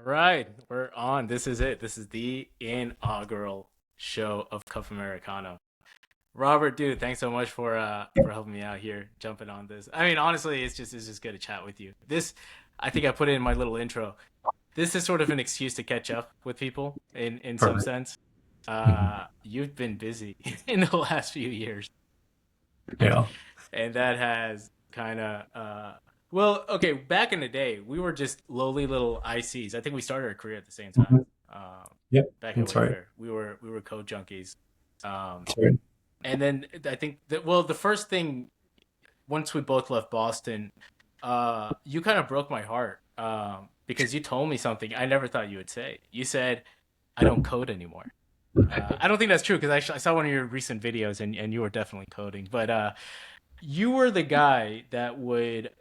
Right, we're on. This is it. This is the inaugural show of Cuppa Americano. Robert, dude, thanks so much for helping me out here, jumping on this. I mean, honestly, it's just good to chat with you. This, I think I put it in my little intro. This is sort of an excuse to catch up with people in some Perfect. sense. Mhm. You've been busy in the last few years, Yeah. and that has kind of well, okay, back in the day we were just lowly little ICs. I think we started our career at the same time. Mhm. Yep. Back at That's right. Wayfair we were code junkies. um That's right. and then I think that, well, the first thing, once we both left Boston, you kind of broke my heart, because you told me something I never thought you would say. You said, I don't code anymore. I don't think that's true, because I saw one of your recent videos, and you were definitely coding. But you were the guy that would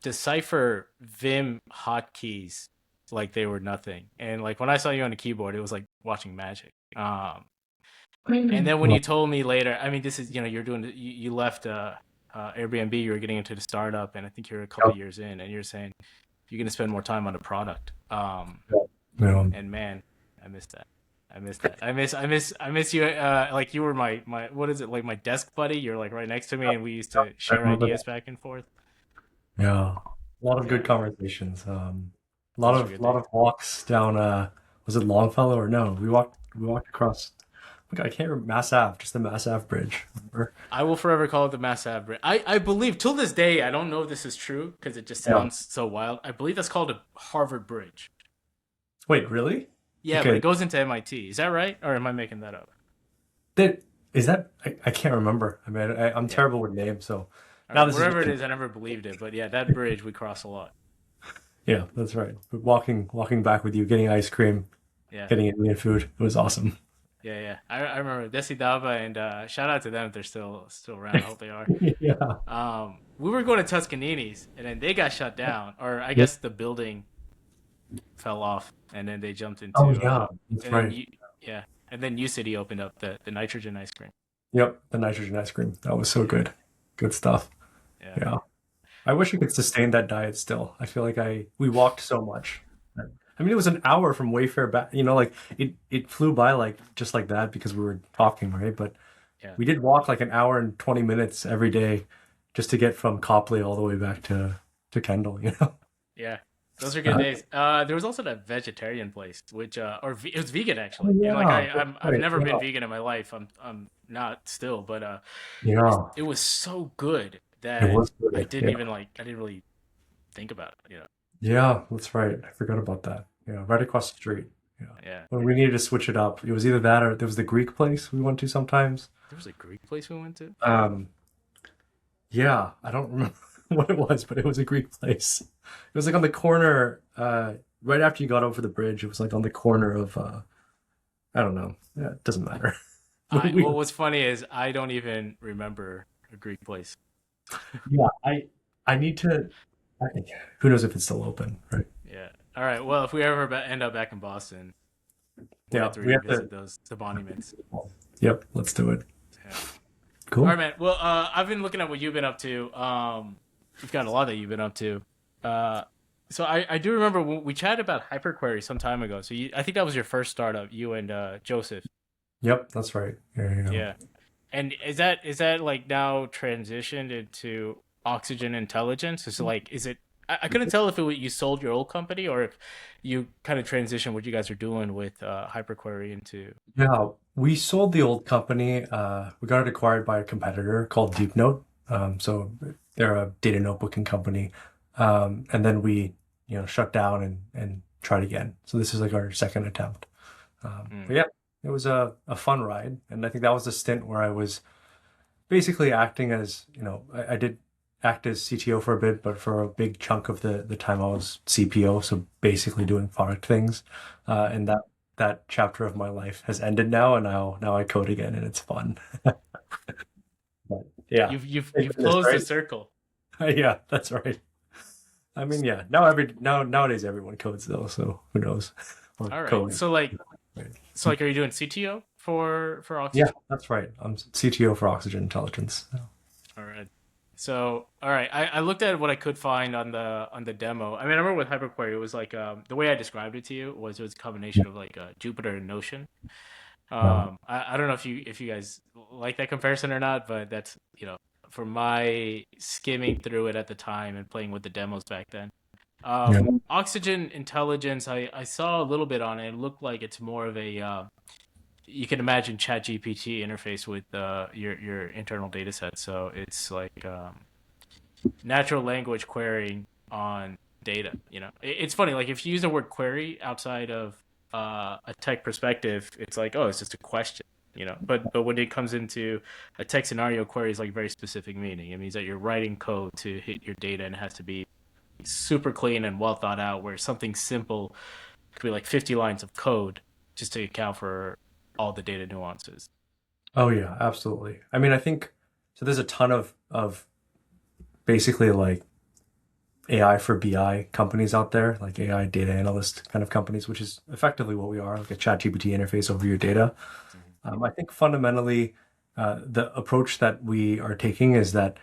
decipher Vim hotkeys like they were nothing. And like when I saw you on the keyboard, it was like watching magic. And then when you Well, told me later, I mean, this is, you're doing, you left Airbnb, you were getting into the startup, and I think you're a couple yeah. years in, and you're saying you're going to spend more time on the product. Yeah. And man, I miss that. I miss that. I miss you. Like you were my, what is it, like my desk buddy? You're like right next to me, and we used to I share remember that. ideas back and forth. Yeah. A lot of good Yeah, conversations. A lot those were of good lot days. of walks down was it Longfellow or no? We walked across I can't remember Mass Ave, just the Mass Ave Bridge. Remember? I will forever call it the Mass Ave Bridge. I believe till this day. I don't know if this is true because it just Yeah. sounds so wild. I believe that's called a Harvard Bridge. Wait, really? Yeah, but it Okay. goes into MIT. Is that right, or am I making that up? That is that I can't remember. I mean I'm Yeah. terrible with names, so All now right. this is Wherever just it is, I never believed it, but yeah, that bridge we cross a lot. yeah, that's right. But walking back with you, getting ice cream, Yeah. getting Indian food. It was awesome. Yeah, yeah. I remember Desi Dava, and shout out to them if they're still around. I hope they are. Yeah. We were going to Tuscanini's, and then they got shut down, or I Yep. guess the building fell off, and then they jumped Oh into yeah, that's and then right. you yeah, and then U City opened up the nitrogen ice cream. Yep, the nitrogen ice cream. That was so Yeah, good. Good stuff. yeah. Yeah. I wish I could sustain that diet still. I feel like I we walked so much. I mean, it was an hour from Wayfair back, like it flew by like just like that because we were talking, right? But Yeah. we did walk like an hour and 20 minutes every day just to get from Copley all the way back to Kendall. Yeah, those are good Uh, days. There was also that vegetarian place, which it was vegan oh actually, and like yeah, that's I've right. never been Yeah. vegan in my life. I'm not still, but Yeah. it was so good It that was good. Yeah. I didn't really think about it. Yeah, that's right. I forgot about that. Yeah, right across the street. Yeah. Yeah. When we needed to switch it up, it was either that or there was the Greek place we went to sometimes. There was a Greek place we went to. Um, yeah, I don't remember what it was, but it was a Greek place. It was like on the corner, right after you got over the bridge. It was like on the corner of, I don't know. Yeah, it doesn't matter. I We, Well, what's funny is I don't even remember a Greek place. yeah, I need to. I, who knows if it's still open, right? Yeah. All right. Well, if we ever end up back in Boston, we have Yeah, to we have revisit to. those the monuments. Yep, let's do it. Yeah. All right, Cool. man. Well, I've been looking at what you've been up to. You've got a lot that you've been up to. Uh, so I do remember we chatted about hyperquery some time ago. So I think that was your first startup, you and Joseph. Yep, that's right. There you go. Yeah. And is that like now transitioned into Oxygen Intelligence? Is it like, is it? I couldn't tell if you sold your old company, or if you kind of transitioned what you guys are doing with hyperquery into. Yeah, we sold the old company. We got it acquired by a competitor called DeepNote. So they're a data notebooking company. And then we, shut down and tried again. So this is like our second attempt. Mm, But yeah, it was a fun ride. And I think that was the stint where I was basically acting as, I did act as CTO for a bit, but for a big chunk of the time I was CPO, so basically doing product things. And that chapter of my life has ended now, and now I code again, and it's fun. But yeah, you've faithfulness, closed the right? circle. Yeah, that's right. I mean, yeah, nowadays everyone codes though, so who knows? Or All right. code. Right. Are you doing CTO for Yeah, Oxygen? that's right. I'm CTO for Oxygen Intelligence. All right. So, all right, I looked at what I could find on the demo. I mean, I remember with hyperquery, it was like the way I described it to you was it was a combination of like Jupyter and Notion. No. I don't know if you guys like that comparison or not, but that's for my skimming through it at the time and playing with the demos back then. Yeah. Oxygen Intelligence, I saw a little bit on it. It looked like it's more of a you can imagine ChatGPT interface with your internal data set. So it's like natural language querying on data. It's funny. Like if you use the word query outside of a tech perspective, it's like, oh, it's just a question. But when it comes into a tech scenario, query is like very specific meaning. It means that you're writing code to hit your data, and it has to be super clean and well thought out. Where something simple could be like 50 lines of code just to account for all the data nuances. Oh yeah, absolutely. I mean, I think so. There's a ton of basically like AI for BI companies out there, like AI data analyst kind of companies, which is effectively what we are, like a ChatGPT interface over your data. I think fundamentally, the approach that we are taking is that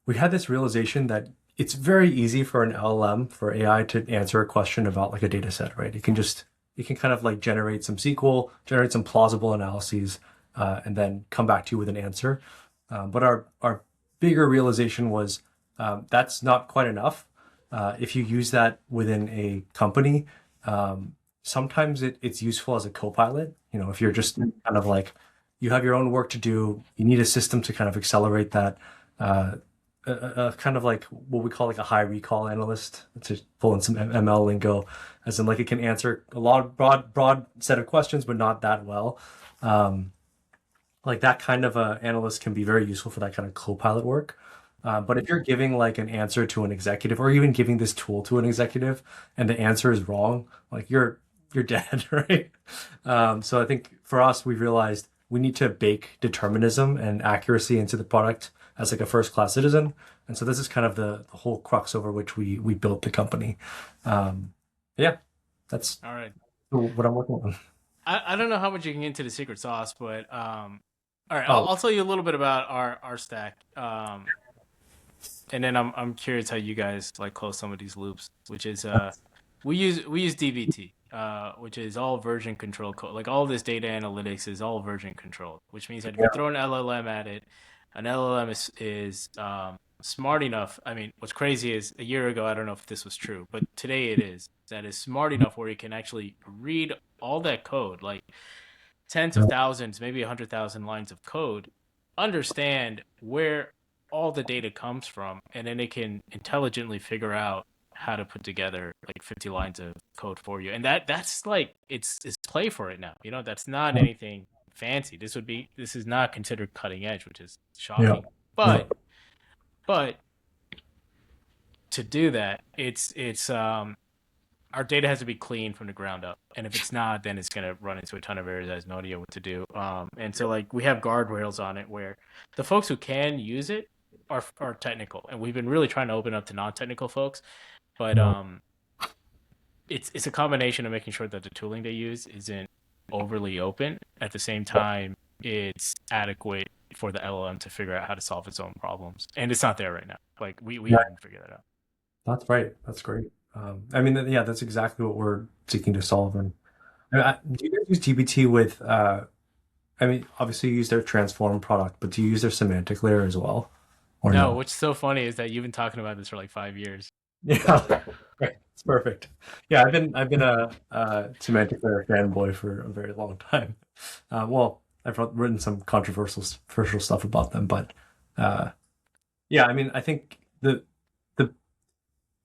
we had this realization that it's very easy for an LLM, for AI to answer a question about like a data set, right? It can kind of like generate some SQL, generate some plausible analyses, and then come back to you with an answer. But our bigger realization was that's not quite enough. If you use that within a company, sometimes it's useful as a co-pilot. If you're just kind of like you have your own work to do, you need a system to kind of accelerate that. Kind of like what we call like a high recall analyst, to pull in some ML lingo, as in like it can answer a lot of broad set of questions, but not that well. Um, like that kind of a analyst can be very useful for that kind of co-pilot work. But if you're giving like an answer to an executive, or even giving this tool to an executive, and the answer is wrong, like you're dead, right? So I think for us, we realized we need to bake determinism and accuracy into the product as like a first class citizen. And so this is kind of the whole crux over which we built the company. Um, yeah, that's All right. what I'm working on. I don't know how much you can get into the secret sauce, but all right, Oh, I'll tell you a little bit about our stack. And then I'm curious how you guys like close some of these loops, which is we use DBT, which is all version control code. Like all this data analytics is all version controlled, which means that if you yeah, throw an LLM at it, an LLM is smart enough. I mean, what's crazy is a year ago I don't know if this was true, but today it is. That is smart enough where it can actually read all that code, like tens of yeah, thousands, maybe 100,000 lines of code, understand where all the data comes from, and then it can intelligently figure out how to put together like 50 lines of code for you. And that's like it's play for it now. That's not anything fancy. This is not considered cutting edge, which is yeah, shocking. yeah, But to do that, it's our data has to be clean from the ground up, and if it's not, then it's gonna run into a ton of errors that has no idea what to do. And so like we have guardrails on it where the folks who can use it are technical, and we've been really trying to open up to non-technical folks, but yeah, it's a combination of making sure that the tooling they use isn't overly open. At the same time, it's adequate for the LLM to figure out how to solve its own problems, and it's not there right now. Like we yeah. haven't figured that out. That's right. That's great. I mean, yeah, that's exactly what we're seeking to solve. And do you guys use GPT with? I mean, obviously you use their transform product, but do you use their semantic layer as well, or No, no? what's so funny is that you've been talking about this for like 5 years. Yeah, right. It's perfect. Yeah, I've been a semantic layer fanboy for a very long time. Well, I've written some controversial stuff about them, but uh, yeah, I mean, I think the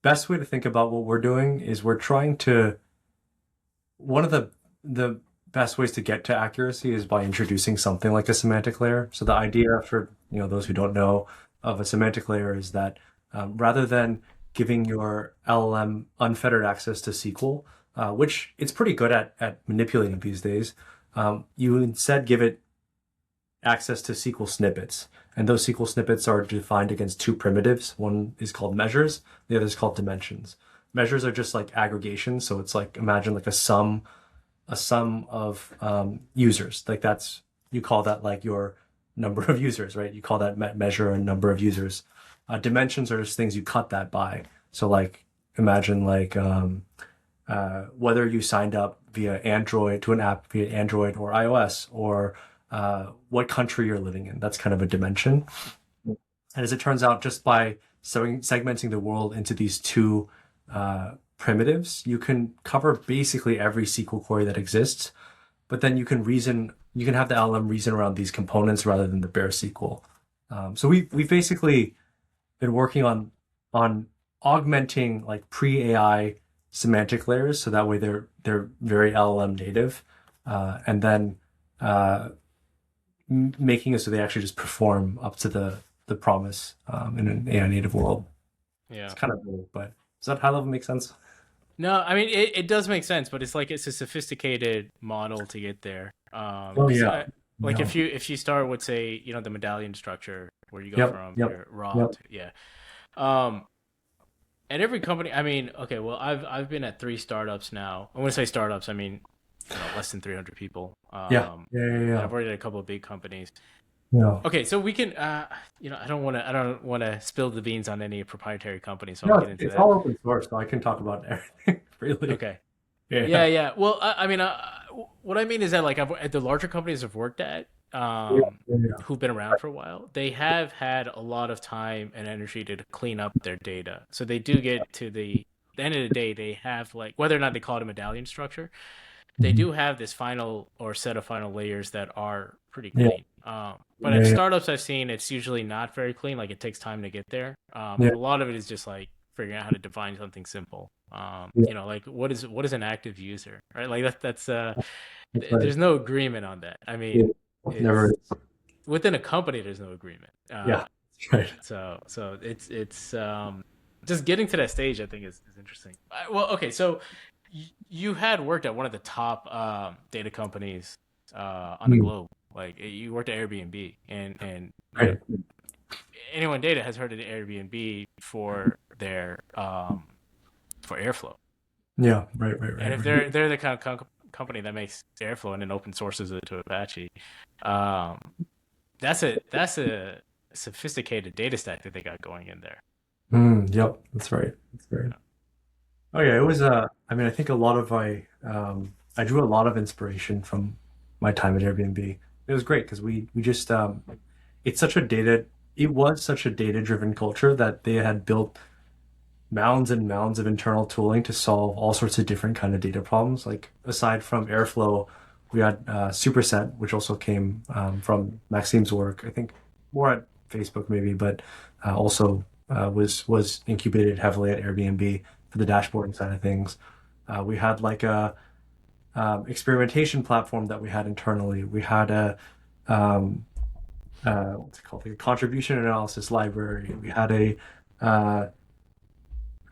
best way to think about what we're doing is we're trying to one of the best ways to get to accuracy is by introducing something like a semantic layer. So the idea for those who don't know of a semantic layer is that rather than giving your LLM unfettered access to SQL, which it's pretty good at manipulating these days, you instead give it access to SQL snippets. And those SQL snippets are defined against two primitives. One is called measures, the other is called dimensions. Measures are just like aggregations. So it's like imagine like a sum of users. Like you call that like your number of users, right? You call that measure a number of users. Dimensions are just things you cut that by. So like imagine like whether you signed up via Android to an app via Android or iOS, or what country you're living in. That's kind of a dimension. And as it turns out, just by segmenting the world into these two primitives, you can cover basically every SQL query that exists. But then you can have the LLM reason around these components rather than the bare SQL. So we basically been working on augmenting like pre-AI semantic layers, so that way they're very LLM native, and then making it so they actually just perform up to the promise in an AI native world. It's Yeah. kind of cool, but does that high level make sense? No, I mean it does make sense, but it's like it's a sophisticated model to get there. Oh 'Cause yeah, like yeah, if you start with say the medallion structure where you go yep, from yep, your raw yep. to yeah. Um, at every company, I mean, okay, well I've been at three startups now. When I say startups, I mean less than 300 people. Yeah, yeah, yeah, And yeah. I've worked at a couple of big companies. Yeah. Okay, so we can, I don't want to spill the beans on any proprietary company, so I'll No, get into it's that. all open source, so I can talk about everything freely. Okay. Yeah, Yeah. yeah. Well, I mean, what I mean is that like at the larger companies I've worked at, Yeah, yeah, who've been around for a while, they have had a lot of time and energy to clean up their data. So they do get to the end of the day, they have like whether or not they call it a medallion structure, they mhm. do have this final or set of final layers that are pretty Yeah, clean. But yeah, at yeah, startups I've seen, it's usually not very clean. Like it takes time to get there, yeah, and a lot of it is just like figuring out how to define something simple. yeah. Like what is an active user, right? Like that's That's right. there's no agreement on that. I Yeah, mean, never. it's within a company there's no agreement. Yeah, that's right. So it's just getting to that stage I think is interesting. Well, okay, so you had worked at one of the top data companies on the Mm, globe. Like you worked at Airbnb, and right. anyone data has heard of the Airbnb for their for Airflow. Yeah, right, right, And right, if right. they're the kind of company that makes Airflow and then open sources it to Apache, um, that's a sophisticated data stack that they got going in there. Yep, that's right. That's right. Oh yeah, it was I mean, I think a lot of I drew a lot of inspiration from my time at Airbnb. It was great because we just it's such a data it was such a data-driven culture that they had built mounds and mounds of internal tooling to solve all sorts of different kind of data problems. Like aside from Airflow, we had Superset, which also came from Maxime's work. I think more at Facebook maybe, but also was incubated heavily at Airbnb for the dashboarding side of things. We had like a experimentation platform that we had internally. We had a um, what's it called? Like a contribution analysis library. Uh,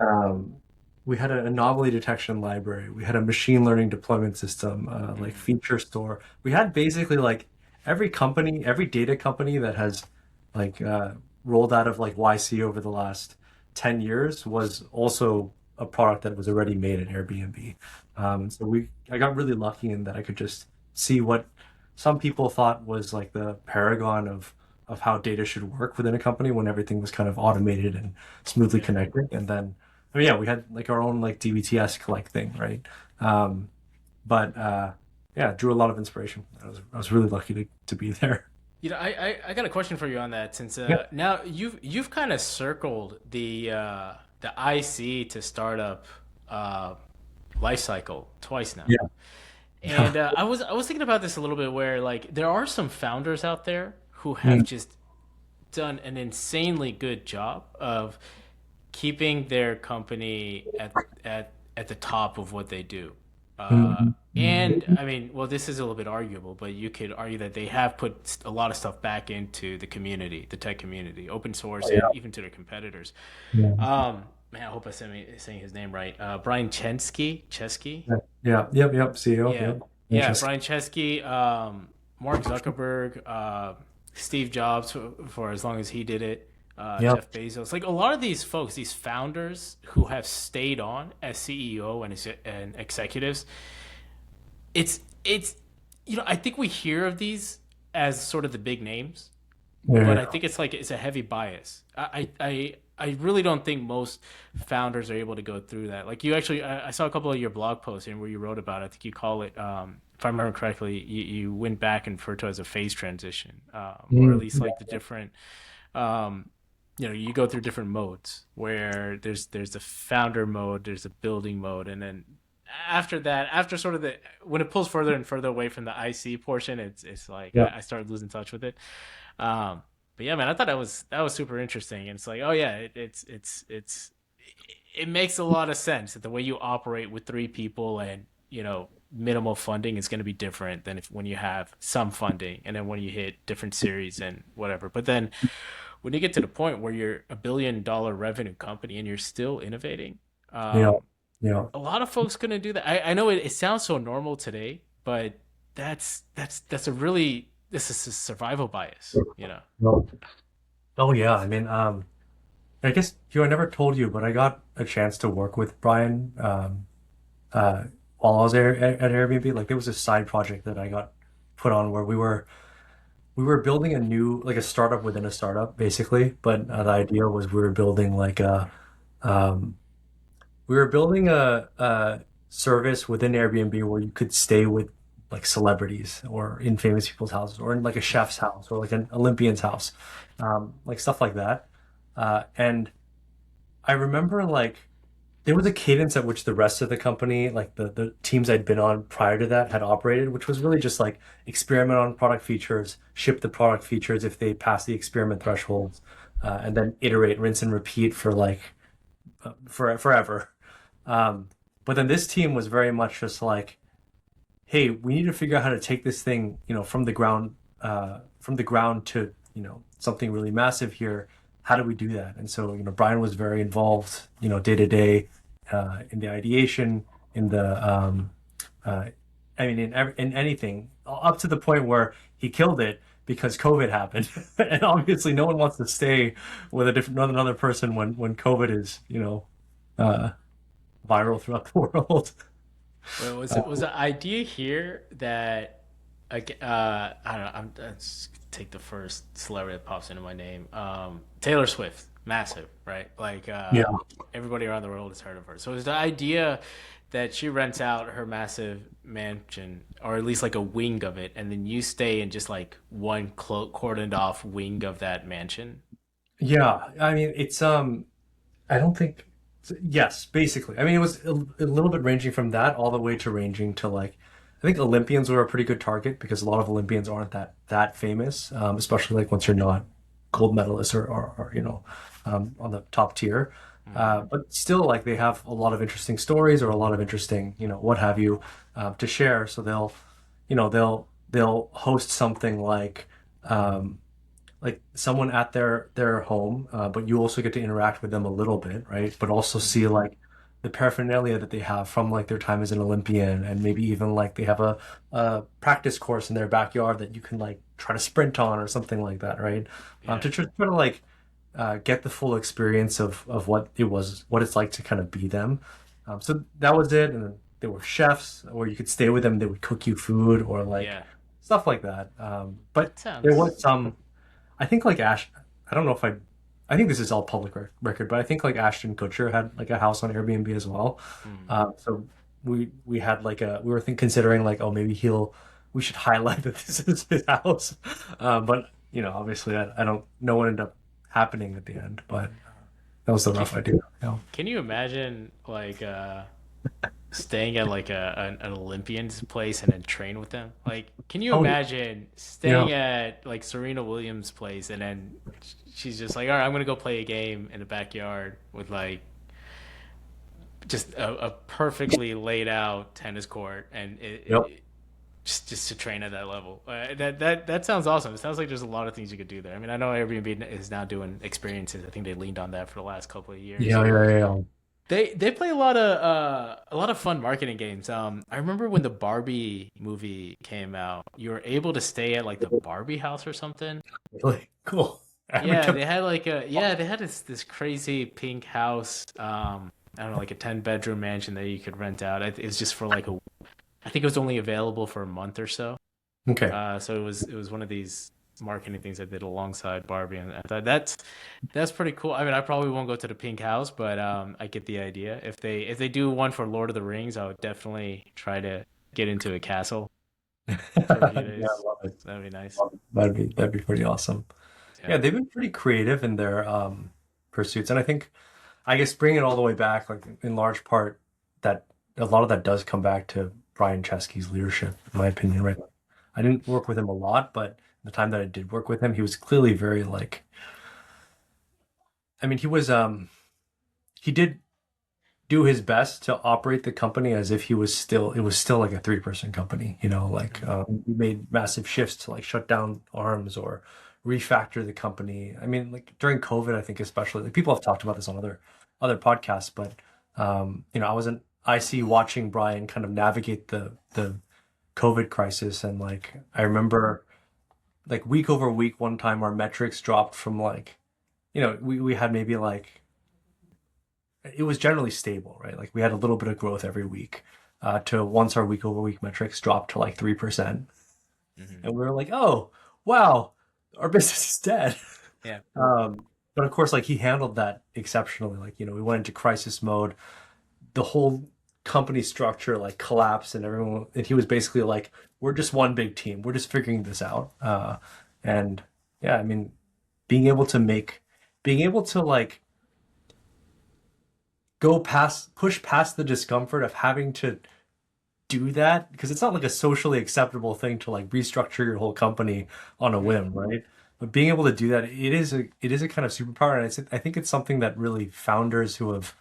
um, we had an anomaly detection library. We had a machine learning deployment system, like Mm, feature store. We had basically like every company, every data company that has like rolled out of like YC over the last 10 years was also a product that was already made at Airbnb. I got really lucky in that I could just see what some people thought was like the paragon of how data should work within a company when everything was kind of automated and smoothly yeah. connected. And then I mean, yeah, we had like our own like DBTS like thing, right? Um, but yeah, drew a lot of inspiration. I was really lucky to be there. I got a question for you on that since Yeah, now you've kind of circled the IC to startup uh, life cycle twice now. yeah, And I was thinking about this a little bit where like there are some founders out there who Mm, have just done an insanely good job of keeping their company at the top of what they do. Uh, mm, and mm, I mean, well, this is a little bit arguable, but you could argue that they have put a lot of stuff back into the community, the tech community, open source, oh, and yeah, even to their competitors. yeah, Man, I hope saying his name right. Brian Chesky. yeah, yeah, yep, yep, CEO, Yeah, yep, yeah, interesting. Brian Chesky, Mark Zuckerberg, Steve Jobs for as long as he did it, Yep. Jeff Bezos, like a lot of these folks, these founders who have stayed on as CEO and executives. It's I think we hear of these as sort of the big names, but I Yeah. think it's like it's a heavy bias. I really don't think most founders are able to go through that. Like you actually, I saw a couple of your blog posts and where you wrote about it. I think you call it, if I remember correctly, you went back and referred to it as a phase transition, or at Mm, least like the different, um, you go through different modes where there's the founder mode, there's the building mode, and then after that, after sort of the when it pulls further and further away from the IC portion, it's like yeah. I started losing touch with it. Um, but yeah, man, I thought that was super interesting. And it's like, oh yeah, it makes a lot of sense that the way you operate with three people and minimal funding is going to be different than if when you have some funding and then when you hit different series and whatever. But then when you get to the point where you're $1 billion revenue company and you're still innovating, Yeah. um, Yeah. a lot of folks couldn't do that. I know it sounds so normal today, but that's a really this is a survival bias. No. Oh yeah. I mean, I guess I never told you, but I got a chance to work with Brian uh, while I was there at Airbnb. Like there was a side project that I got put on where we were building a new like a startup within a startup basically. But the idea was um, we were building a service within Airbnb where you could stay with like celebrities or in famous people's houses or in like a chef's house or like an Olympian's house, like stuff like that. And I remember like there was a cadence at which the rest of the company, like the teams I'd been on prior to that, had operated, which was really just like experiment on product features, ship the product features if they pass the experiment thresholds, and then iterate, rinse and repeat for like forever. Um, but then this team was very much just like, hey, we need to figure out how to take this thing, from the ground to, something really massive here. How do we do that? And so, Brian was very involved, day to day, in the ideation, in the, uh, I mean, in anything, up to the point where he killed it because COVID happened, and obviously, no one wants to stay with a different another person when COVID is, uh, viral throughout the world. Well, was the idea here that like I don't know, let's take the first celebrity that pops into my name. Taylor Swift, massive, right? Like Yeah. everybody around the world has heard of her. So is the idea that she rents out her massive mansion, or at least like a wing of it, and then you stay in just like one cordoned off wing of that mansion? Yeah, I mean, I don't think, yes, basically. I mean, it was a little bit ranging from that all the way to ranging to like, I think Olympians were a pretty good target because a lot of Olympians aren't that famous, especially like once you're not gold medalists or on the top tier. Mm-hmm. But still, like they have a lot of interesting stories or a lot of interesting, what have you, to share. So they'll host something like someone at their home, but you also get to interact with them a little bit, right? But also see Mm-hmm. like the paraphernalia that they have from like their time as an Olympian, and maybe even like they have a practice course in their backyard that you can like try to sprint on or something like that, right? Yeah. To try to like get the full experience of what it's like to kind of be them. So that was it, and then there were chefs where you could stay with them. They would cook you food or like Yeah. stuff like that. But That there was sounds. some. I think like I don't know if I think this is all public record, but I think like Ashton Kutcher had like a house on Airbnb as well. Mm. So we had like we were considering like, oh, maybe we should highlight that this is his house. But obviously I don't know what ended up happening at the end, but that was the Can, rough idea. Yeah. can you imagine like staying at like an Olympian's place and then train with them? Like, can you Oh imagine yeah. staying at like Serena Williams' place and then she's just like, all right, I'm gonna go play a game in the backyard with like just a perfectly laid out tennis court and Yep. just to train at that level. That sounds awesome. It sounds like there's a lot of things you could do there. I mean, I know Airbnb is now doing experiences. I think they leaned on that for the last couple of years. Yeah. Yeah. Yeah. They play a lot of fun marketing games. I remember when the Barbie movie came out, you were able to stay at like the Barbie house or something. Really cool. I haven't Yeah, kept. they had like they had this crazy pink house. I don't know, like a 10 bedroom mansion that you could rent out. It was just for like I think it was only available for a month or so. Okay. So it was one of these marketing things I did alongside Barbie, and I thought that's pretty cool. I mean, I probably won't go to the pink house, but I get the idea. If they do one for Lord of the Rings, I would definitely try to get into a castle for a few Yeah, I days. love it. That'd be nice. Love it. That'd be pretty awesome. Yeah, Yeah. they've been pretty creative in their pursuits, and I guess bringing it all the way back, like in large part, that a lot of that does come back to Brian Chesky's leadership, in my opinion. Right, I didn't work with him a lot, but the time that I did work with him, he was clearly very like. I mean, he did do his best to operate the company as if it was still like a three-person company, like Mhm. he made massive shifts to like shut down arms or refactor the company. I mean, like during COVID, I think especially like people have talked about this on other podcasts, but I was an IC watching Brian kind of navigate the COVID crisis, and like I remember like week over week, one time our metrics dropped from like we had maybe like it was generally stable, right? Like we had a little bit of growth every week, to once our week over week metrics dropped to like 3%. Mhm. And we were like, oh, wow, our business is dead. Yeah. But of course, like he handled that exceptionally. Like, we went into crisis mode. The whole company structure like collapsed, and he was basically like, we're just one big team. We're just figuring this out. And yeah, I mean, being able to like push past the discomfort of having to do that because it's not like a socially acceptable thing to like restructure your whole company on a Mhm. whim, right? But being able to do that, it is a kind of superpower, and I think it's something that really founders who have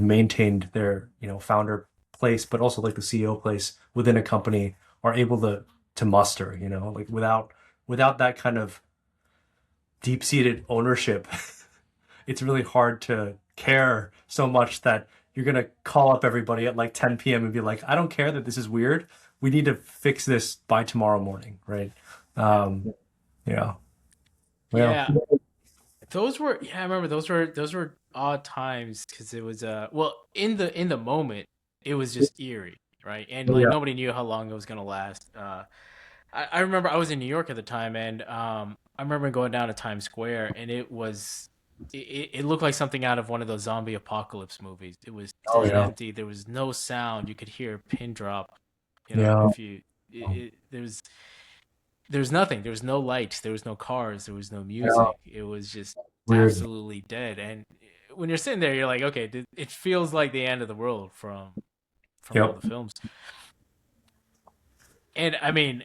maintained their founder place, but also like the CEO place within a company are able to muster, like without that kind of deep-seated ownership. It's really hard to care so much that you're gonna call up everybody at like 10 p.m. and be like, I don't care that this is weird. We need to fix this by tomorrow morning, right? Yeah. Yeah. Well, Yeah. I remember those were odd times because it was well in the moment it was just eerie, right? And like yeah. nobody knew how long it was gonna last. I remember I was in New York at the time, and I remember going down to Times Square, and it looked like something out of one of those zombie apocalypse movies. It was Oh dead yeah. empty. There was no sound. You could hear a pin drop. Yeah. If you there was nothing. There was no lights. There was no cars. There was no Yeah. music. It was just Weird. absolutely dead. And when you're sitting there, you're like, okay, it feels like the end of the world from all Yep. the films. And I mean,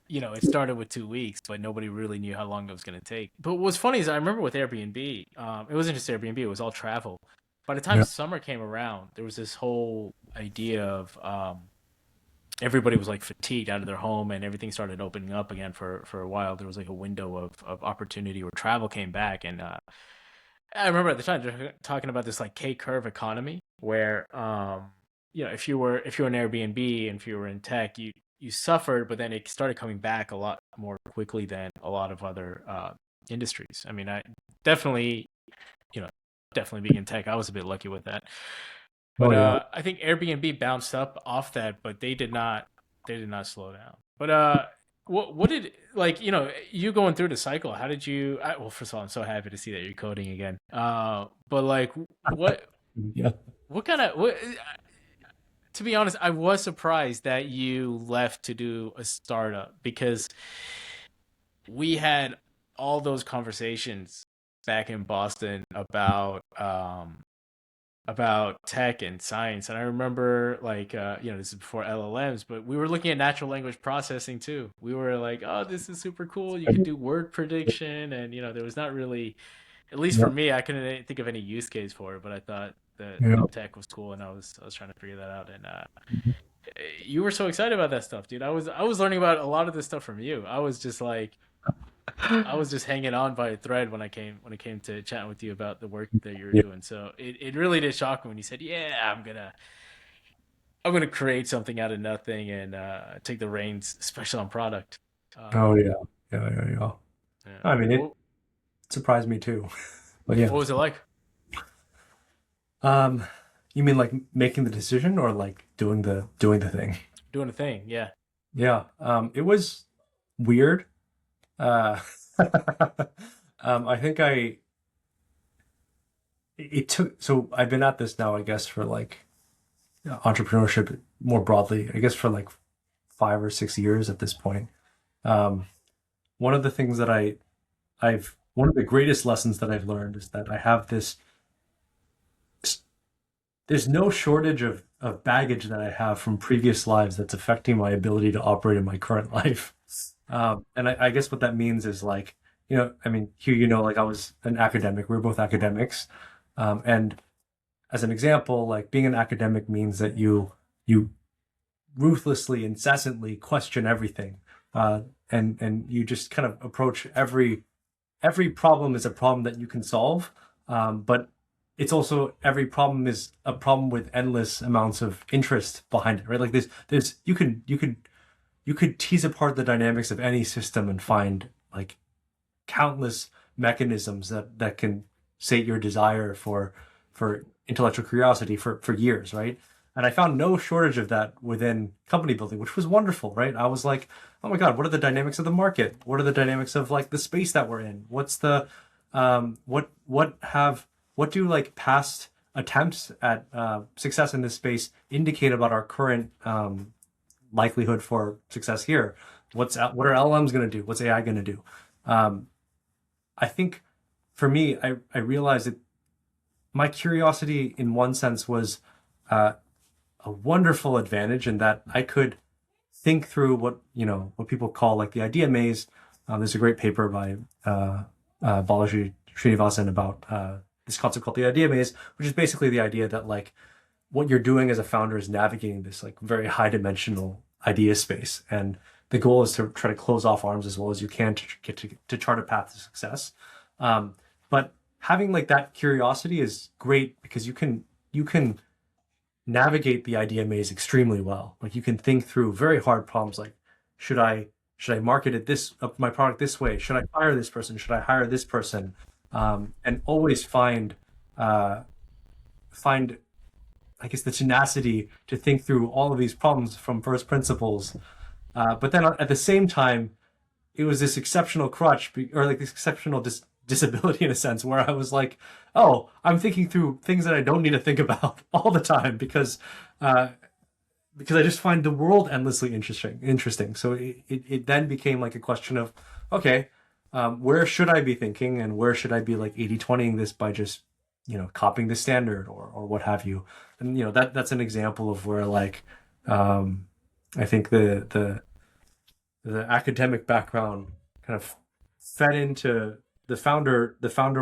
it started with 2 weeks, but nobody really knew how long it was going to take. But what's funny is I remember with Airbnb, it wasn't just Airbnb; it was all travel. By the time Yeah. summer came around, there was this whole idea of everybody was like fatigued out of their home, and everything started opening up again for a while. There was like a window of opportunity where travel came back, and I remember at the time they're talking about this like K curve economy where if you were an Airbnb and if you were in tech, you suffered, but then it started coming back a lot more quickly than a lot of other industries. I mean, I definitely you know definitely being in tech, I was a bit lucky with that. Oh But yeah. I think Airbnb bounced up off that, but they did not slow down. But what did like you going through the cycle? How did you? Well, first of all, I'm so happy to see that you're coding again. But like Yeah. what kind of what? To be honest, I was surprised that you left to do a startup because we had all those conversations back in Boston about tech and science. And I remember like this is before LLMs, but we were looking at natural language processing too. We were like, oh, this is super cool. You could do word prediction, and there was not really, at least Yeah. for me, I couldn't think of any use case for it, but I thought that Yeah. the tech was cool, and I was trying to figure that out. And you were so excited about that stuff, dude. I was learning about a lot of this stuff from you. I was just hanging on by a thread when it came to chatting with you about the work that you're Yeah. doing. So it really did shock me when you said, "Yeah, I'm gonna create something out of nothing and take the reins, especially on product." Oh Um, yeah. Yeah. Yeah. Yeah. yeah. I mean, it What surprised me too. But yeah. what was it like Um, you mean like making the decision or like doing the thing? doing the thing? Yeah. Yeah. It was. weird. Uh, I think it took, so I've been at this now, I guess, for like entrepreneurship more broadly, I guess for like 5 or 6 years at this point. Um, one of the things that one of the greatest lessons that I've learned is that I have there's no shortage of baggage that I have from previous lives that's affecting my ability to operate in my current life. And I guess what that means is like, I mean, Hugh, like I was an academic. We were both academics. And as an example, like being an academic means that you ruthlessly, incessantly question everything. And you just kind of approach every problem is a problem that you can solve. But it's also every problem is a problem with endless amounts of interest behind it, right? Like there's you could tease apart the dynamics of any system and find like countless mechanisms that can sate your desire for intellectual curiosity for years, right? And I found no shortage of that within company building, which was wonderful, right? I was like, oh my God, what are the dynamics of the market? What are the dynamics of like the space that we're in? What's the what do like past attempts at success in this space indicate about our current likelihood for success here? What are LLMs going to do? What's AI going to do? Um, I think for me, I realized that my curiosity, in one sense, was uh, a wonderful advantage in that I could think through what people call like the idea maze. There's a great paper by Balaji Srinivasan about this concept called the idea maze, which is basically the idea that like what you're doing as a founder is navigating this like very high dimensional idea space, and the goal is to try to close off arms as well as you can to get to chart a path to success. But having like that curiosity is great because you can navigate the idea maze extremely well. Like you can think through very hard problems like should I should I market it this up my product this way? Should I fire this person? Should I hire this person? And always uh, find I guess the tenacity to think through all of these problems from first principles. But then at the same time, it was this exceptional crutch or like this exceptional disability in a sense where I was like, oh, I'm thinking through things that I don't need to think about all the time uh, because I just find the world endlessly interesting. So it then became like a question of, okay, where should I be thinking and where should I be like 80/20ing this by just, copying the standard or what have you. And, that's an example of where like, I think the academic background kind of fed into the founder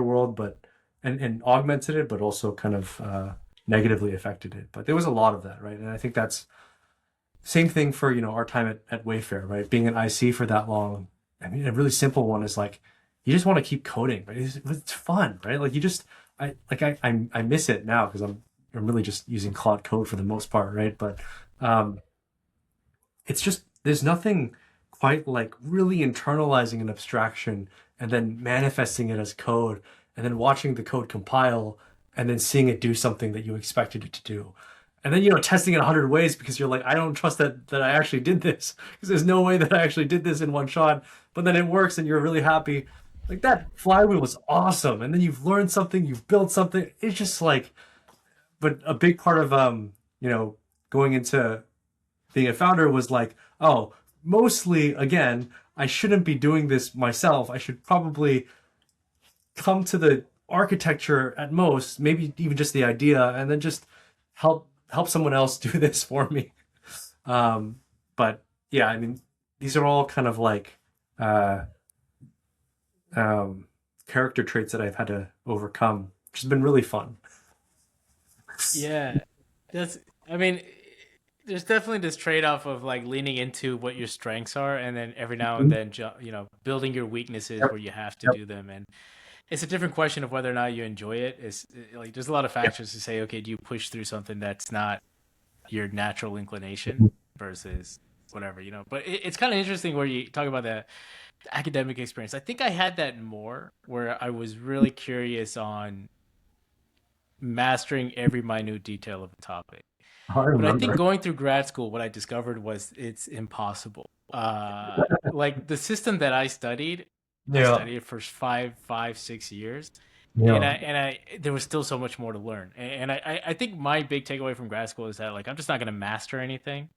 world, but and augmented it, but also kind of negatively affected it. But there was a lot of that, right? And I think that's same thing for our time at Wayfair, right? Being an IC for that long. I mean, a really simple one is like you just want to keep coding, right? It's fun, right? Like you just I miss it now because I'm really just using Claude Code for the most part, right? But um, it's just there's nothing quite like really internalizing an abstraction and then manifesting it as code and then watching the code compile and then seeing it do something that you expected it to do. And then testing it 100 ways because you're like, I don't trust that I actually did this because there's no way that I actually did this in one shot. But then it works and you're really happy. Like that flywheel was awesome. And then you've learned something, you've built something. It's just like, but a big part of going into being a founder was like, oh, mostly again, I shouldn't be doing this myself. I should probably come to the architecture at most, maybe even just the idea, and then just help someone else do this for me. But yeah, I mean, these are all kind of like uh, um, character traits that I've had to overcome, which has been really fun. Yeah, that's. I mean, there's definitely this trade-off of like leaning into what your strengths are, and then every now and Mhm. then, building your weaknesses Yep, where you have to yep, do them. And it's a different question of whether or not you enjoy it. It's like there's a lot of yep. factors to say, okay, do you push through something that's not your natural inclination Mhm. versus whatever. But it's kind of interesting where you talk about the academic experience. I think I had that more where I was really curious on mastering every minute detail of a topic. I But I think remember. going through grad school, what I discovered was it's impossible. Like the system that I Yeah. studied it for 5, 6 years, and Yeah. I there was still so much more to learn. And I think my big takeaway from grad school is that like I'm just not gonna master anything.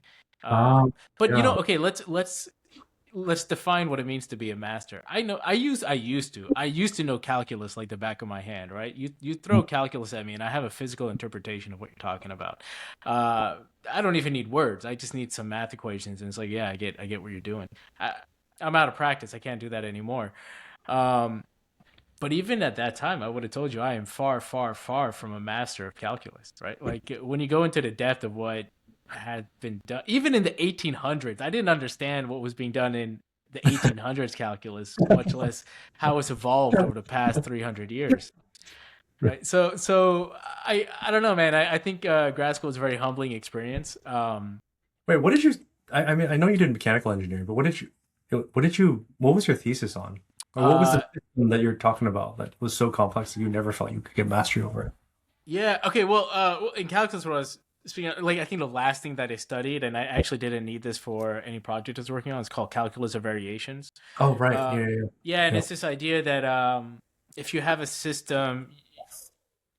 Um, But yeah. okay, let's define what it means to be a master. I used to know calculus like the back of my hand, right? You throw calculus at me and I have a physical interpretation of what you're talking about. Uh, I don't even need words. I just need some math equations, and it's like, yeah, I get what you're doing. I, I'm out of practice. I can't do that anymore. Um, but even at that time, I would have told you I am far, far, far from a master of calculus, right? Like when you go into the depth of what had been done, even in the 1800s, I didn't understand what was being done in the 1800s calculus, much less how it's evolved over the past 300 years, right? So I don't know, man. I think grad school is a very humbling experience. Wait, what did you? I mean, I know you did mechanical engineering, but what was your thesis on? Or what was the Uh, system that you're talking about that was so complex that you never felt you could get mastery over it? Yeah. Okay. Well, in calculus, what I was speaking of, like, I think the last thing that I studied, and I actually didn't need this for any project I was working on, is called calculus of variations. Oh, right. Uh, Yeah, yeah, yeah, and yeah. it's this idea that if you have a system,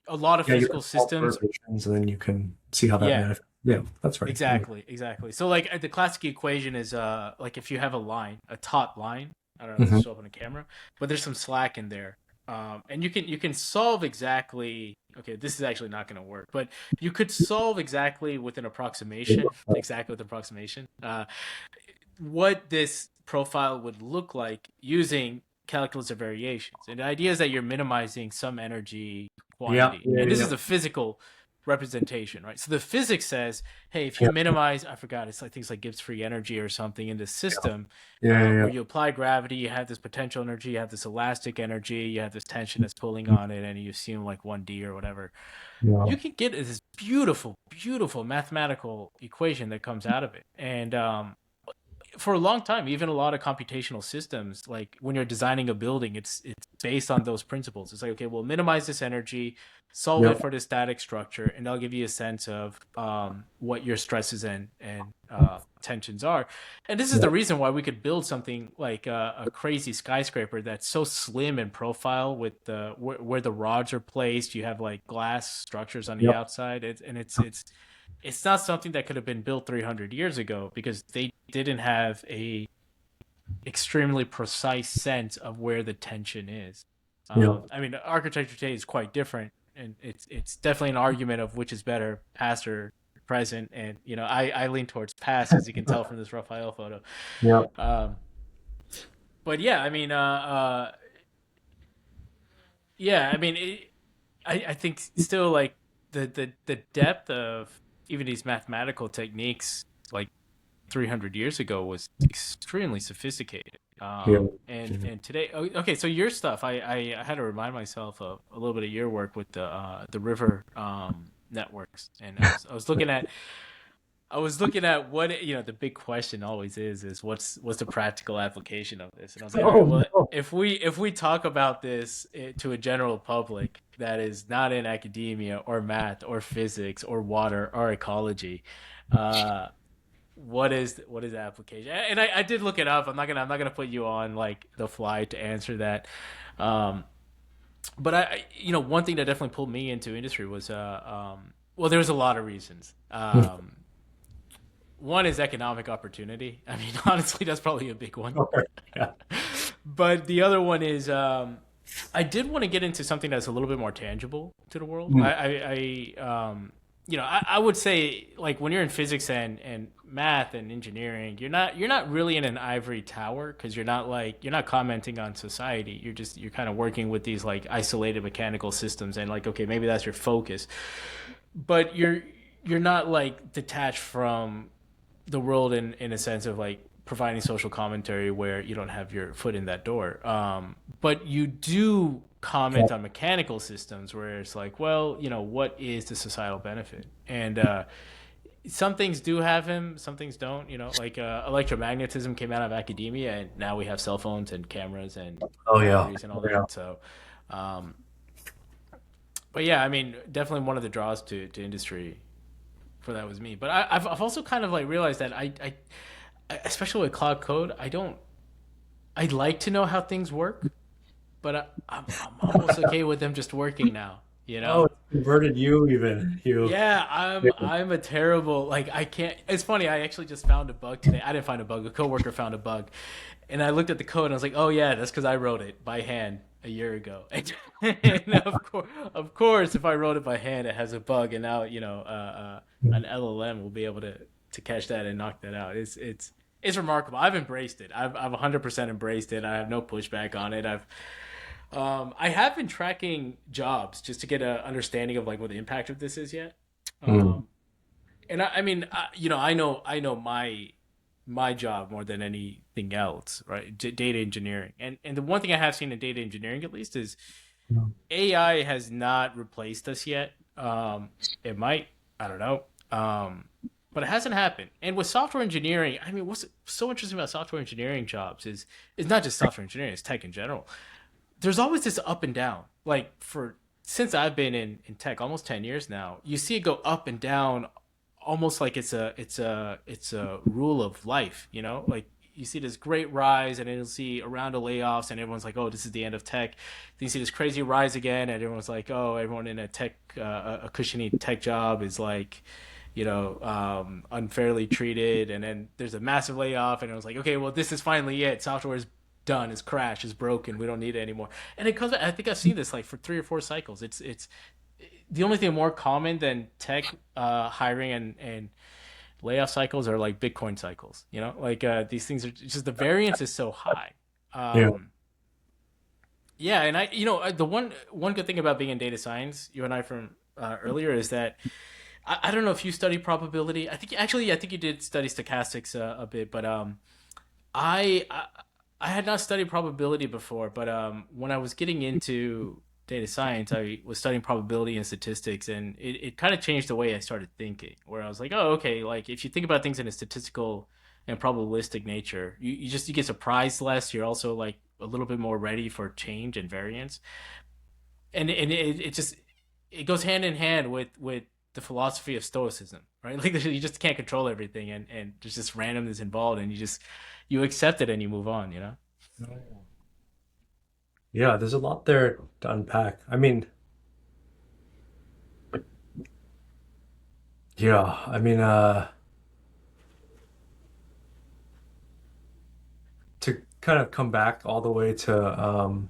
a lot of Yeah, you physical have small systems, perturbations, and then you can see how that yeah, manifests. Yeah, that's right. Yeah. exactly, exactly. So like the classic equation is like if you have a line, a taut line. I don't know if this Hmm. show up on the camera, but there's some slack in there. And you can solve exactly. Okay, this is actually not going to work, but you could solve exactly with an approximation, exactly with an approximation, what this profile would look like using calculus of variations. And the idea is that you're minimizing some energy Yeah, quantity. yeah, And this yeah, is a physical representation, right? So the physics says, hey, if you yeah, minimize, I forgot, it's like things like Gibbs free energy or something in the yeah, system, yeah, yeah, where yeah. you apply gravity, you have this potential energy, you have this elastic energy, you have this tension that's pulling on it, and you assume like 1D or whatever. Yeah. You can get this beautiful, beautiful mathematical equation that comes out of it. And for a long time, even a lot of computational systems, like when you're designing a building, it's based on those principles. It's like, okay, we'll minimize this energy, solve it Yep. for the static structure, and they'll give you a sense of what your stresses and tensions are. And this is the Yep. reason why we could build something like a crazy skyscraper that's so slim in profile with the where the rods are placed. You have like glass structures on the Yep. outside, it's not something that could have been built 300 years ago because they didn't have a extremely precise sense of where the tension is. Yep. I mean, architecture today is quite different, and it's definitely an argument of which is better, past or present. And I lean towards past, as you can tell from this Raphael photo. Yep. Um, but yeah, I mean, yeah, I mean, I think still like the depth of even these mathematical techniques like 300 years ago was extremely sophisticated. Yep. And today, okay, so your stuff, I had to remind myself of a little bit of your work with the river networks, and I was looking at what the big question always is what's the practical application of this, and I was like, all right, Oh well, no. if we talk about this to a general public that is not in academia or math or physics or water or ecology, uh, what is the application? And I did look it up. I'm not gonna put you on like the fly to answer that. Um, but one thing that definitely pulled me into industry was well, there was a lot of reasons. One is economic opportunity. I mean, honestly, that's probably a big one. Okay. Yeah. But the other one is I did want to get into something that's a little bit more tangible to the world. Mm. I would say like when you're in physics and math and engineering, you're not really in an ivory tower because you're not commenting on society. You're kind of working with these like isolated mechanical systems and like okay, maybe that's your focus, but you're not like detached from the world in a sense of like providing social commentary where you don't have your foot in that door. But you do comment on mechanical systems where it's like, well, what is the societal benefit? And some things do have him, some things don't. Like electromagnetism came out of academia, and now we have cell phones and cameras and Oh yeah. batteries and all Oh, yeah. that. So, um, but yeah, I mean, definitely one of the draws to industry for that was me. But I've also kind of like realized that I especially with Cloud Code, I don't. I'd like to know how things work, but I'm almost okay with them just working now. You Oh, know? it's converted you even. You. Yeah, Yeah. I'm a terrible like I can't. It's funny. I actually just found a bug today. I didn't find a bug. A coworker found a bug, and I looked at the code and I was like, oh yeah, that's because I wrote it by hand a year ago. And of course, if I wrote it by hand, it has a bug, and now an LLM will be able to catch that and knock that out. It's remarkable. I've embraced it. I've 100% embraced it. I have no pushback on it. I have been tracking jobs just to get an understanding of like what the impact of this is yet. Mm. Um, and I mean, I know my job more than anything else, right? Data engineering, and the one thing I have seen in data engineering at least is AI has not replaced us yet. It might, I don't know, but it hasn't happened. And with software engineering, I mean, what's so interesting about software engineering jobs is it's not just software engineering; it's tech in general. There's always this up and down. Like for since I've been in tech almost 10 years now, you see it go up and down almost like it's a rule of life, you know? Like you see this great rise and then you'll see a round of layoffs and everyone's like, "Oh, this is the end of tech." Then you see this crazy rise again and everyone's like, "Oh, everyone in a tech a cushiony tech job is like unfairly treated." And then there's a massive layoff and it was like, okay, well, this is finally it. Software is done, is crashed, is broken. We don't need it anymore. And it comes. I think I've seen this like for 3 or 4 cycles. It's the only thing more common than tech hiring and layoff cycles are like Bitcoin cycles. You know, like these things are just the variance is so high. Yeah. Um, yeah, and the one good thing about being in data science, you and I from earlier, is that I don't know if you study probability. I think you did study stochastics a bit, but I, I I had not studied probability before, but when I was getting into data science, I was studying probability and statistics, and it kind of changed the way I started thinking. Where I was like, oh, okay, like if you think about things in a statistical and probabilistic nature, you get surprised less. You're also like a little bit more ready for change and variance, and it just it goes hand in hand with the philosophy of stoicism, right? Like you just can't control everything, and there's just randomness involved, and you accept it and you move on, you know. Yeah, there's a lot there to unpack. I mean, yeah, I mean, to kind of come back all the way to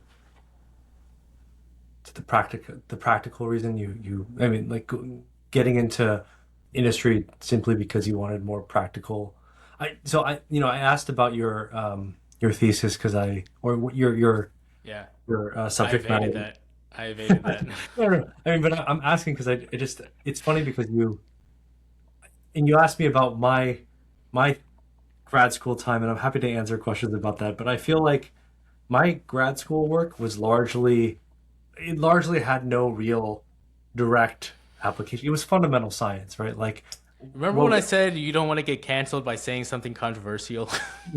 the practical reason I mean, like getting into industry simply because you wanted more practical. I asked about your thesis because or Yeah, your I subject evaded matter. that. I evaded that. No, no, I mean, but I'm asking because it's funny because you asked me about my grad school time, and I'm happy to answer questions about that. But I feel like my grad school work was it largely had no real direct application. It was fundamental science, right? Like, Remember when well, I said you don't want to get canceled by saying something controversial?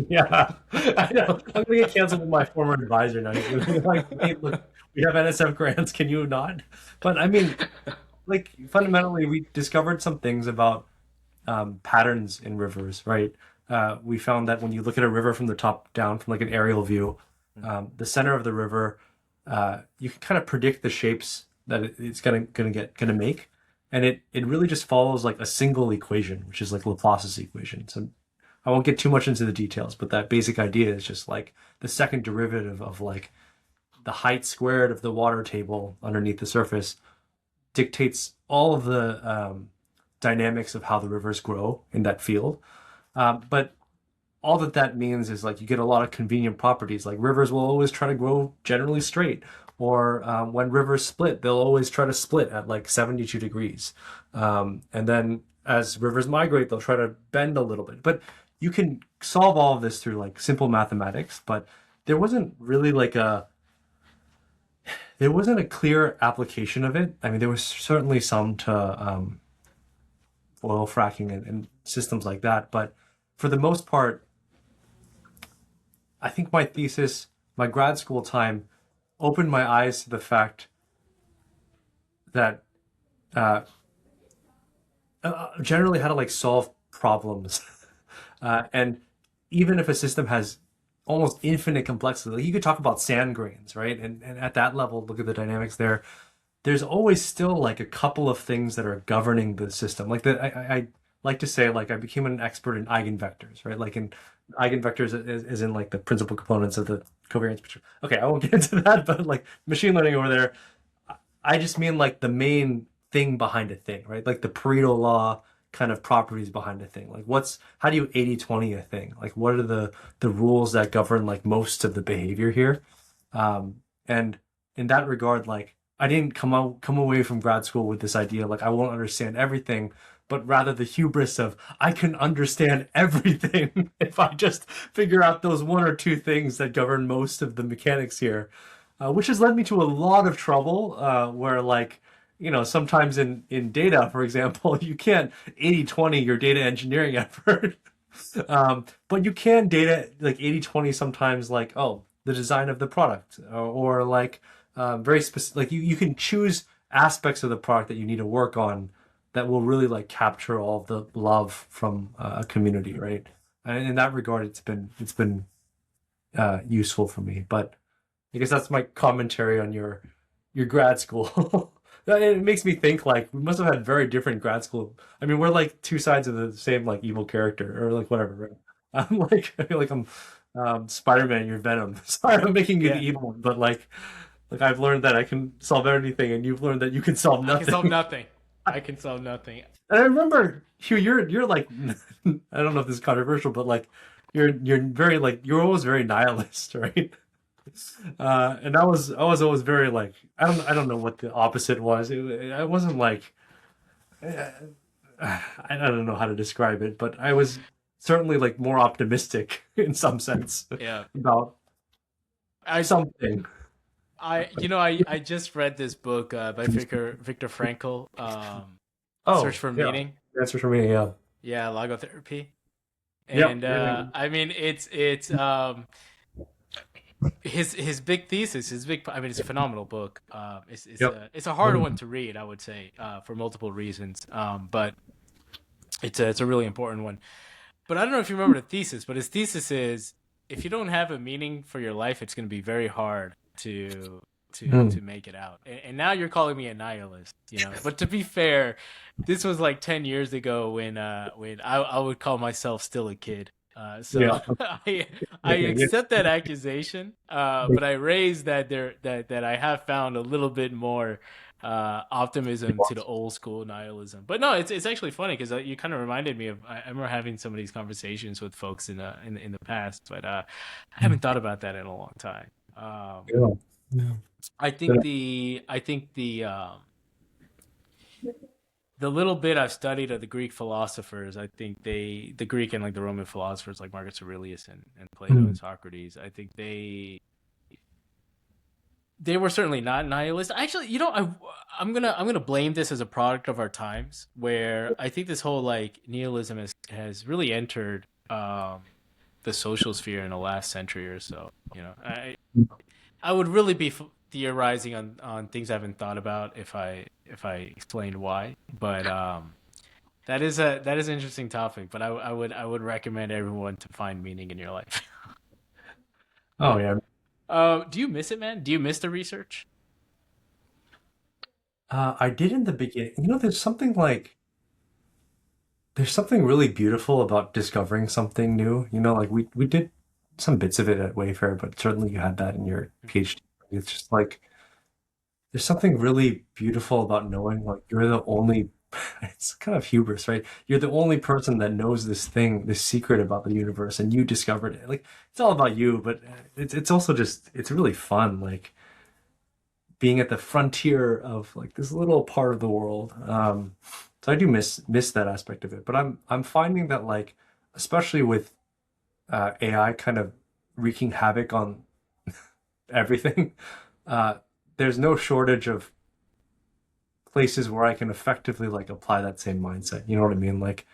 yeah, I know. I'm gonna get canceled with my former advisor now. He's gonna be like, "Hey, look, we have NSF grants. Can you not?" But I mean, like, fundamentally, we discovered some things about patterns in rivers, right? We found that when you look at a river from the top down, from like an aerial view, the center of the river, you can kind of predict the shapes that it's gonna make, and it really just follows like a single equation, which is like Laplace's equation. So I won't get too much into the details, but that basic idea is just like the second derivative of like the height squared of the water table underneath the surface dictates all of the dynamics of how the rivers grow in that field. But all that means is like you get a lot of convenient properties. Like rivers will always try to grow generally straight, or when rivers split, they'll always try to split at like 72 degrees. And then as rivers migrate, they'll try to bend a little bit. But you can solve all of this through like simple mathematics, but there wasn't really there wasn't a clear application of it. I mean, there was certainly some to oil fracking and systems like that. But for the most part, I think my grad school time, opened my eyes to the fact that uh, generally how to like solve problems, and even if a system has almost infinite complexity, like you could talk about sand grains, right? And at that level, look at the dynamics there. There's always still like a couple of things that are governing the system. Like I like to say, like I became an expert in eigenvectors, right? Like in eigenvectors is in like the principal components of the covariance picture. Okay, I won't get into that, but like machine learning over there, I just mean like the main thing behind a thing, right? Like the Pareto law kind of properties behind a thing. Like how do you 80/20 a thing? Like what are the rules that govern like most of the behavior here? And in that regard, like I didn't come away from grad school with this idea like I won't understand everything, but rather the hubris of I can understand everything if I just figure out those one or two things that govern most of the mechanics here, which has led me to a lot of trouble where like sometimes in data, for example, you can't 80/20 your data engineering effort. But you can data like 80/20 sometimes, like, oh, the design of the product, or like very specific, like you can choose aspects of the product that you need to work on that will really like capture all of the love from a community, right? And in that regard, it's been useful for me. But I guess that's my commentary on your grad school. It makes me think like we must have had very different grad school. I mean, we're like two sides of the same like evil character or like whatever, right? I'm like I feel like I'm Spider-Man, you're Venom. Sorry, I'm making you the Yeah, evil one, but like I've learned that I can solve anything, and you've learned that you can solve I can solve nothing. nothing. I can solve nothing. And I remember Hugh, you're like I don't know if this is controversial, but like you're very like you're always very nihilist, right? And I was always very like I don't know what the opposite was. I wasn't like uh, I don't know how to describe it, but I was certainly like more optimistic in some sense Yeah. about I something. I just read this book by Viktor Frankl, Search Oh for yeah, Meaning. answer for me. Yeah, Yeah, logotherapy. yep, And yeah, I mean it's his big thesis, his big I mean it's a phenomenal book. yep. It's a hard one to read, I would say, for multiple reasons. But it's a really important one. But I don't know if you remember the thesis, but his thesis is if you don't have a meaning for your life, it's going to be very hard to Mm. to make it out. And now you're calling me a nihilist, you know. But to be fair, this was like 10 years ago when I would call myself still a kid. So Yeah. I Okay. Yeah. accept that accusation, but I raise that that I have found a little bit more optimism to the old school nihilism. But no, it's actually funny because you kind of reminded me of I remember having some of these conversations with folks in the past, but I haven't thought about that in a long time. Yeah. Yeah. I think the little bit I've studied of the Greek philosophers, I think the Greek and like the Roman philosophers like Marcus Aurelius and Plato and Mm. Socrates, I think they were certainly not nihilist. Actually, you know, I'm gonna blame this as a product of our times, where I think this whole like nihilism has really entered the social sphere in the last century or so. You know, I would really be theorizing on things I haven't thought about if I explained why. But that is an interesting topic. But I would recommend everyone to find meaning in your life. Oh yeah. Do you miss it, man? Do you miss the research? I did in the beginning. There's something really beautiful about discovering something new. Like we did some bits of it at Wayfair, but certainly you had that in your PhD. It's just like there's something really beautiful about knowing like you're the only it's kind of hubris, right? You're the only person that knows this thing, this secret about the universe, and you discovered it. Like it's all about you, but it's also just it's really fun, like being at the frontier of like this little part of the world. So I do miss that aspect of it, but I'm finding that like especially with AI kind of wreaking havoc on everything, uh, there's no shortage of places where I can effectively like apply that same mindset. You know what I mean? Like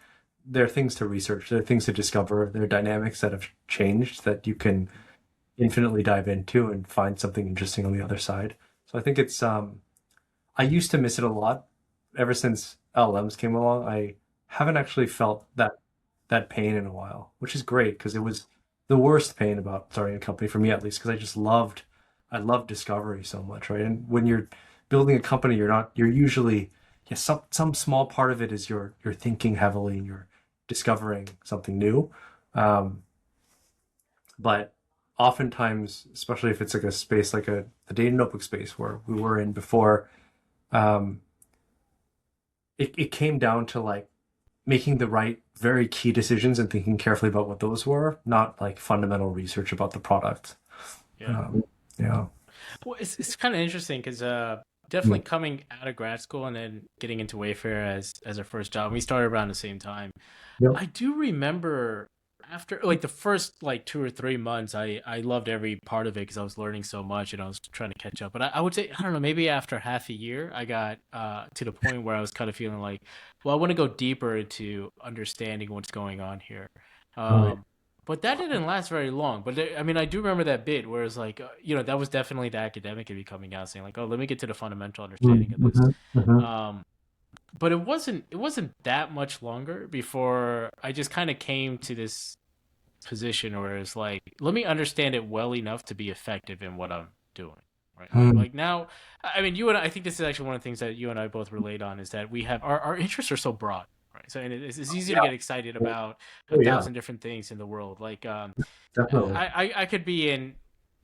there are things to research, there are things to discover, there are dynamics that have changed that you can infinitely dive into and find something interesting on the other side. So I think it's I used to miss it a lot ever since LLMs came along. I haven't actually felt that pain in a while, which is great because it was the worst pain about starting a company for me at least because I loved discovery so much, right? And when you're building a company, you're usually, yeah, some small part of it is you're thinking heavily, you're discovering something new. Um, but oftentimes, especially if it's like a space like a data notebook space where we were in before, um, it came down to like making the right, very key decisions and thinking carefully about what those were, not like fundamental research about the product. Yeah. Um, yeah. Well, it's kind of interesting because definitely Mm. coming out of grad school and then getting into Wayfair as our first job, we started around the same time. Yep. I do remember after like the first like 2 or 3 months, I loved every part of it because I was learning so much and I was trying to catch up. But I would say I don't know, maybe after half a year, I got to the point where I was kind of feeling like, well, I want to go deeper into understanding what's going on here. Right. Um, but that didn't last very long. But I mean, I do remember that bit where it's like, that was definitely the academic in me coming out saying like, oh, let me get to the fundamental understanding of this. Mm-hmm. Mm-hmm. Um, but it wasn't that much longer before I just kind of came to this position where it's like, let me understand it well enough to be effective in what I'm doing. Right. Mm. Like now, I mean, you and I think this is actually one of the things that you and I both relate on is that we have our interests are so broad. Right. So and it's easy to Yeah. get excited about a Oh yeah, thousand different things in the world. Like definitely. I could be in,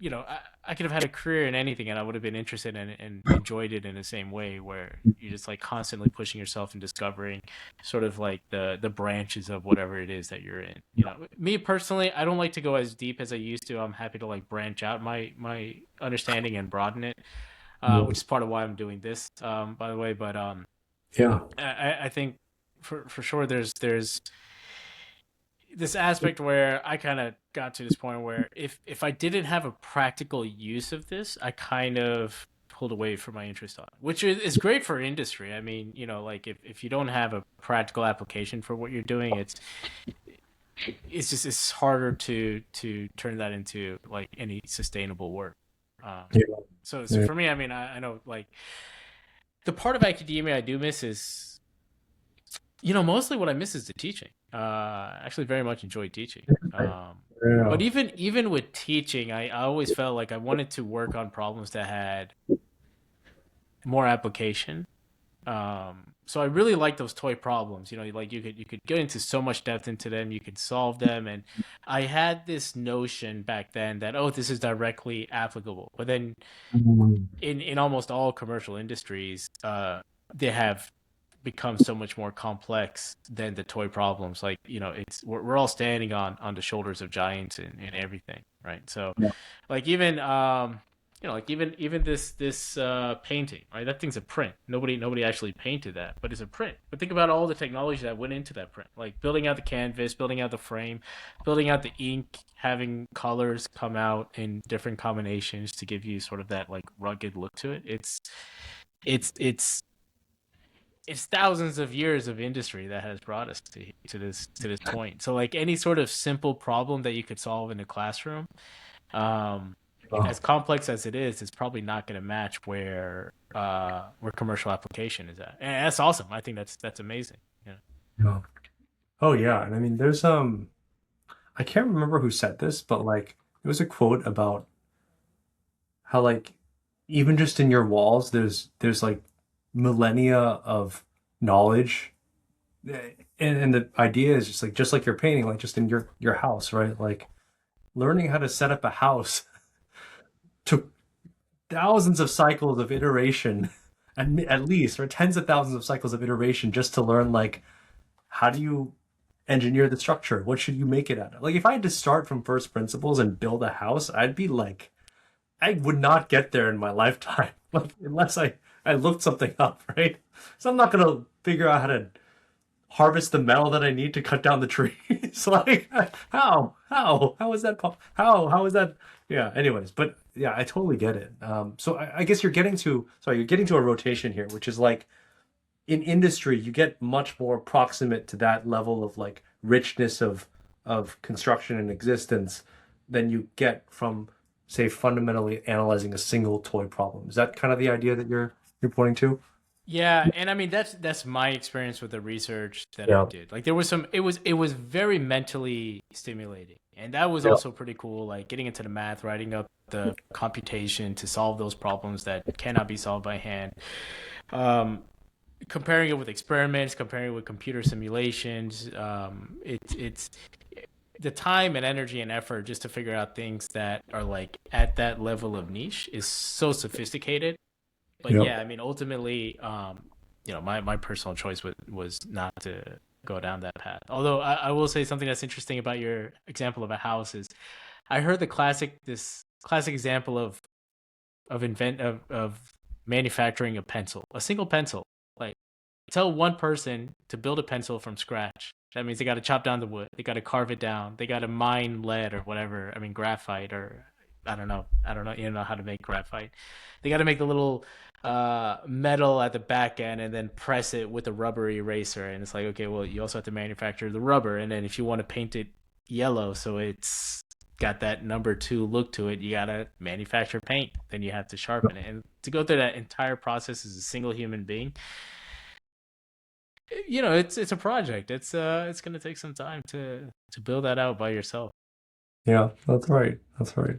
I could have had a career in anything and I would have been interested in it and enjoyed it in the same way where you're just like constantly pushing yourself and discovering sort of like the branches of whatever it is that you're in. Me personally, I don't like to go as deep as I used to. I'm happy to like branch out my understanding and broaden it, Yeah. which is part of why I'm doing this, by the way. But Yeah. I think for sure there's this aspect where I kind of got to this point where if I didn't have a practical use of this, I kind of pulled away from my interest on it, which is great for industry. I mean, like if you don't have a practical application for what you're doing, it's harder to turn that into like any sustainable work. Um, Yeah. so Yeah. for me, I mean, I know like the part of academia I do miss is mostly what I miss is the teaching. I actually very much enjoy teaching. But Yeah. even with teaching, I always felt like I wanted to work on problems that had more application. So I really like those toy problems. Like you could get into so much depth into them, you could solve them, and I had this notion back then that this is directly applicable. But then Mm. in almost all commercial industries, they have become so much more complex than the toy problems. Like it's we're all standing on the shoulders of giants and everything, right? So, Yeah. like even like even this painting, right? That thing's a print. Nobody actually painted that, but it's a print. But think about all the technology that went into that print, like building out the canvas, building out the frame, building out the ink, having colors come out in different combinations to give you sort of that like rugged look to it. It's it's it's thousands of years of industry that has brought us to this point. So like any sort of simple problem that you could solve in a classroom, um, Oh, as complex as it is, it's probably not going to match where commercial application is at. And that's awesome. I think that's amazing. Yeah. yeah. Oh yeah. And I mean, there's I can't remember who said this, but like it was a quote about how like even just in your walls, there's like millennia of knowledge. And the idea is just like you're painting, like just in your house, right? Like learning how to set up a house took thousands of cycles of iteration, at least, or tens of thousands of cycles of iteration just to learn like how do you engineer the structure? What should you make it out of? Like if I had to start from first principles and build a house, I'd be like, I would not get there in my lifetime, like unless I looked something up, right? So I'm not gonna figure out how to harvest the metal that I need to cut down the trees. Like how is that how is that? Yeah. Anyways, but yeah, I totally get it. So I guess you're getting to a rotation here, which is like in industry, you get much more proximate to that level of like richness of construction and existence than you get from, say, fundamentally analyzing a single toy problem. Is that kind of the idea that you're pointing to? Yeah, and I mean that's my experience with the research that I Yeah. did. Like there was some it was very mentally stimulating. And that was Yeah. also pretty cool, like getting into the math, writing up the computation to solve those problems that cannot be solved by hand. Um, Comparing it with experiments, comparing it with computer simulations, it's the time and energy and effort just to figure out things that are like at that level of niche is so sophisticated. But Yep. yeah, I mean, ultimately, my personal choice was not to go down that path. Although I will say something that's interesting about your example of a house is I heard this classic example of manufacturing a pencil, a single pencil. Like tell one person to build a pencil from scratch. That means they got to chop down the wood, they got to carve it down, they got to mine lead or whatever. I mean graphite or I don't know, you know how to make graphite. They got to make the little metal at the back end and then press it with a rubber eraser. And it's like, okay, well, you also have to manufacture the rubber, and then if you want to paint it yellow so it's got that number two look to it, you gotta manufacture paint. Then you have to sharpen it, and to go through that entire process as a single human being, it's a project. It's gonna take some time to build that out by yourself. Yeah, that's right. That's right.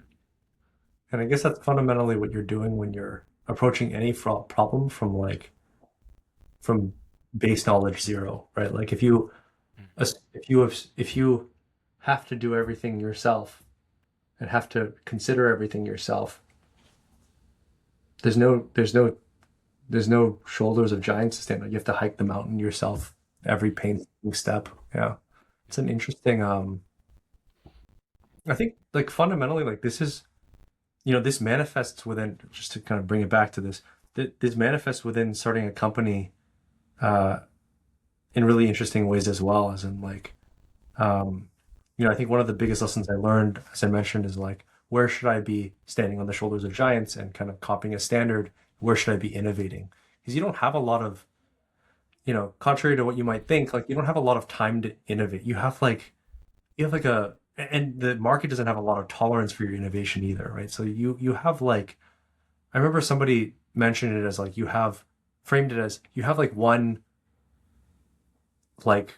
And I guess that's fundamentally what you're doing when you're approaching any problem from from base knowledge zero, right? Like if you have to do everything yourself and have to consider everything yourself, there's no shoulders of giants to stand on. You have to hike the mountain yourself every painstaking step. Yeah. It's an interesting I think like fundamentally like this is this manifests within, just to kind of bring it back to this, this manifests within starting a company uh in really interesting ways as well, as in like I think one of the biggest lessons I learned, as I mentioned, is like, where should I be standing on the shoulders of giants and kind of copying a standard? Where should I be innovating? Because you don't have a lot of, contrary to what you might think, like you don't have a lot of time to innovate. You have like and the market doesn't have a lot of tolerance for your innovation either, right? So you have like, I remember somebody mentioned it as like framed it as you have like one like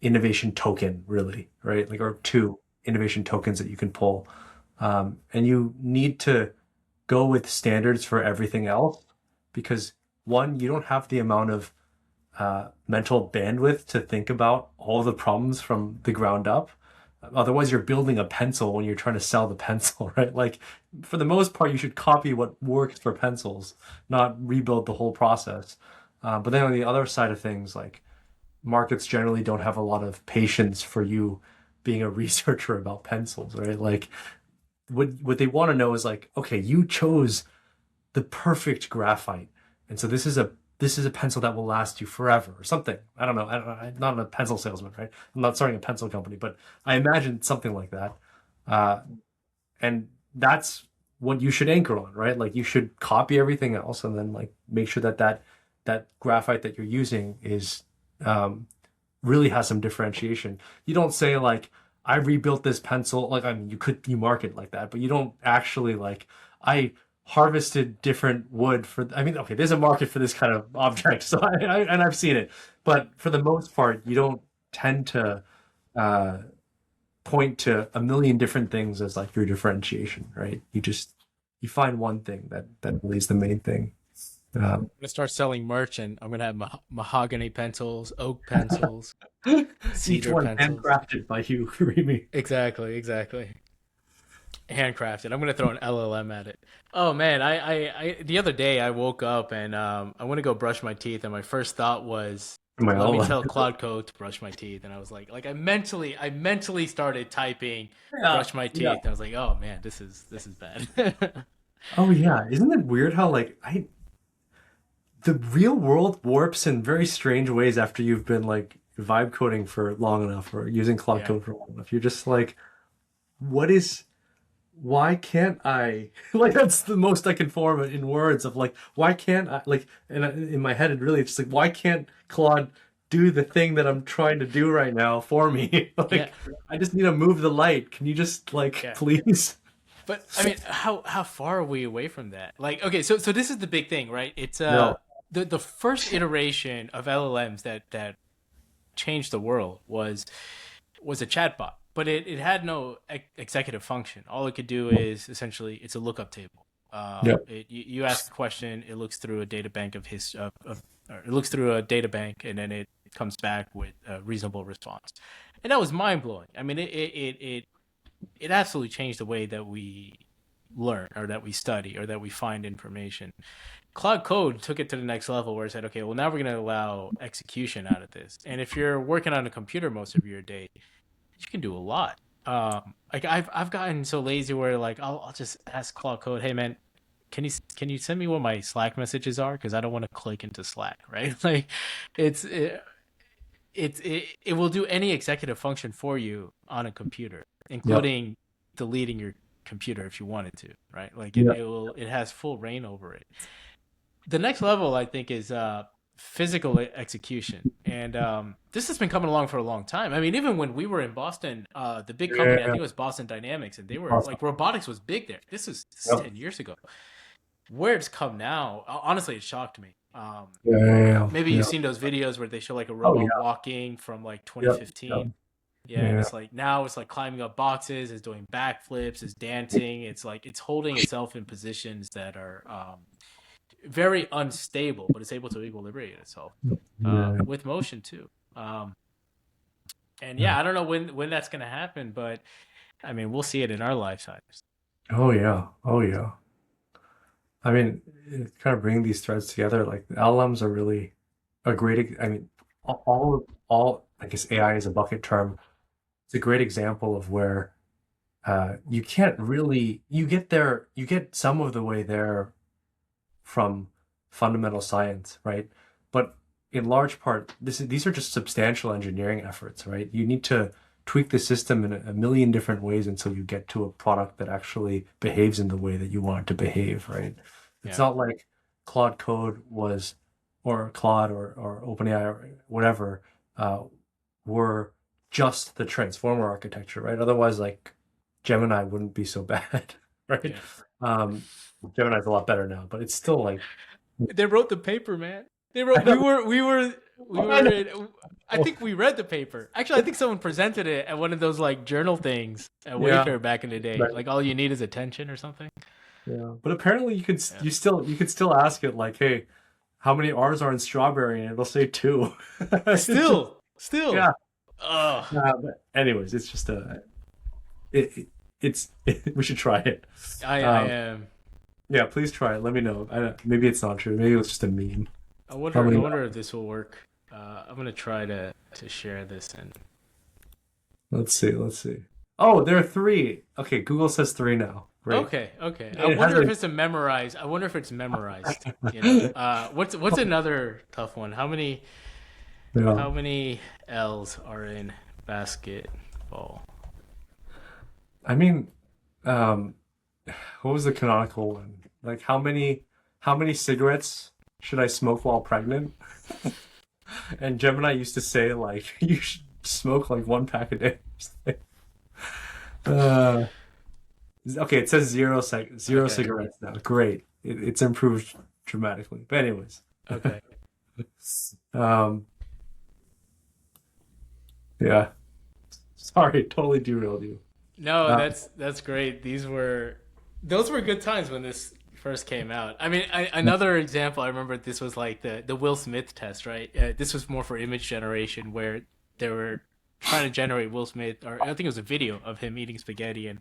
innovation token, really, right? Like, or two innovation tokens that you can pull. And you need to go with standards for everything else because one, you don't have the amount of mental bandwidth to think about all the problems from the ground up. Otherwise, you're building a pencil when you're trying to sell the pencil, right? Like, for the most part, you should copy what works for pencils, not rebuild the whole process. But then on the other side of things, like markets generally don't have a lot of patience for you being a researcher about pencils, right? Like, what they want to know is like, okay, you chose the perfect graphite, and so this is a pencil that will last you forever or something. I don't know. I'm not a pencil salesman, right? I'm not starting a pencil company, but I imagine something like that. Uh, and that's what you should anchor on, right? Like you should copy everything else and then like make sure that graphite that you're using is um, really has some differentiation. You don't say like I rebuilt this pencil. Like I mean, you market like that, but you don't actually like I harvested different wood for. I mean, okay, there's a market for this kind of object, so and I've seen it, but for the most part, you don't tend to uh, point to a million different things as like your differentiation, right? You find one thing that really is the main thing. Um, I'm gonna start selling merch, and I'm gonna have mahogany pencils, oak pencils, each cedar one pencils. handcrafted by you, Remy. Exactly, exactly. Handcrafted. I'm gonna throw an LLM at it. Oh man, the other day I woke up and I want to go brush my teeth, and my first thought was, My let me Allah. tell Claude Code to brush my teeth, and I was like I mentally started typing, Yeah, brush my yeah. teeth. And I was like, oh man, this is bad. Oh yeah, isn't it weird how like I the real world warps in very strange ways after you've been like vibe coding for long enough or using cloud Yeah, code for long enough. You're just like, what is why can't I like that's the most I can form in words of like why can't I like and in my head it really it's just like why can't Claude do the thing that I'm trying to do right now for me? yeah, Like I just need to move the light. Can you just like yeah. please? But I mean, how far are we away from that? Like, okay, so this is the big thing, right? It's No. the first iteration of LLMs that changed the world was a chatbot, but it had no executive function. All it could do is essentially it's a lookup table. Yeah. You ask a question, it looks through a data bank or it looks through a data bank, and then it comes back with a reasonable response. And that was mind blowing. I mean, it absolutely changed the way that we learn or that we study or that we find information. Cloud Code took it to the next level where it said, okay, well, now we're going to allow execution out of this. And if you're working on a computer most of your day, you can do a lot. Like I've gotten so lazy where like I'll just ask Cloud Code, hey man, can you send me what my Slack messages are? Because I don't want to click into Slack, right? Like it's it will do any executive function for you on a computer, Yeah. including deleting your computer if you wanted to, right? Like Yeah. it has full reign over it. The next level I think is physical execution, and this has been coming along for a long time. I mean, even when we were in Boston, the big company, I Yeah. think it was Boston Dynamics, and they were Awesome. like robotics was big there. This is Yep. 10 years ago. Where it's come now, honestly, it shocked me. Yeah. Yeah. Yeah. Maybe Yeah. you've seen those videos where they show like a Oh robot yeah. walking from like Yep. Yep. 2015. Yeah, and Yeah. it's like now it's like climbing up boxes, it's doing backflips, it's dancing, it's like it's holding itself in positions that are very unstable, but it's able to equilibrate itself Yeah. with motion too. And Yeah. yeah, I don't know when that's gonna happen, but I mean we'll see it in our lifetimes. Oh yeah. Oh yeah. I mean, it kind of bringing these threads together, like the LLMs are really a great. I mean, all. I guess AI is a bucket term. It's a great example of where you can't really you get some of the way there from fundamental science, right? But in large part, these are just substantial engineering efforts, right? You need to tweak the system in a million different ways until you get to a product that actually behaves in the way that you want it to behave, right? It's Yeah, not like Claude Code was, or Claude or OpenAI or whatever, uh, were just the transformer architecture, right? Otherwise, like Gemini wouldn't be so bad, right? yeah. Um, Gemini's a lot better now, but it's still like They wrote the paper, man. They I wrote. know, We I were. know. I think we read the paper. Actually, I think someone presented it at one of those like journal things at Yeah, Wayfair back in the day. right. Like all you need is attention or something. Yeah, but apparently Yeah. you could still ask it like, hey, how many R's are in strawberry, and it'll say two. It's just yeah. Still. Ugh. But anyways, it's just it's we should try it. I Um, am. yeah, please try it. Let me know. Maybe it's not true. Maybe it's just a meme. I wonder. Probably I not. wonder if this will work. I'm gonna try to share this and. Let's see. Let's see. Oh, there are three. Okay, Google says three now. Great. Okay, okay. I It has wonder if a it's a memorized. I wonder if it's memorized. You know. What's another tough one? yeah. How many L's are in basketball? I mean, um, what was the canonical one? Like how many cigarettes should I smoke while pregnant? And Gemini used to say like you should smoke like one pack a day. Uh, okay, it says zero Okay, cigarettes now. Great. It's improved dramatically. But anyways, okay. um, yeah. Sorry, totally derailed you. No, Uh, that's great. Those were good times when this first came out. I mean, another example. I remember this was like the Will Smith test, right? This was more for image generation, where they were trying to generate Will Smith, or I think it was a video of him eating spaghetti, and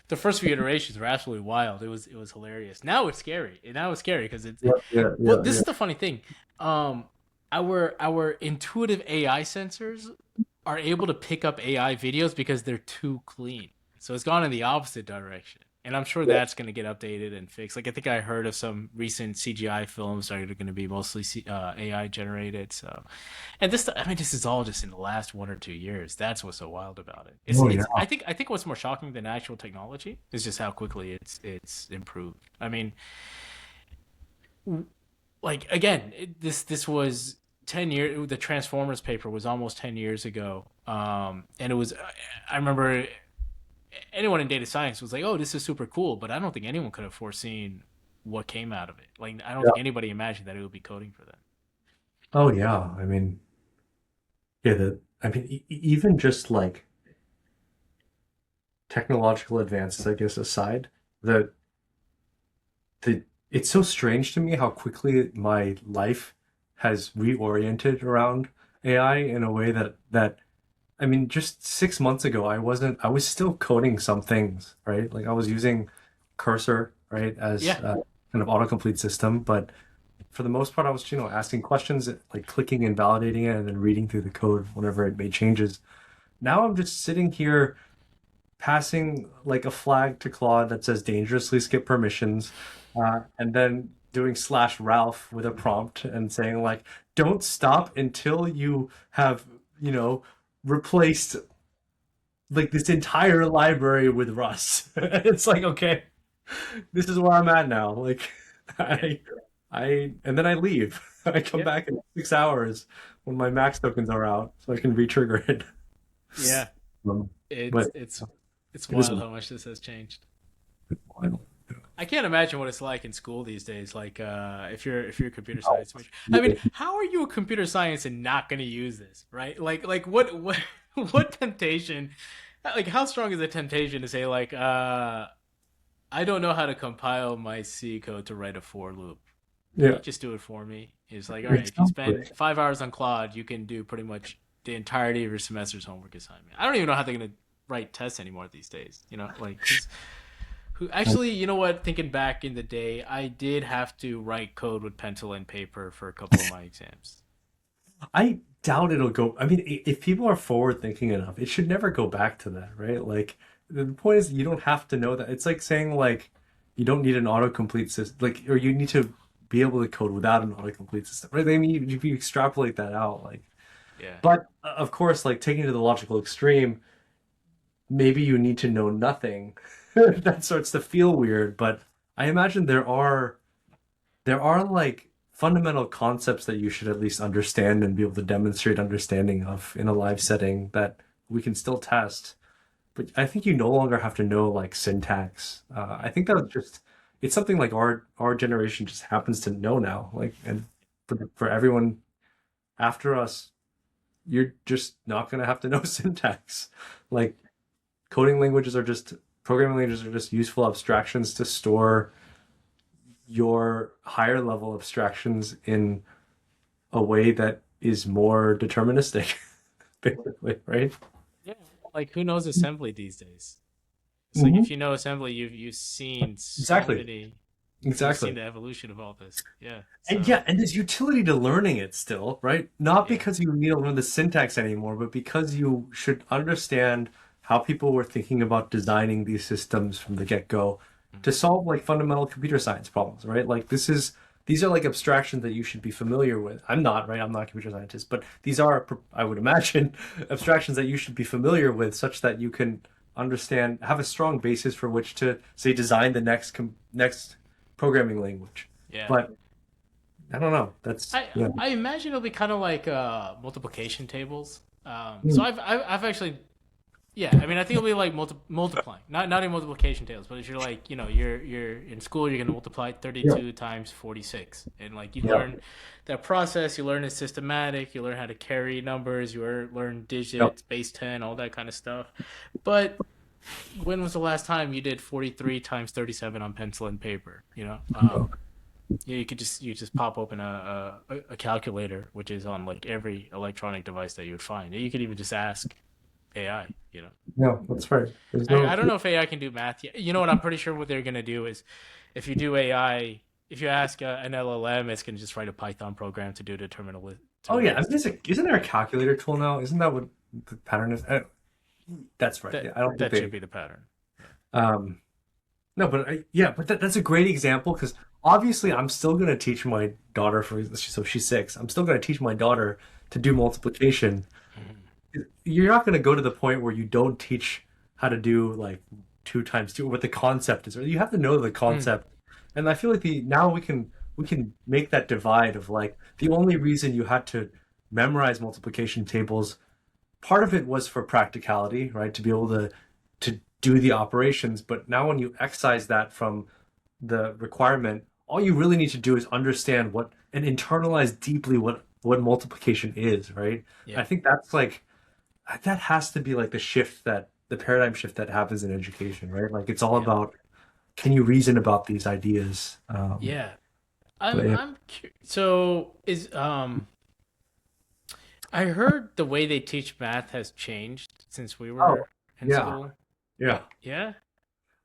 the first few iterations were absolutely wild. It was hilarious. Now it's scary. Now it's scary because yeah, yeah, well, yeah, this yeah. is the funny thing. Um, our intuitive AI sensors are able to pick up AI videos because they're too clean. So it's gone in the opposite direction. And I'm sure Yeah. that's going to get updated and fixed. Like I think I heard of some recent CGI films that are going to be mostly AI generated. So, and I mean, this is all just in the last 1 or 2 years. That's what's so wild about it. It's, Oh yeah. it's. I think what's more shocking than actual technology is just how quickly it's improved. I mean, like again, this was 10 years. The Transformers paper was almost 10 years ago, and it was. I remember anyone in data science was like, "Oh, this is super cool," but I don't think anyone could have foreseen what came out of it. Like I don't Yeah. think anybody imagined that it would be coding for them. Oh yeah. I mean, yeah, even just like technological advances, I guess aside, the the it's so strange to me how quickly my life has reoriented around AI in a way that I mean, just 6 months ago, I was still coding some things, right? Like I was using Cursor, right, as Yeah, a kind of autocomplete system, but for the most part, I was, asking questions, like clicking and validating it and then reading through the code whenever it made changes. Now I'm just sitting here passing like a flag to Claude that says dangerously skip permissions, and then doing slash Ralph with a prompt and saying like, don't stop until you have, you know, replaced like this entire library with Rust. It's like, okay, this is where I'm at now. Like, yeah, I, and then I leave. I come yeah, back in 6 hours when my max tokens are out, so I can re-trigger it. yeah. Um, It's but it's it's it is wild how much this has changed. wild. I can't imagine what it's like in school these days. Like, if you're a computer science major, I mean, how are you a computer science and not going to use this, right? Like what what temptation? Like, how strong is the temptation to say like, I don't know how to compile my C code to write a for loop. Can you Yeah, just do it for me? It's like, all right, if you exactly. spend 5 hours on Claude, you can do pretty much the entirety of your semester's homework assignment. I don't even know how they're gonna write tests anymore these days. Like who actually, you know what? Thinking back in the day, I did have to write code with pencil and paper for a couple of my exams. I doubt it'll go. I mean, if people are forward thinking enough, it should never go back to that, right? Like the point is, you don't have to know that. It's like saying like you don't need an autocomplete system, like or you need to be able to code without an autocomplete system, right? I mean, if you extrapolate that out, like, Yeah, but of course, like taking it to the logical extreme, maybe you need to know nothing. That starts to feel weird, but I imagine there are like fundamental concepts that you should at least understand and be able to demonstrate understanding of in a live setting that we can still test. But I think you no longer have to know like syntax. I think that just it's something like our generation just happens to know now. Like, and for everyone after us, you're just not gonna have to know syntax. Like coding languages are just programming languages are just useful abstractions to store your higher level abstractions in a way that is more deterministic, basically, right? yeah. Like, who knows assembly these days? It's like, Hmm. if you know assembly, you've seen so Exactly. many. You've seen Exactly. the evolution of all this. Yeah. And So yeah, and there's utility to learning it still, right? Not yeah. because you need to learn the syntax anymore, but because you should understand how people were thinking about designing these systems from the get-go to solve like fundamental computer science problems, right? Like these are like abstractions that you should be familiar with. I'm not, right? I'm not a computer scientist, but these are, I would imagine, abstractions that you should be familiar with such that you can understand, have a strong basis for which to say design the next programming language. Yeah. But I don't know. That's I yeah. I imagine it'll be kind of like multiplication tables. So Mm. I've actually, yeah. I mean, I think it'll be like multiplying, not in multiplication tables, but if you're like, you're in school, you're gonna multiply Yeah. 32 times 46, and like you Yeah. learn that process. You learn it's systematic. You learn how to carry numbers. You learn Yeah. digits, base 10, all that kind of stuff. But when was the last time you did 43 times 37 on pencil and paper? Yeah, you just pop open a calculator, which is on like every electronic device that you would find. You could even just ask AI. Yeah, that's right. There's I no don't know if AI can do math yet. You know what? I'm pretty sure what they're gonna do is, if you do AI, if you ask an LLM, it's gonna just write a Python program to do Oh yeah, I mean, deterministic. isn't there a calculator tool now? Isn't that what the pattern is? That's right. That Yeah, I don't think that should they be the pattern. Yeah. um no, but yeah, but that's a great example because obviously I'm still going to teach my daughter so she's 6. I'm still going to teach my daughter to do multiplication. Mhm. You're not going to go to the point where you don't teach how to do like 2 times 2 what the concept is. You have to know the Mm. concept. And I feel like the now we can make that divide of like the only reason you had to memorize multiplication tables, part of it was for practicality, right? To be able to do the operations. But now when you excise that from the requirement all you really need to do is understand what and internalize deeply what multiplication is, right? I Yeah. think that's like that has to be like the paradigm shift that happens in education, right? Like it's all Yeah. about can you reason about these ideas? Yeah. But yeah. So is I heard the way they teach math has changed since we Oh, were in yeah, school. yeah. Yeah.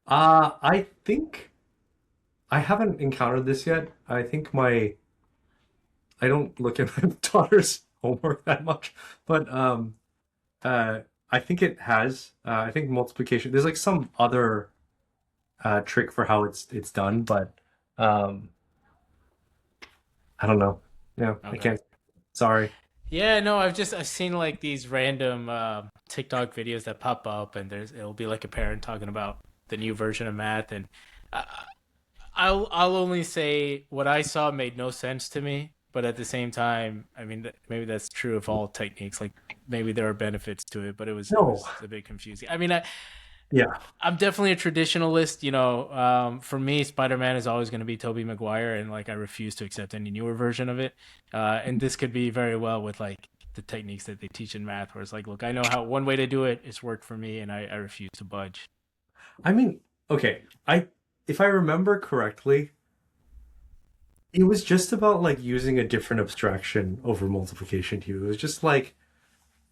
I think I haven't encountered this yet. I think I don't look at my daughter's homework that much, but uh, I think it has. I think multiplication. There's like some other trick for how it's done, but um, I don't know. Yeah, I Okay. can't. Sorry. Yeah, no, I've seen like these random TikTok videos that pop up, and it'll be like a parent talking about the new version of math, and I, I'll only say what I saw made no sense to me, but at the same time, I mean, maybe that's true of all techniques. Like maybe there are benefits to it, but it No. was a bit confusing. I mean, Yeah. I'm definitely a traditionalist. For me, Spider-Man is always going to be Tobey Maguire, and like I refuse to accept any newer version of it. And this could be very well with like the techniques that they teach in math, where it's like, look, I know how one way to do it. It's worked for me, and I refuse to budge. I mean, okay. I if I remember correctly, it was just about like using a different abstraction over multiplication here. It was just like,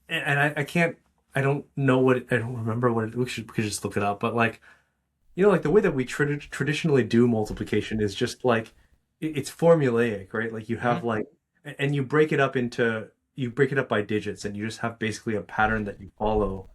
and I can't, I don't know I don't remember what we could just look it up, but like, like the way that we traditionally do multiplication is just like, it's formulaic, right? Like you have Hmm. like, and you break it up by digits and you just have basically a pattern that you follow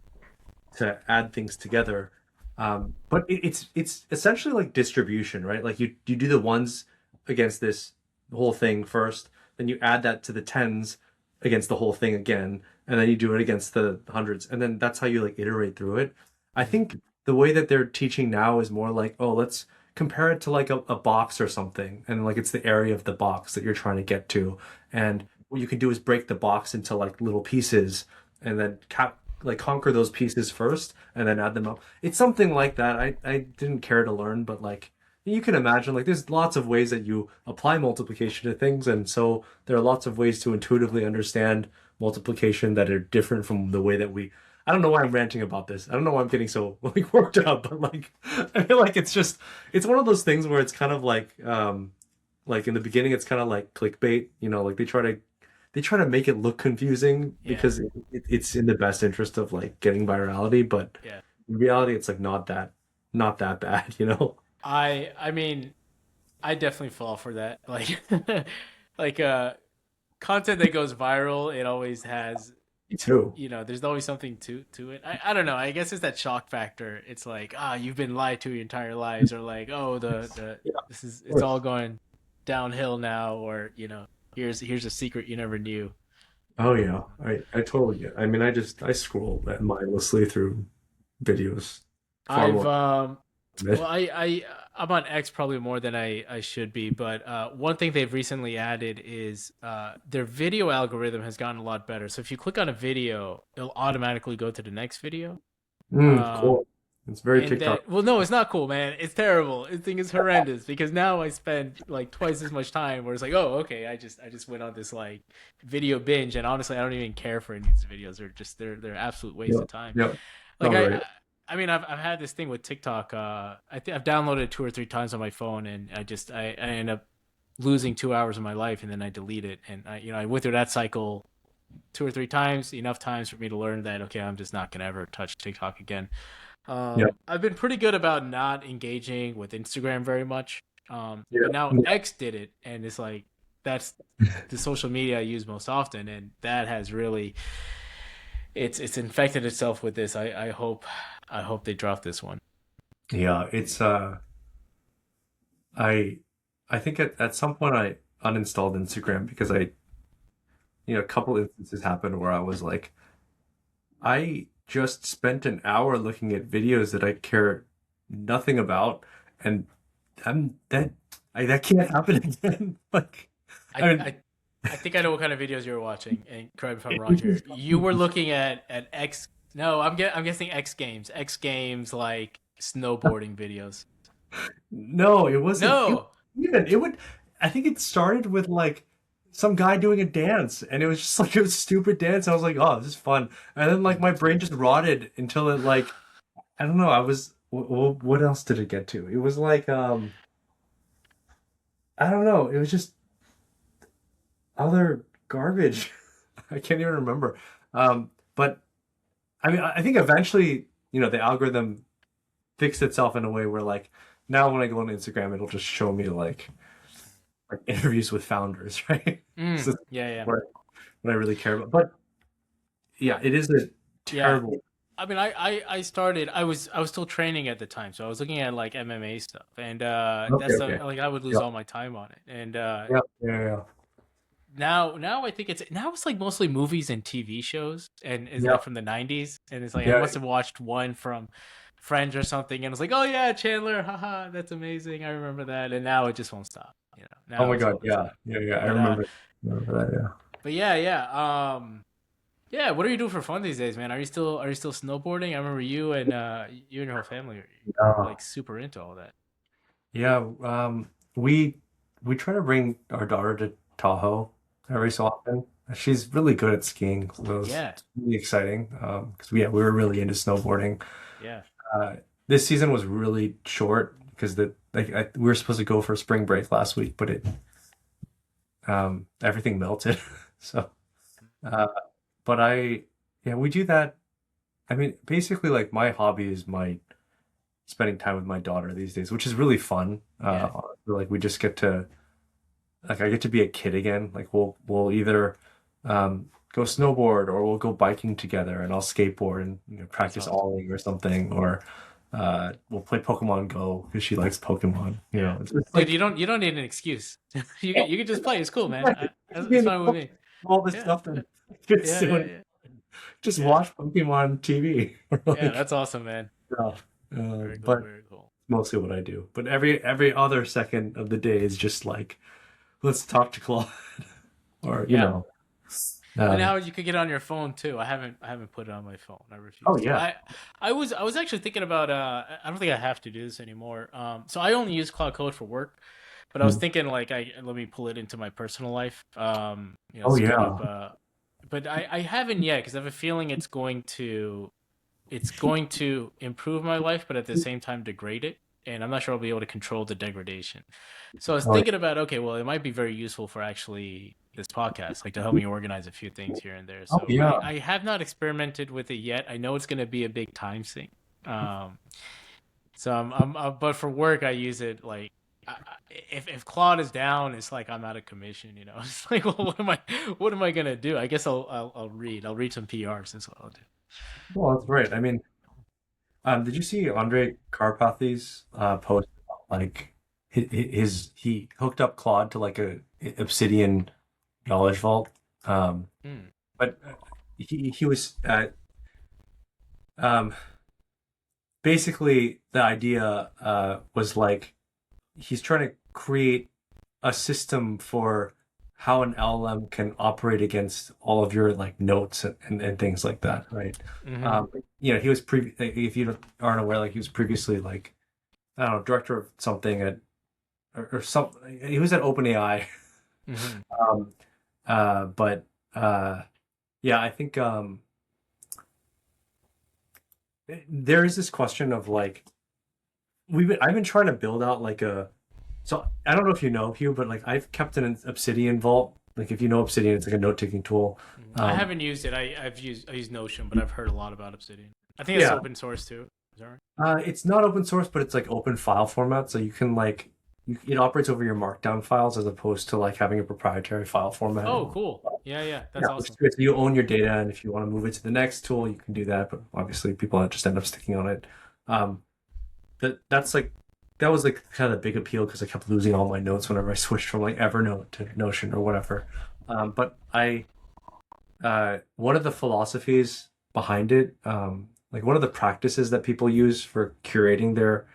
to add things together. But it's essentially like distribution, right? Like you do the ones against this whole thing first, then you add that to the tens against the whole thing again, and then you do it against the hundreds, and then that's how you like iterate through it. I Hmm. think the way that they're teaching now is more like, oh, let's compare it to like a box or something, and like it's the area of the box that you're trying to get to, and what you can do is break the box into like little pieces, and then like conquer those pieces first and then add them up. It's something like that. I didn't care to learn, but like you can imagine like there's lots of ways that you apply multiplication to things, and so there are lots of ways to intuitively understand multiplication that are different from the way that we I don't know why I'm ranting about this. I don't know why I'm getting so like worked up, but like I feel like it's one of those things where it's kind of like in the beginning it's kind of like clickbait, like they try to make it look confusing Yeah. because it's in the best interest of like getting virality, but Yeah. in reality, it's like not that bad, you know? I mean, I definitely fall for that. Like like content that goes viral, it always has Me too. there's always something to it. I don't know. I guess it's that shock factor. It's like, you've been lied to your entire lives, or like, oh, the Yeah, this is of it's all course. going downhill now, or here's a secret you never knew. Oh yeah, I totally get. I mean, I scroll mindlessly through videos far I've more than well I'm on X probably more than I should be, but one thing they've recently added is their video algorithm has gotten a lot better. So if you click on a video, it'll automatically go to the next video. Um, cool. It's very and TikTok. that, well, no, it's not cool, man. It's terrible. This thing is horrendous because now I spend like twice as much time. Where it's like, oh, okay, I just went on this like video binge, and honestly, I don't even care for any of these videos. They're absolute waste Yeah, of time. yeah. Like All right. I mean, I've had this thing with TikTok. I think I've downloaded it 2 or 3 times on my phone, and I end up losing 2 hours of my life, and then I delete it. And I went through that cycle 2 or 3 times, enough times for me to learn that okay, I'm just not gonna ever touch TikTok again. Yeah, I've been pretty good about not engaging with Instagram very much. But now yeah. X did it, and it's like that's the social media I use most often, and that has really it's infected itself with this. I hope they drop this one. Yeah, it's I I think at some point I uninstalled Instagram because a couple instances happened where I was like, I just spent an hour looking at videos that I care nothing about, and that can't happen again. Like, I I mean, I I think I know what kind of videos you were watching, and correct me if I'm wrong it's here. just You were looking at X. No, I'm guessing X Games like snowboarding videos. no, it wasn't. No. even it would. I think it started with like some guy doing a dance, and it was just like it was a stupid dance. I was like, oh, this is fun, and then like my brain just rotted until it like I don't know. I was what else did it get to? It was like I don't know. It was just other garbage. I can't even remember. But I mean, I think eventually, the algorithm fixed itself in a way where like now when I go on Instagram, it'll just show me like interviews with founders, right? So that's Yeah, yeah, what I really care about. But yeah, it is a yeah. terrible. I mean, I started. I was still training at the time, so I was looking at like MMA stuff, and Okay, that's okay. like I would lose Yeah, all my time on it. And yeah, yeah, yeah. now I think it's like mostly movies and TV shows, and it's Yeah, like from the '90s, and it's like I yeah. must have watched one from Friends or something, and it's like, oh yeah, Chandler, haha, that's amazing, I remember that, and now it just won't stop. Oh Now my it's God, all the yeah, time. yeah, yeah. I But remember that. Yeah. yeah, yeah. What are you doing for fun these days, man? Are you still snowboarding? I remember you and your whole family are Yeah. like super into all that. Yeah, we try to bring our daughter to Tahoe every so often. She's really good at skiing, so Yeah, it's really exciting. Because we were really into snowboarding. yeah. Uh, this season was really short because we were supposed to go for spring break last week, but it everything melted. So, uh, but yeah, we do that. I mean, basically, like my hobby is my spending time with my daughter these days, which is really fun. Yeah. Like we just get to like I get to be a kid again. Like we'll either go snowboard or we'll go biking together, and I'll skateboard and That's practice awesome. oling or something, or we'll play Pokemon Go because she likes Pokemon. Yeah. It's Dude, like you don't need an excuse. You can just play. It's cool, man. It's being fine with me. all this Yeah. stuff that kids Yeah, yeah, doing. yeah. Just Yeah. watch Pokemon TV or Yeah, like that's awesome, man. stuff. Very cool, But very cool. mostly what I do. But every other second of the day is just like let's talk to Claude or Yeah. And um now you could get on your phone too. I haven't put it on my phone. I refuse oh to. yeah. I was actually thinking about I don't think I have to do this anymore. So I only use Cloud Code for work, but I was Mhm. thinking like I let me pull it into my personal life. Oh Speed up yeah. but I haven't yet because I have a feeling it's going to improve my life, but at the same time degrade it. And I'm not sure I'll be able to control the degradation. So I was Oh thinking about, okay, well, it might be very useful for actually this podcast, like to help yeah. me organize a few things here and there. Oh So I, yeah. I have not experimented with it yet. I know it's going to be a big time sink. Um, so but for work, I use it like if Claude is down, it's like I'm out of commission. It's like, well, what am I gonna do? I guess I'll read. I'll read some PRs. That's what I'll do. Well, that's right. I mean, did you see Andre Karpathy's post about, like he hooked up Claude to like a Obsidian knowledge vault. Hmm. But he was um basically the idea was like he's trying to create a system for how an LLM can operate against all of your like notes and things like that, right? Mm-hmm. Um, he was if you aren't aware, like he was previously like I don't know, director of something at or some he was at OpenAI. Mm-hmm. Um, but yeah, I think there is this question of like I've been trying to build out like a so I don't know if you know Hugh, but like I've kept an Obsidian vault. Like if you know Obsidian, it's like a note taking tool. I Um, haven't used it. I use Notion, but I've heard a lot about Obsidian. I think it's yeah, open source too. Is that right? it's not open source, but it's like open file format, so you can like it operates over your Markdown files as opposed to like having a proprietary file format. Oh, cool. Yeah, yeah, Yeah, that's which is awesome. good. So you own your data, and if you want to move it to the next tool, you can do that. But obviously, people just end up sticking on it. Um, that's like that was like kind of the big appeal because I kept losing all my notes whenever I switched from like Evernote to Notion or whatever. But I one of the philosophies behind it, like one of the practices that people use for curating their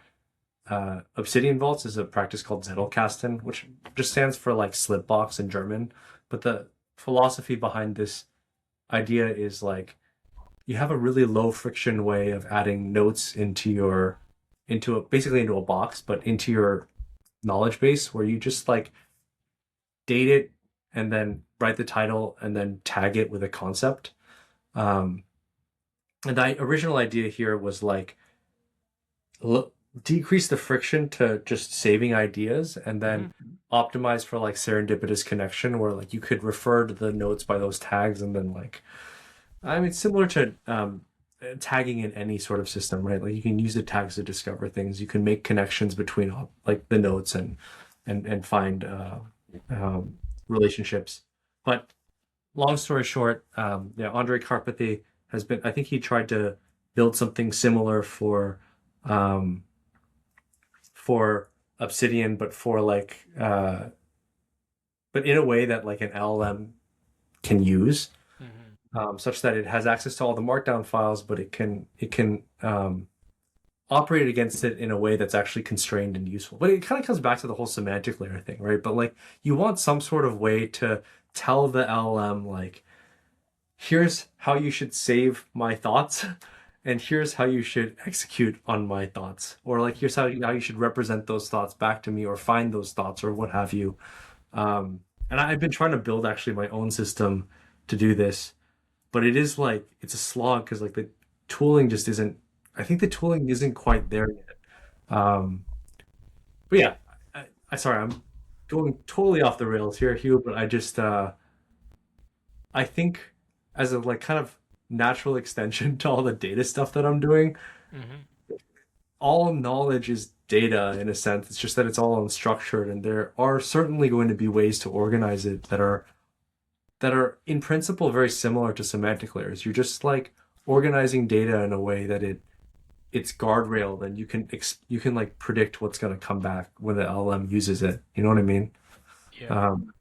Obsidian vaults is a practice called Zettelkasten, which just stands for like slip box in German. But the philosophy behind this idea is like you have a really low friction way of adding notes into basically into a box, but into your knowledge base where you just like date it and then write the title and then tag it with a concept. Um, and the original idea here was like decrease the friction to just saving ideas and then Hmm. optimize for like serendipitous connection where like you could refer to the notes by those tags and then like I mean similar to tagging in any sort of system, right? Like you can use the tags to discover things. You can make connections between like the notes and find relationships. But long story short, yeah, Andre Karpathy has been. I think he tried to build something similar um, for Obsidian, but for like, but in a way that like an LLM can use, Hmm. such that it has access to all the markdown files, but it can operate against it in a way that's actually constrained and useful. But it kind of comes back to the whole semantic layer thing, right? But like you want some sort of way to tell the LLM like here's how you should save my thoughts and here's how you should execute on my thoughts or like here's how you should represent those thoughts back to me or find those thoughts or what have you. And I've been trying to build actually my own system to do this, but it is like it's a slog because like the tooling just isn't, I think the tooling isn't quite there yet. But yeah, I sorry, I'm going totally off the rails here, Hugh, but I think as a like kind of natural extension to all the data stuff that I'm doing, Hmm. all knowledge is data in a sense. It's just that it's all unstructured, and there are certainly going to be ways to organize it that are in principle very similar to semantic layers. You're just like organizing data in a way that it's guardrailed and you can like predict what's going to come back when the LLM uses it. You know what I mean? Yeah. Um,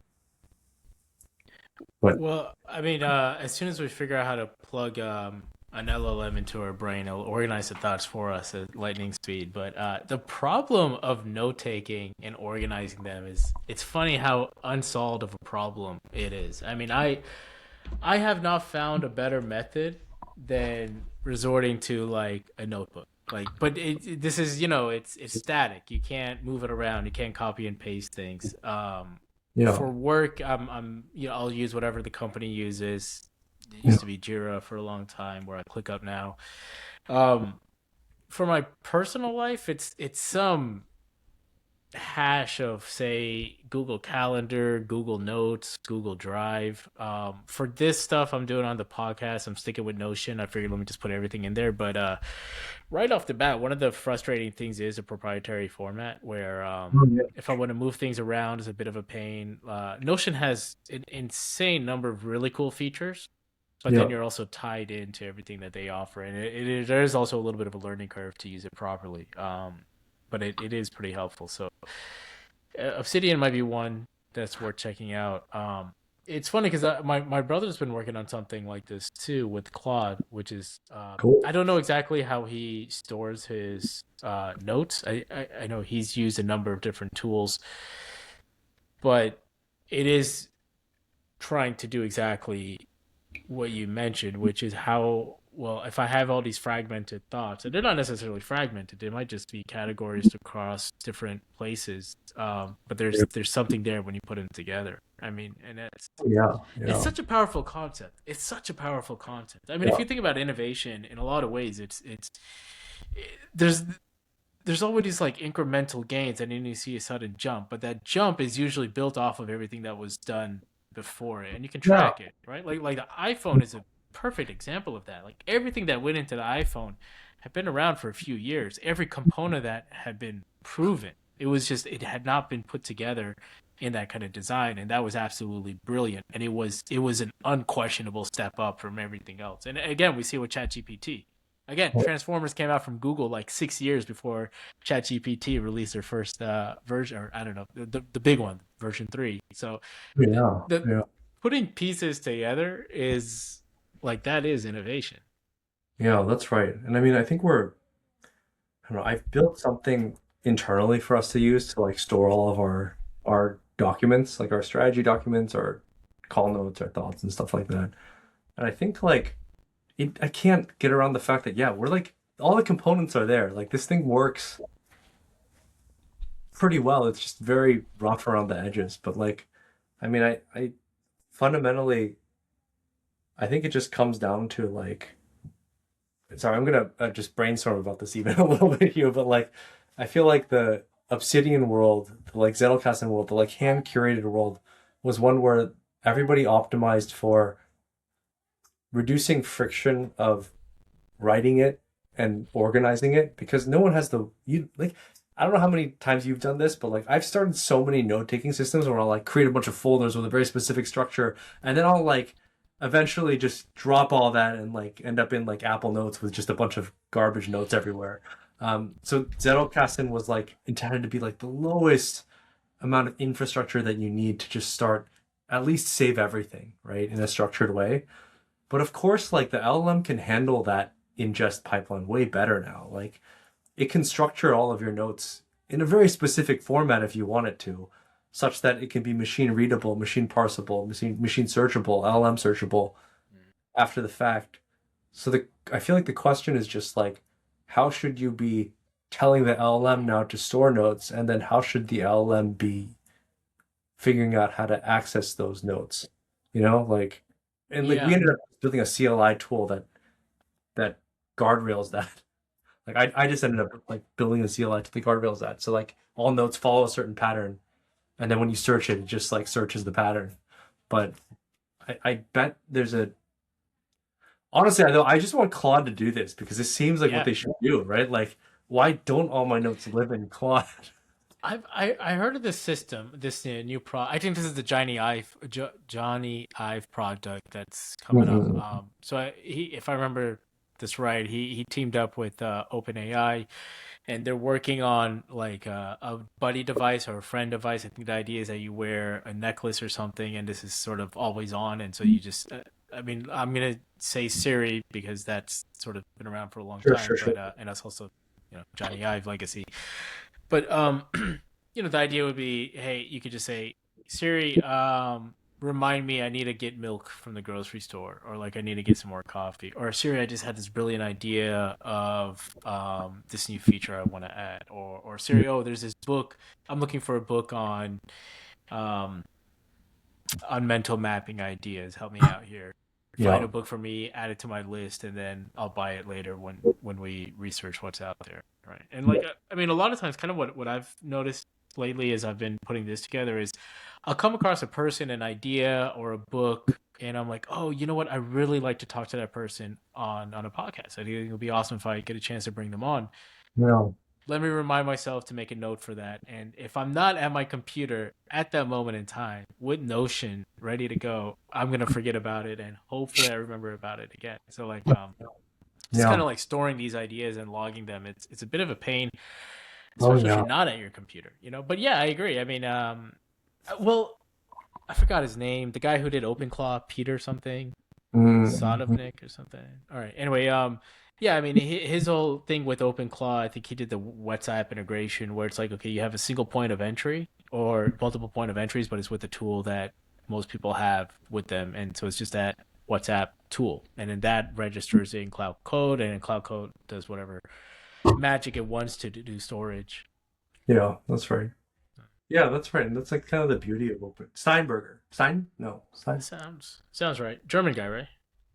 but Well, I mean, as soon as we figure out how to plug an LLM into our brain, it'll organize the thoughts for us at lightning speed. But the problem of note taking and organizing them is it's funny how unsolved of a problem it is. I mean, I have not found a better method than resorting to like a notebook. Like, but this is it's static. You can't move it around. You can't copy and paste things. yeah, For work, I'm I'll use whatever the company uses. It yeah, used to be Jira for a long time, where I click up now. Um, for my personal life, it's some hash of say Google Calendar, Google Notes, Google Drive. For this stuff I'm doing on the podcast, I'm sticking with Notion. I figured let me just put everything in there. But right off the bat, one of the frustrating things is a proprietary format where oh, yeah, if I want to move things around, it's a bit of a pain. Notion has an insane number of really cool features, but then yeah. you're also tied into everything that they offer, and there is also a little bit of a learning curve to use it properly. But it is pretty helpful. So Obsidian might be one that's worth checking out. It's funny because my brother's been working on something like this too with Claude, which is Cool. I don't know exactly how he stores his notes. I know he's used a number of different tools, but it is trying to do exactly what you mentioned, which is how well if I have all these fragmented thoughts, and they're not necessarily fragmented, they might just be categories across different places. But there's something there when you put them together. I mean, and Yeah, it's yeah, such a powerful concept. It's such a powerful concept. I mean, if yeah, you think about innovation in a lot of ways, there's there's always like incremental gains and then you see a sudden jump, but that jump is usually built off of everything that was done before it and you can yeah, track it, right? Like the iPhone is a perfect example of that. Like everything that went into the iPhone had been around for a few years. Every component of that had been proven. It was just it had not been put together in that kind of design, and that was absolutely brilliant, and it was an unquestionable step up from everything else. And again, we see with ChatGPT. Again, Transformers came out from Google like 6 years before ChatGPT released their first version, or I don't know, the big one, version 3. So yeah, the yeah, putting pieces together is like that is innovation. yeah. That's right. And I mean, I think I don't know, I've built something internally for us to use to like store all of our documents, like our strategy documents, our call notes, our thoughts, and stuff like that. And I think like I can't get around the fact that yeah, we're like all the components are there. Like this thing works pretty well. It's just very rough around the edges. But like, I mean, I fundamentally, I think it just comes down to like, sorry, I'm gonna just brainstorm about this even a little bit here, but like, I feel like the Obsidian world, the like Zettelkasten world, the like hand curated world was one where everybody optimized for reducing friction of writing it and organizing it because no one has the you like I don't know how many times you've done this, but like I've started so many note-taking systems where I'll like create a bunch of folders with a very specific structure and then I'll like eventually just drop all that and like end up in like Apple Notes with just a bunch of garbage notes everywhere. So Zettelkasten was like intended to be like the lowest amount of infrastructure that you need to just start at least save everything, right, in a structured way. But of course, like the LLM can handle that ingest pipeline way better now. Like it can structure all of your notes in a very specific format if you want it to, such that it can be machine readable, machine parsable, machine searchable, LLM searchable after the fact. So I feel like the question is just like, how should you be telling the LLM now to store notes, and then how should the LLM be figuring out how to access those notes? You know, like, and like we Yeah. ended up building a CLI tool that guardrails that. Like I just ended up like building a CLI to the guardrails that. So like all notes follow a certain pattern, and then when you search it, it just like searches the pattern. But I bet there's a honestly, I just want Claude to do this because it seems like what Yeah. they should do, right? Like, why don't all my notes live in Claude? I heard of this system, this new pro. I think this is the Johnny Ive product that's coming up. Mm-mm. If I remember this right, he teamed up with OpenAI, and they're working on like a buddy device or a friend device. I think the idea is that you wear a necklace or something, and this is sort of always on, and so you just. I mean, I'm gonna say Siri because that's sort of been around for a long Sure, time, sure, sure. but and that's also Johnny Ive legacy. But the idea would be, hey, you could just say, Siri, remind me I need to get milk from the grocery store, or like I need to get some more coffee, or Siri, I just had this brilliant idea of this new feature I want to add, or Siri, oh, there's this book. I'm looking for a book um, on mental mapping ideas. Help me out here. Find Yeah. a book for me, add it to my list, and then I'll buy it later when we research what's out there, right? And like, I mean, a lot of times, kind of what I've noticed lately as I've been putting this together is, I'll come across a person, an idea, or a book, and I'm like, oh, you know what? I really like to talk to that person on a podcast. I think it would be awesome if I get a chance to bring them on. No. Let me remind myself to make a note for that. And if I'm not at my computer at that moment in time with Notion ready to go, I'm gonna forget about it, and hopefully I remember about it again. So like just kind Yeah. of like storing these ideas and logging them. It's a bit of a pain, Oh especially if yeah. you're not at your computer, But yeah, I agree. I mean, well, I forgot his name. The guy who did OpenClaw, Peter something. Mm-hmm. Sadovnik or something. All right. Anyway, yeah, I mean, his whole thing with OpenClaw, I think he did the WhatsApp integration where it's like, okay, you have a single point of entry or multiple point of entries, but it's with a tool that most people have with them, and so it's just that WhatsApp tool, and then that registers in Cloud Code, and then Cloud Code does whatever magic it wants to do storage. Yeah, that's right. Yeah, that's right. And that's like kind of the beauty of open Steinberger. Stein? No, Stein. Sounds right. German guy, right?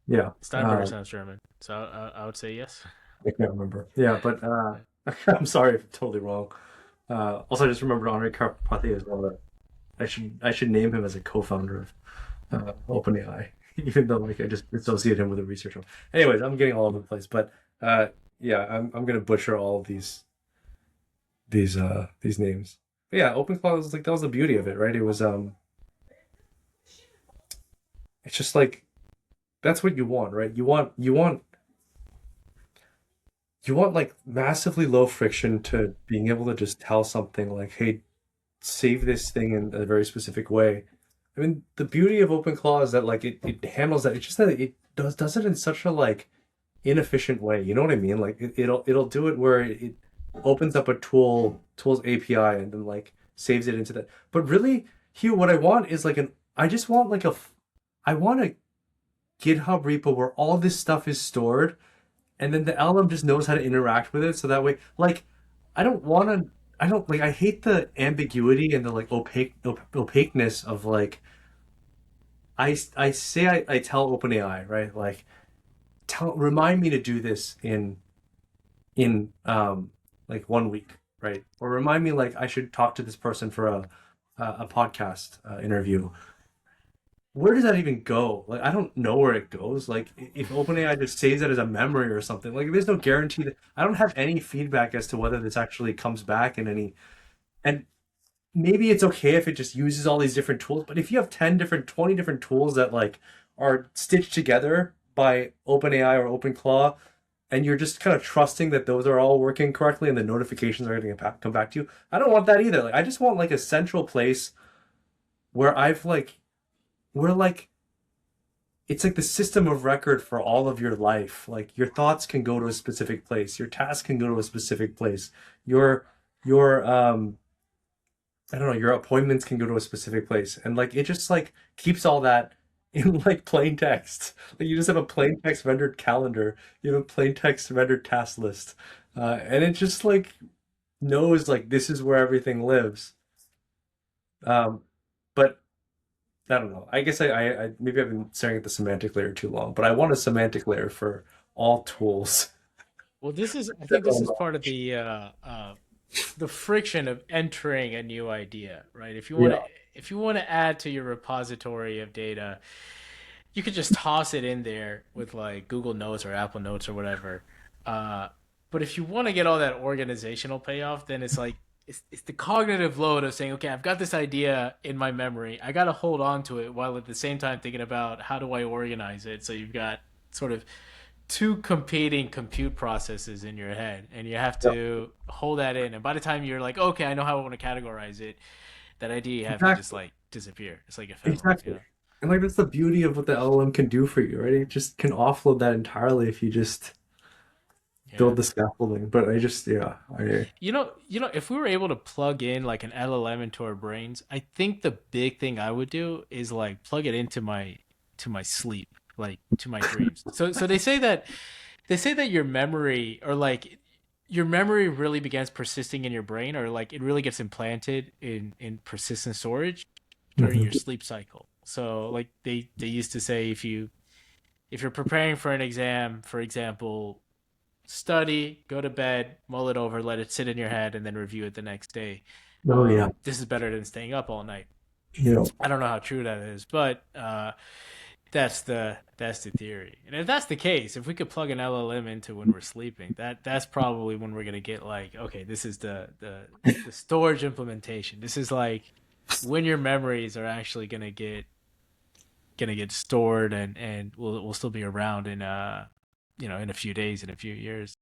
Yeah. Steinberger sounds German, so I would say yes. I can't remember. Yeah, but I'm sorry if I'm totally wrong. Also, I just remembered Henri Carpathy as well. That I should name him as a co-founder of OpenAI, even though like I just associate him with a researcher. Anyways, I'm getting all over the place, but yeah, I'm gonna butcher all of these names. But yeah, OpenClaw was like that was the beauty of it, right? It was it's just like that's what you want, right? You want like massively low friction to being able to just tell something like, hey, save this thing in a very specific way. I mean, the beauty of OpenClaw is that like it handles that. It's just that it does it in such a like inefficient way. You know what I mean? Like it'll do it where it opens up a tool's API and then like saves it into that. But really, Hugh, what I want is like I just want like I want a GitHub repo where all this stuff is stored and then the LLM just knows how to interact with it. So that way, like, I don't want to. I don't like I hate the ambiguity and the like opaqueness of like I say I tell OpenAI, right? Like remind me to do this in like 1 week, right? Or remind me like I should talk to this person for a podcast interview. Where does that even go? Like I don't know where it goes. Like if OpenAI just saves it as a memory or something, like there's no guarantee that I don't have any feedback as to whether this actually comes back in any. And maybe it's okay if it just uses all these different tools, but if you have 10 different, 20 different tools that like are stitched together by OpenAI or OpenClaw, and you're just kind of trusting that those are all working correctly and the notifications are going to come back to you, I don't want that either. Like I just want like a central place where where like it's like the system of record for all of your life. Like your thoughts can go to a specific place, your tasks can go to a specific place, your I don't know, your appointments can go to a specific place. And like it just like keeps all that in like plain text. Like you just have a plain text rendered calendar, you have a plain text rendered task list. And it just like knows like this is where everything lives. Um, but I don't know. I guess I maybe I've been staring at the semantic layer too long, but I want a semantic layer for all tools. Well, I think this is part of the friction of entering a new idea, right? Yeah. If you want to add to your repository of data, you could just toss it in there with like Google Notes or Apple Notes or whatever. Uh, but if you want to get all that organizational payoff, then it's like it's the cognitive load of saying, okay, I've got this idea in my memory. I got to hold on to it while at the same time thinking about how do I organize it. So you've got sort of two competing compute processes in your head, and you have Yeah. to hold that in. And by the time you're like, okay, I know how I want to categorize it, that idea you have to just Exactly. like disappear. It's like ephemeral, you Exactly. know? And like that's the beauty of what the LLM can do for you, right? It just can offload that entirely if you just Yeah. build the scaffolding. But I just yeah, I If we were able to plug in like an LLM into our brains, I think the big thing I would do is like plug it into my sleep, like to my dreams. So they say that your memory or like your memory really begins persisting in your brain, or like it really gets implanted in persistent storage during Mhm. your sleep cycle. So like they used to say if you're preparing for an exam, for example, study, go to bed, mull it over, let it sit in your head, and then review it the next day. Oh yeah. This is better than staying up all night. You know, I don't know how true that is, but that's the theory. And if that's the case, if we could plug an LLM into when we're sleeping, that's probably when we're gonna get like, okay, this is the storage implementation. This is like when your memories are actually gonna get stored and will still be around in in a few days, in a few years.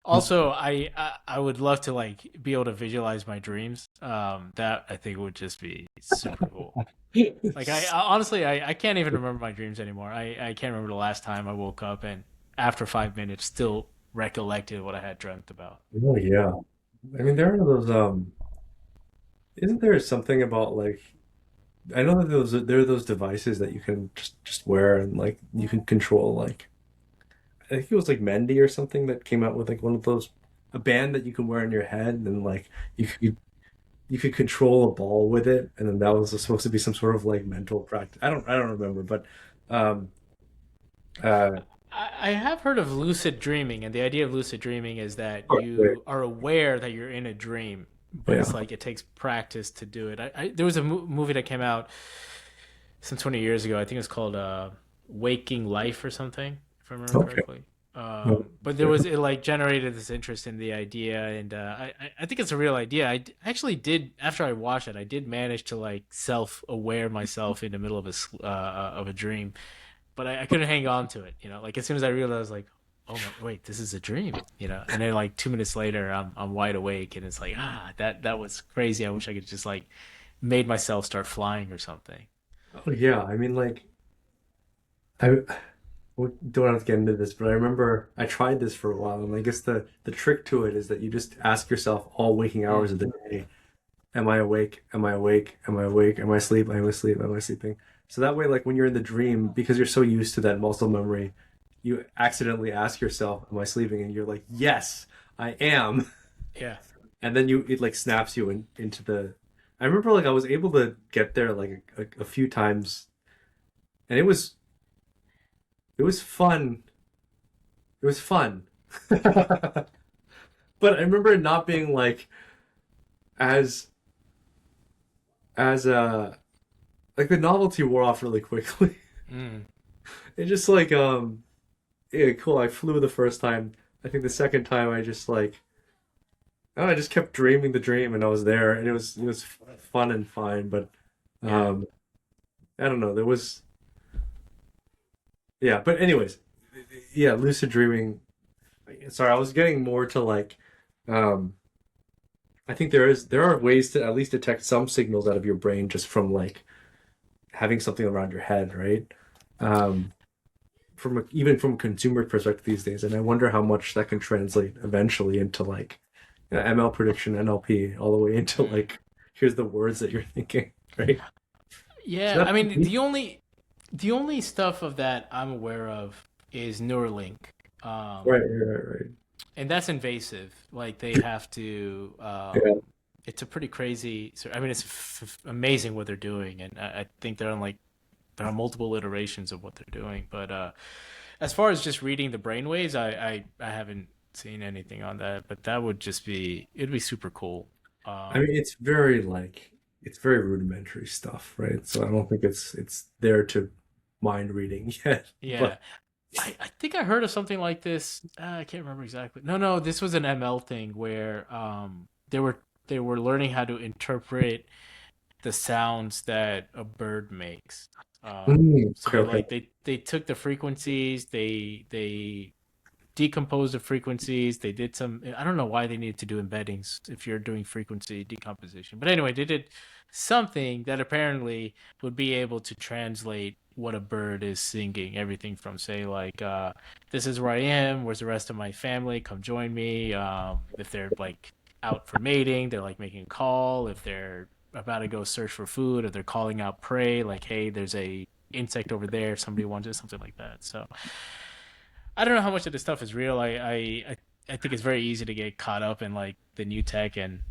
Also, I would love to like be able to visualize my dreams. That I think would just be super cool. Like I honestly I can't even remember my dreams anymore. I can't remember the last time I woke up and after 5 minutes still recollected what I had dreamt about. oh yeah. I mean, there are those. Isn't there something about like I know that there are those devices that you can just wear and like you can control like I think it was like Mendy or something that came out with like one of those a band that you can wear in your head and like you could control a ball with it and then that was supposed to be some sort of like mental practice. I don't remember, but um uh I have heard of lucid dreaming, and the idea of lucid dreaming is that wait, you are aware that you're in a dream, but yeah. it's like it takes practice to do it. There was a movie that came out some 20 years ago. I think it's called Waking Life or something, if I remember Okay. correctly. No, But there was it like generated this interest in the idea, and I think it's a real idea. Actually did after I watched it, I did manage to like self aware myself in the middle of of a dream, but I couldn't hang on to it. Like as soon as I realized, like, oh my, wait, this is a dream. And then like 2 minutes later, I'm wide awake, and it's like that was crazy. I wish I could just like made myself start flying or something. oh yeah, I mean like I we don't have to get into this, but I remember I tried this for a while, and I guess the trick to it is that you just ask yourself all waking Mm. hours of the day, am I awake? Am I awake? Am I awake? Am I asleep? Am I asleep? Am I sleeping? So that way, like when you're in the dream, because you're so used to that muscle memory, you accidentally ask yourself, am I sleeping? And you're like, yes, I am. Yeah. and then it like snaps you into the. I remember like I was able to get there like a few times, and it was fun. It was fun, but I remember it not being like as as like the novelty wore off really quickly. Mm. It just like yeah, cool. I flew the first time. I think the second time I just like I just kept dreaming the dream and I was there and it was fun and fine, but Yeah. um I don't know. There was yeah, but anyways, yeah, lucid dreaming. Sorry, I was getting more to like um I think there are ways to at least detect some signals out of your brain just from like having something around your head, right? Um even from a consumer perspective these days, and I wonder how much that can translate eventually into like ML prediction, NLP, all the way into Mm. like here's the words that you're thinking, right? So Yeah. I that's mean, the only stuff of that I'm aware of is Neuralink. right, Um, right, and that's invasive. Like they have to. right, right. It's a pretty crazy. I mean, it's amazing what they're doing, and I think there are multiple iterations of what they're doing. But as far as just reading the brainwaves, I haven't seen anything on that. But that would just be it'd be super cool. I mean, Um, it's very rudimentary stuff, right? So I don't think it's there to mind reading yet. yeah, But I think I heard of something like this. I can't remember exactly. No, this was an ML thing where they were learning how to interpret the sounds that a bird makes. So okay, they okay. like they took the frequencies, they decomposed the frequencies. They did some. I don't know why they needed to do embeddings if you're doing frequency decomposition. But anyway, they did something that apparently would be able to translate what a bird is singing. Everything from say like, "This is where I am. Where's the rest of my family? Come join me." If they're like out for mating, they're like making a call. If they're about to go search for food, if they're calling out prey, like, "Hey, there's a insect over there. Somebody wants it," something like that. So I don't know how much of this stuff is real. I think it's very easy to get caught up in like the new tech and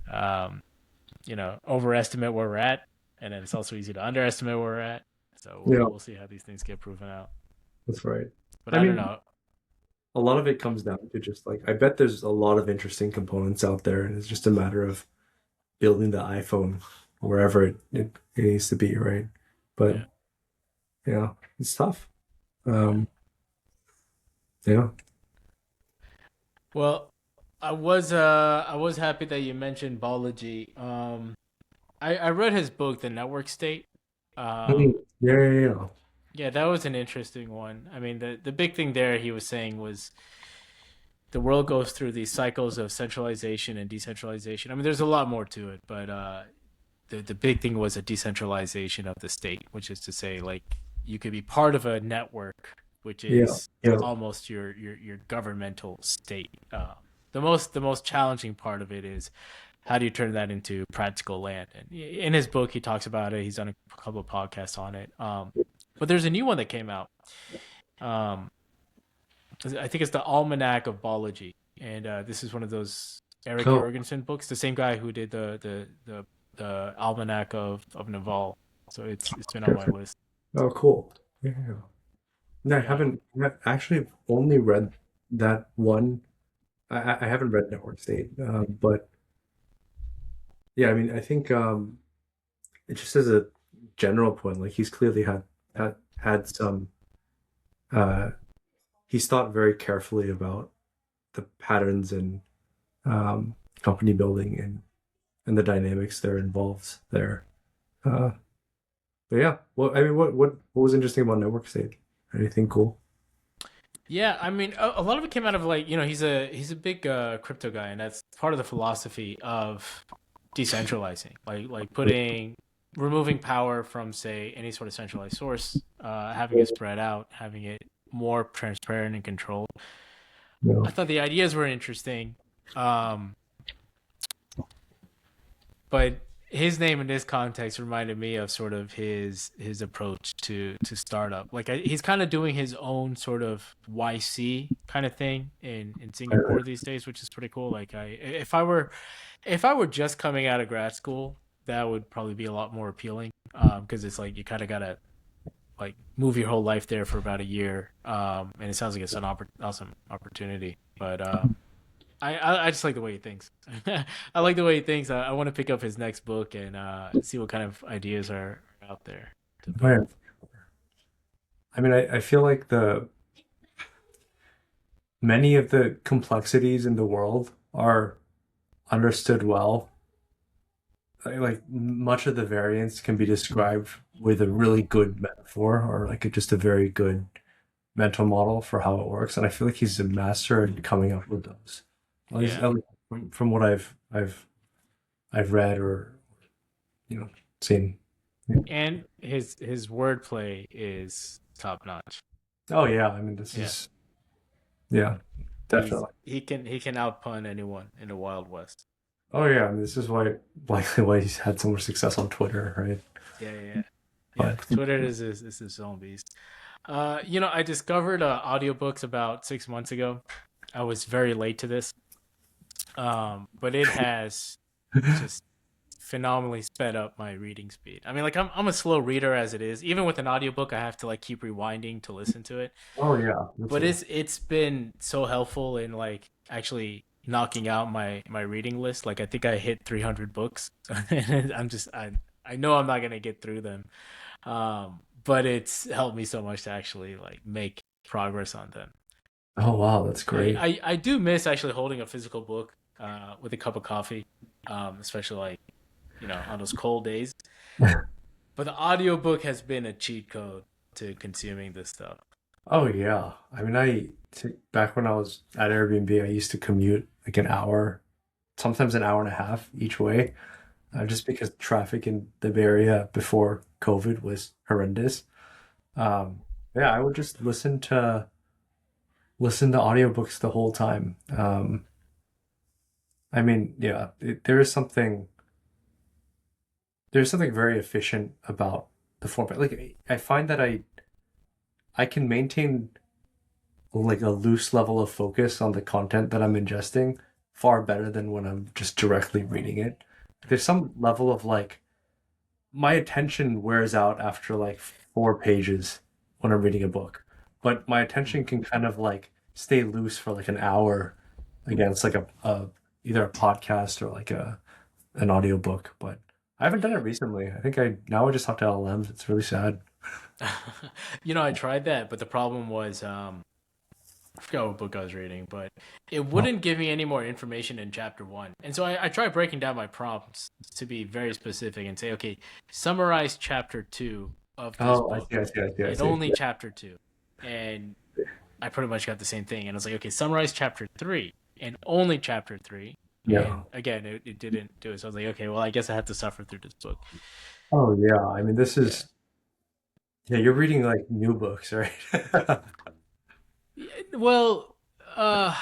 overestimate where we're at, and then it's also easy to underestimate where we're at. So we'll Yeah, we'll see how these things get proven out. that's right. But I I don't mean, know. a lot of it comes down to just like I bet there's a lot of interesting components out there, and it's just a matter of building the iPhone wherever it needs to be, right? But Yeah, yeah, it's tough. yeah. Yeah. Well, I was happy that you mentioned biology. I read his book, The Network State. Mhm. Um, Yeah, yeah, yeah. yeah, that was an interesting one. I mean, the big thing there he was saying was the world goes through these cycles of centralization and decentralization. I mean, there's a lot more to it, but the big thing was a decentralization of the state, which is to say, like you could be part of a network, which Yeah, is yeah. almost your governmental state. The most challenging part of it is how do you turn that into practical land? And in his book, he talks about it. He's done a couple of podcasts on it. But there's a new one that came out. Um, I think it's the Almanac of Biology, and this is one of those Eric Oh, Jorgensen books. The same guy who did the Almanac of Naval. So it's been okay, on my okay. list. Oh, cool. Yeah, yeah. No, I Yeah, haven't actually only read that one. I haven't read Network State, but yeah, I mean, I think it just as a general point, like he's clearly had some. Uh, he's thought very carefully about the patterns and company building and the dynamics that are involved there. Uh, but yeah, well, I mean, what was interesting about Network State? Anything cool? yeah. I mean, a lot of it came out of like he's a big crypto guy, and that's part of the philosophy of decentralizing, like removing power from say any sort of centralized source, having it spread out, having it more transparent and controlled. No. I thought the ideas were interesting, um, but his name in this context reminded me of sort of his approach to startup. Like he's kind of doing his own sort of YC kind of thing in Singapore these days, which is pretty cool. Like if I were just coming out of grad school, that would probably be a lot more appealing. Because it's like you kind of gotta like move your whole life there for about a year. And it sounds like it's an awesome opportunity. But I just like the way he thinks. I like the way he thinks. I want to pick up his next book and see what kind of ideas are out there to Man, build. I mean, I feel like the many of the complexities in the world are understood well. Like much of the variance can be described with a really good metaphor or like just a very good mental model for how it works. And I feel like he's a master in coming up with those. Yeah, At least from what I've read or you know seen. and his wordplay is top notch. Oh yeah, I mean this Yeah, is yeah, definitely. he can outpun anyone in the Wild West. Oh yeah, I mean this is why likely why he's had so much success on Twitter, right? Yeah. But Twitter is his own beast. I discovered audiobooks about 6 months ago. I was very late to this, but it has just phenomenally sped up my reading speed. I mean, like I'm a slow reader as it is. Even with an audiobook, I have to like keep rewinding to listen to it. oh yeah, me But too. it's been so helpful in like actually knocking out my reading list. Like I think I hit 300 books. I know I'm not gonna get through them. But it's helped me so much to actually like make progress on them. Oh wow, that's great. I do miss actually holding a physical book with a cup of coffee, especially like on those cold days. But the audiobook has been a cheat code to consuming this stuff. Oh yeah, I mean back when I was at Airbnb, I used to commute like an hour, sometimes an hour and a half each way, just because traffic in the Bay Area before COVID was horrendous. Um, yeah, I would just listen to audiobooks the whole time. I mean, yeah, there's something very efficient about the format. Like I find that I can maintain like a loose level of focus on the content that I'm ingesting far better than when I'm just directly reading it. There's some level of like my attention wears out after like 4 pages when I'm reading a book, but my attention can kind of like stay loose for like an hour against like a either a podcast or like a an audiobook. But I haven't done it recently. I think I now I just talk to LLMs. It's really sad. I tried that, but the problem was I forgot what book I was reading, but it Oh, wouldn't give me any more information in chapter one. And so I tried breaking down my prompts to be very specific and say, okay, summarize chapter two of this oh, I book see, I see, I see, I and see. only chapter two. And I pretty much got the same thing. And I was like, okay, summarize chapter three and only chapter three. Yeah. And again, it didn't do it. So I was like, okay, well, I guess I had to suffer through this book. Oh yeah. I mean, this Yeah. is yeah. You're reading like new books, right? Well, uh,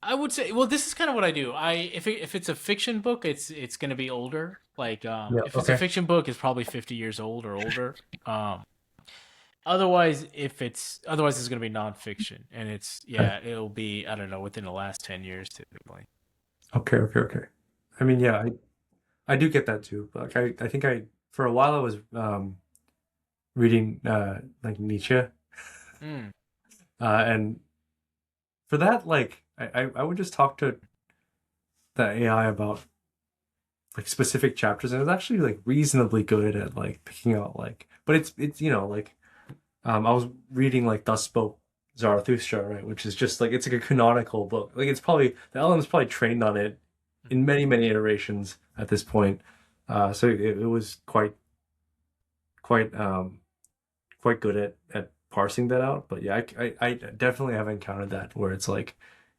I would say, well, this is kind of what I do. If it's a fiction book, it's gonna be older. Like Yeah. if it's a Okay. fiction book, it's probably 50 years old or older. Otherwise it's gonna be nonfiction, and it'll be I don't know within the last 10 years typically. Okay. Okay. Okay. I mean, yeah. I do get that too. Like I think I for a while I was reading like Nietzsche, Mm. and for that like I would just talk to the AI about like specific chapters, and it was actually like reasonably good at like picking out like, but it's like I was reading like Thus Spoke Zarathustra, right, which is just like it's like a canonical book. Like it's probably the LM's probably trained on it in many iterations at this point. So it was quite quite good at parsing that out. But yeah, I definitely have encountered that where it's like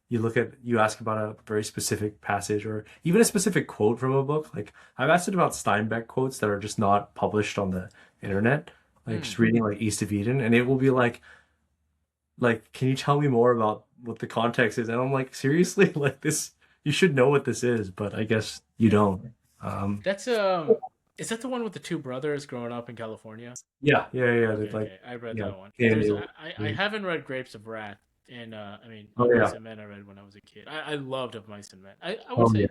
you ask about a very specific passage or even a specific quote from a book. Like I've asked it about Steinbeck quotes that are just not published on the internet. Like just Mm. reading like East of Eden, and it will be like, can you tell me more about what the context is? And I'm like, seriously, like this, you should know what this is, but I guess you don't. That's is that the one with the two brothers growing up in California? Yeah. They Okay, like okay, I read yeah, that one. candy. I haven't read Grapes of Wrath, and I mean, Oh Of Mice yeah. and Men I read when I was a kid. I loved Of Mice and Men. I would Oh say yeah.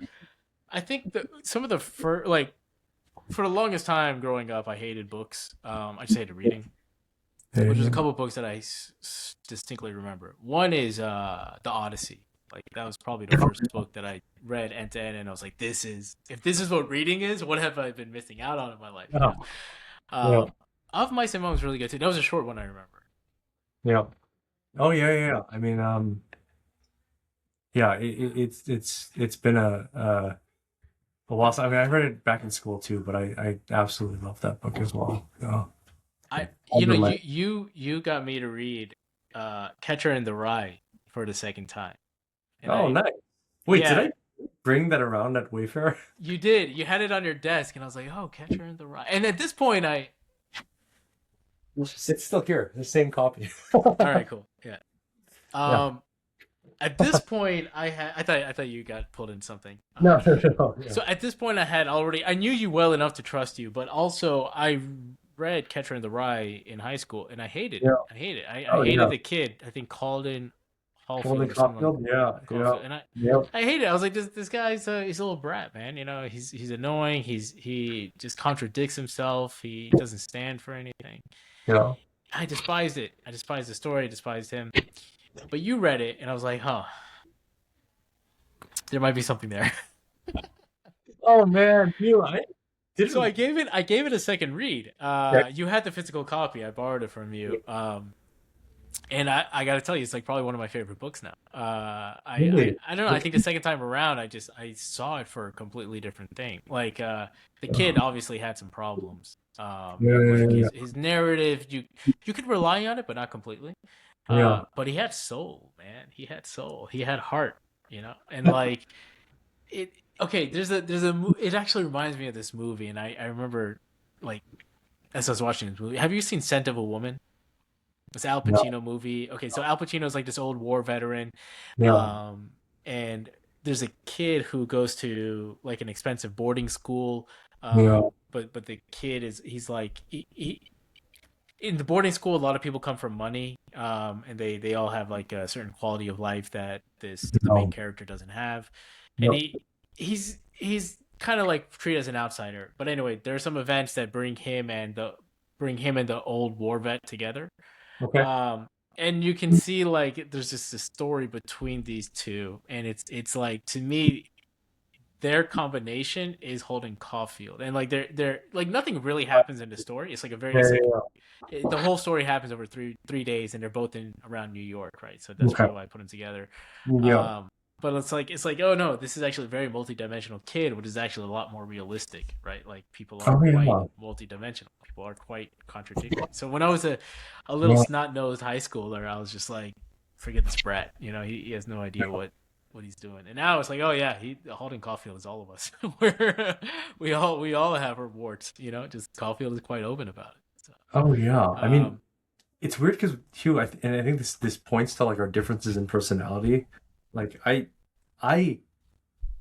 I think that some of the like for the longest time growing up, I hated books. I just hated reading. But there's a Yeah. couple of books that I distinctly remember. One is the Odyssey. Like that was probably the first book that I read end to end, and I was like, "This is if this is what reading is, what have I been missing out on in my life?" You Yeah. know. Yeah. Of Mice and Men was really good too. That was a short one I remember. Yeah. Oh yeah. I mean, yeah, it's been a while. I mean, I read it back in school too, but I absolutely love that book as well. Yeah. I you know Underline. you got me to read Catcher in the Rye for the second time, and Oh, I nice. Wait, did yeah I bring that around at Wayfair? you did you had it on your desk, and I was like, oh, Catcher in the Rye, and at this point I It's still here, the same copy. all right, cool, yeah. Yeah. Um, at this point, I thought you got pulled in something. No. Yeah. So at this point, I knew you well enough to trust you, but also I read Catcher in the Rye in high school, and I hated it. Yeah. I hated it. I Oh hated yeah. the kid. I think Calden Golden Caulfield or something like Caulfield. Yeah. Yeah. Caulfield, and Yep. I hate it. I was like, this guy's he's a little brat, man. You know, he's annoying. He just contradicts himself. He doesn't stand for anything. Yeah. I despised it. I despised the story. I despised him. But you read it, and I was like, huh, there might be something there. Oh man, you I So didn't. I gave it a second read. Yeah. You had the physical copy. I borrowed it from you. And I got to tell you, it's like probably one of my favorite books now. Really? I don't know. I think the second time around, I saw it for a completely different thing. Like the kid Yeah. obviously had some problems. Like Yeah. his narrative, you could rely on it, but not completely. Yeah. But he had soul, man. He had soul. He had heart. You know, and like it. Okay, it actually reminds me of this movie, and I remember like as I was watching this movie. Have you seen Scent of a Woman? It's Al Yeah. Pacino movie. Okay, so Al Pacino's like this old war veteran, Yeah. um, and there's a kid who goes to like an expensive boarding school, Yeah. but the kid he's like in the boarding school. A lot of people come from money, and they all have like a certain quality of life that the main No. character doesn't have, and Yep. he's kind of like treated as an outsider. But anyway, there are some events that bring him and the old war vet together, Okay. um and you can see like there's just a story between these two, and it's like to me their combination is Holden Caulfield, and like they're like nothing really happens in the story. It's like a very Yeah. it's like Yeah. the whole story happens over three days, and they're both in around New York, right? So Yeah. that's Okay. probably why I put them together. Yeah. um but it's like, oh no, this is actually a very multi-dimensional kid, which is actually a lot more realistic, right? Like people are Oh quite yeah. multi-dimensional, people are quite contradictory. So when I was a little Yeah. snot-nosed high schooler, I was just like, forget this brat, you know, he has no idea what he's doing. And now it's like, oh yeah, he Holden Caulfield is all of us. We all have our warts, you know. Just Caulfield is quite open about it. So, Oh yeah. I mean, um, it's weird because Hugh, and I think this points to like our differences in personality. Like I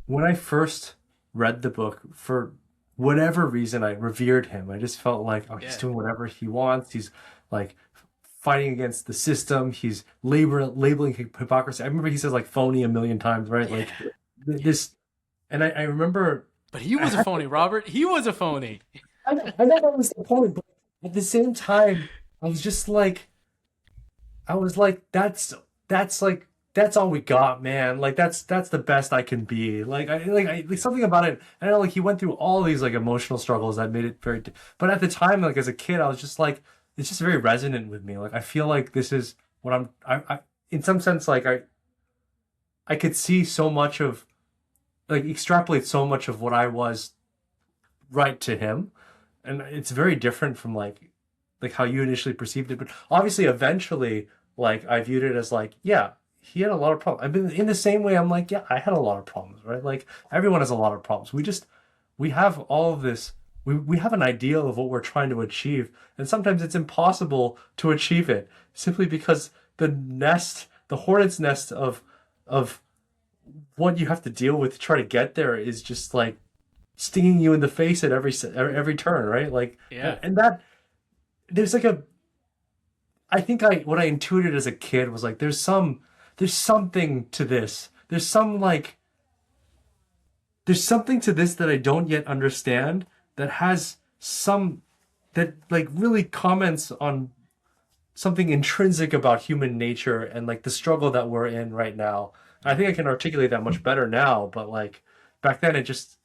when I first read the book, for whatever reason, I revered him. I just felt like, oh, he's yeah, doing whatever he wants. He's like fighting against the system. He's labeling hypocrisy. I remember he says like phony a million times, right? yeah. Like this, and I remember But he was a phony, Robert. He was a phony. I know that was the point, but at the same time, I was just like, I was like, that's like that's all we got, man. Like that's the best I can be. Like something about it. I know like he went through all these like emotional struggles that made it very. But at the time, like as a kid, I was just like, it's just very resonant with me. Like I feel like this is what I in some sense like I could see so much of like extrapolate so much of what I was right to him, and it's very different from like how you initially perceived it. But obviously eventually like I viewed it as like, yeah, he had a lot of problems. I've been in the same way. I'm like, yeah, I had a lot of problems, right? Like everyone has a lot of problems. We have all of this. We have an ideal of what we're trying to achieve, and sometimes it's impossible to achieve it simply because the hornet's nest of what you have to deal with to try to get there is just like stinging you in the face at every turn, right? Like, Yeah. and that there's like a I think I what I intuited as a kid was like there's something to this. There's something to this that I don't yet understand that has some that like really comments on something intrinsic about human nature and like the struggle that we're in right now. I Yeah. think I can articulate that much better now, but like back then it just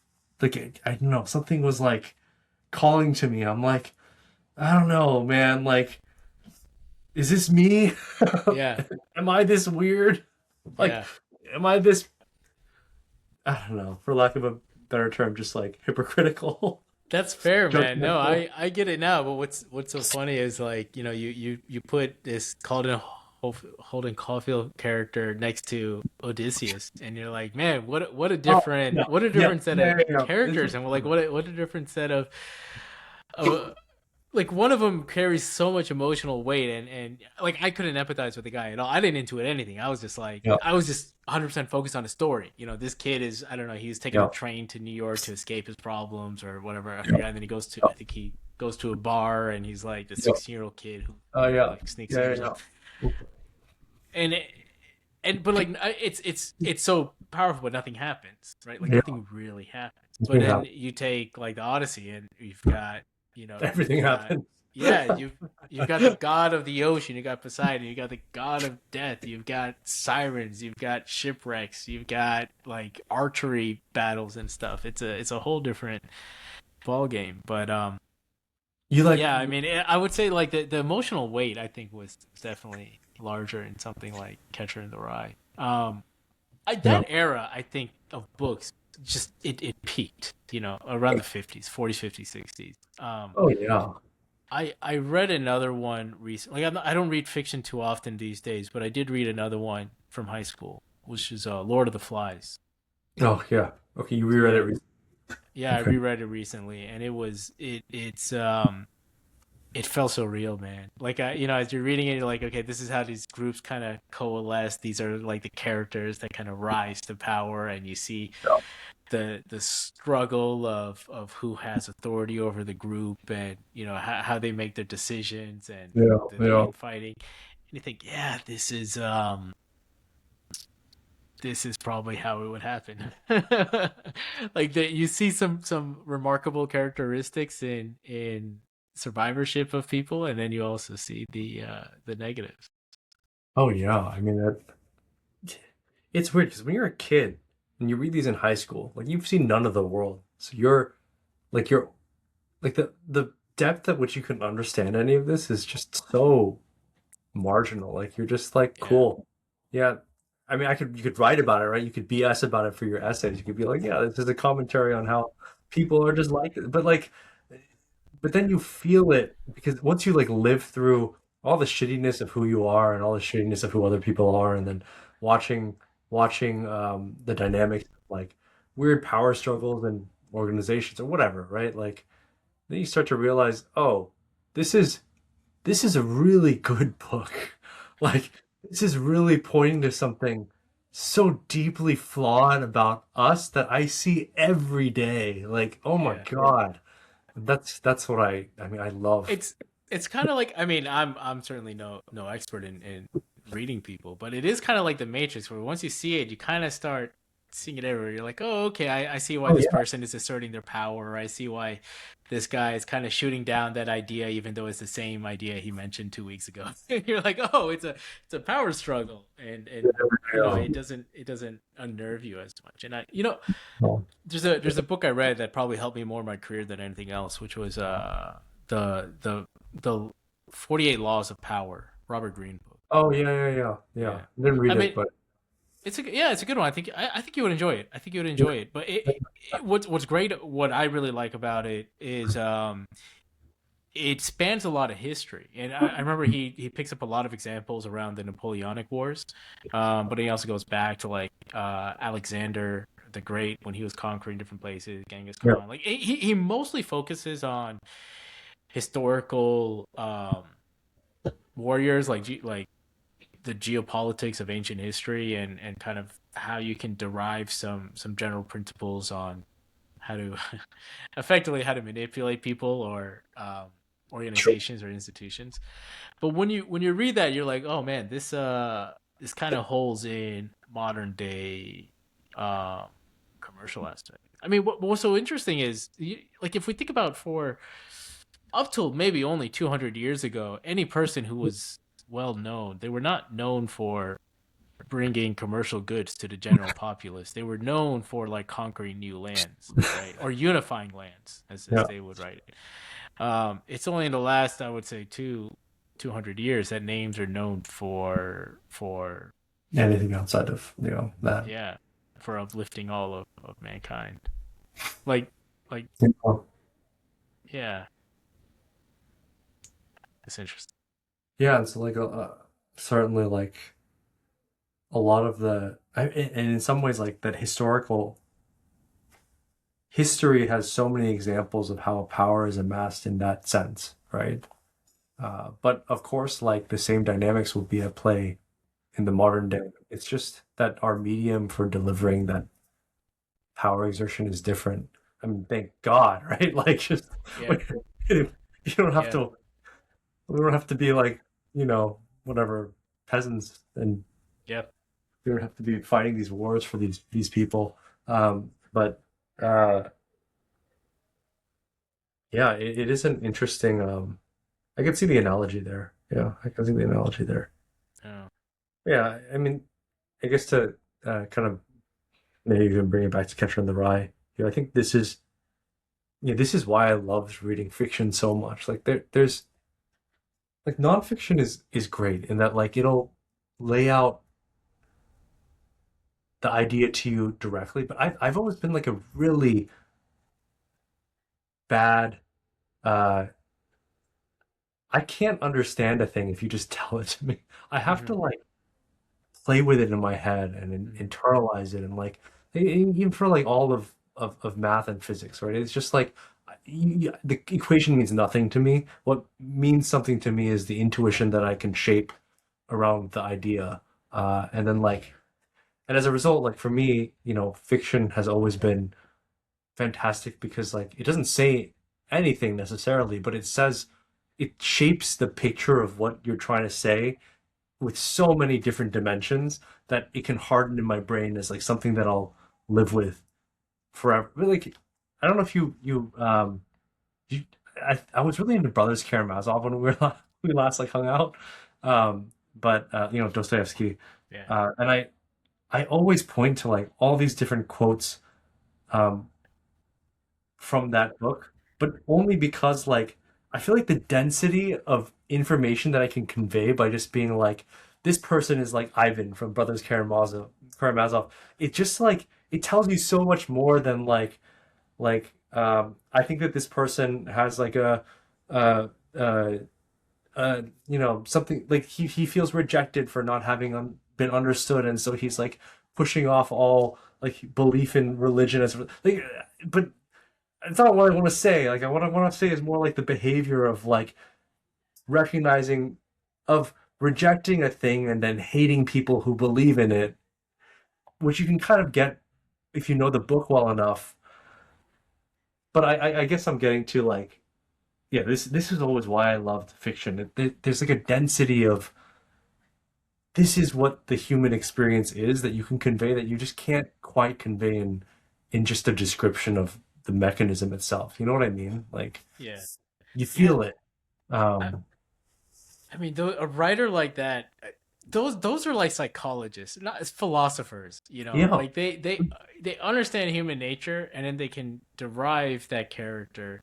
like I don't know, something was like calling to me. I'm like, I don't know, man, like is this me? Yeah. Am I this weird? Like Yeah. am I this I don't know, for lack of a better term, just like hypocritical, That's fair, man. No, judgmental. I get it now. But what's so funny is like, you put this Holden Caulfield character next to Odysseus, and you're like, man, Oh, yeah, what a yeah, different set of yeah, yeah, yeah. This is characters, and we're like, what a different set of like one of them carries so much emotional weight, and like I couldn't empathize with the guy at all. I didn't intuit anything. I was just like, yeah, I was just 100% focused on the story. This kid is, I don't know, he was taking a yeah, train to New York to escape his problems or whatever. I yeah, forgot. And then yeah, I think he goes to a bar, and he's like the yeah. 16-year-old kid who Yeah, like sneaks in yeah, or yeah, something. And but like it's so powerful, but nothing happens, right? Like yeah. nothing really happens. But Nothing then happened. you take like the Odyssey, and Everything you've got happened. yeah, you've got the god of the ocean, you got Poseidon, you got the god of death, you've got sirens, you've got shipwrecks, you've got like archery battles and stuff. It's a whole different ball game. But You like, yeah, I mean, I would say like the emotional weight I think was definitely larger in something like Catcher in the Rye. yeah. That era I think of books, just it peaked, around the 50s, 40s, 50s, 60s. Oh yeah. I read another one recently. Like I don't read fiction too often these days, but I did read another one from high school, which is Lord of the Flies. Oh yeah. Okay, you reread it Yeah, recently. yeah, I Okay. reread it recently, and it felt so real, man. Like as you're reading it, you're like, okay, this is how these groups kind of coalesce. These are like the characters that kind of rise to power, and you see Yeah. the struggle of who has authority over the group, and how they make their decisions, and Yeah. the Yeah. infighting. And you think, yeah, this is probably how it would happen. Like you see some remarkable characteristics in survivorship of people, and then you also see the negatives. Oh yeah. I mean that it's weird because when you're a kid and you read these in high school, like you've seen none of the world. So you're like the depth at which you can understand any of this is just so marginal. Like you're just like, Yeah, cool. Yeah. I mean, you could write about it, right? You could BS about it for your essays. You could be like, yeah, this is a commentary on how people are just like it. But then you feel it because once you like live through all the shittiness of who you are and all the shittiness of who other people are, and then watching the dynamics of, like weird power struggles and organizations or whatever, right? Like then you start to realize, oh, this is this is a really good book. Like, this is really pointing to something so deeply flawed about us that I see every day. Like, oh my yeah. God. That's what I mean, I love. It's it's kind of like, I mean, I'm certainly no expert in reading people, but it is kind of like the Matrix, where once you see it, you kind of start seeing it everywhere. You're like, oh, okay, I see why Oh this yeah. person is asserting their power. Or I see why this guy is kind of shooting down that idea, even though it's the same idea he mentioned 2 weeks ago. You're like, oh, it's a power struggle, and Yeah. it doesn't unnerve you as much. And Oh, there's a book I read that probably helped me more in my career than anything else, which was the 48 Laws of Power, Robert Greene book. oh, yeah, yeah, yeah, yeah. Yeah, Didn't I read it, mean, but it's a good one. I think you would enjoy it. I think you would enjoy it. But what's great, what I really like about it is it spans a lot of history, and I remember he picks up a lot of examples around the Napoleonic Wars, but he also goes back to like Alexander the Great when he was conquering different places, Genghis yeah, Khan. Like he mostly focuses on historical warriors, like the geopolitics of ancient history, and kind of how you can derive some general principles on how to effectively how to manipulate people or Sure. organizations or institutions. But when you read that, you're like, oh man, this kind of holds in modern day um, commercial aspect. I mean, what's so interesting is like if we think about for up till maybe only 200 years ago, any person who was well known, they were not known for bringing commercial goods to the general populace. They were known for like conquering new lands, right, or unifying lands, as Yeah. they would write it. It's only in the last, I would say, 200 years that names are known for Anything outside of, that. yeah, for uplifting all of mankind. Like like You know, yeah, it's interesting. yeah, it's like certainly like a lot of and in some ways like that historical history has so many examples of how power is amassed in that sense, right? But of course, like the same dynamics will be at play in the modern day. It's just that our medium for delivering that power exertion is different. I mean, thank God, right? Like, just Yeah, you don't have yeah, to. We don't have to be like, whatever peasants, and yeah, we don't have to be fighting these wars for these people. But yeah, it is an interesting. I can see the analogy there. Yeah, I can see the analogy there. yeah. Yeah, I mean, I guess to kind of maybe even bring it back to Catcher in the Rye. I think this is why I loved reading fiction so much. Like there's like nonfiction is great in that like it'll lay out the idea to you directly, but I've always been like a really bad uh I can't understand a thing if you just tell it to me. I have Mm-hmm, to like play with it in my head and mm-hmm, internalize it, and like even for like all of math and physics, right? It's just like the equation means nothing to me. What means something to me is the intuition that I can shape around the idea. And then like and as a result, like for me, fiction has always been fantastic because like it doesn't say anything necessarily, but it shapes the picture of what you're trying to say with so many different dimensions that it can harden in my brain as like something that I'll live with forever. But like I don't know if you I was really into Brothers Karamazov when we last like hung out. But Dostoevsky. yeah. And I always point to like all these different quotes um from that book, but only because like I feel like the density of information that I can convey by just being like this person is like Ivan from Brothers Karamazov. It just like it tells you so much more than I think that this person has like uh uh something like he feels rejected for not having been understood, and so he's like pushing off all like belief in religion as like but it's not what I want to say. Like, what I want to say is more like the behavior of like recognizing, of rejecting a thing and then hating people who believe in it, which you can kind of get if you know the book well enough. But I guess I'm getting to like, yeah, this is always why I loved fiction. There's like a density of this is what the human experience is that you can convey that you just can't quite convey in just a description of the mechanism itself. You know what I mean? Like Yeah, you yeah. feel it. I, Um, I mean, a writer like that, those are like psychologists, not as philosophers. yeah, Like they understand human nature, and then they can derive that character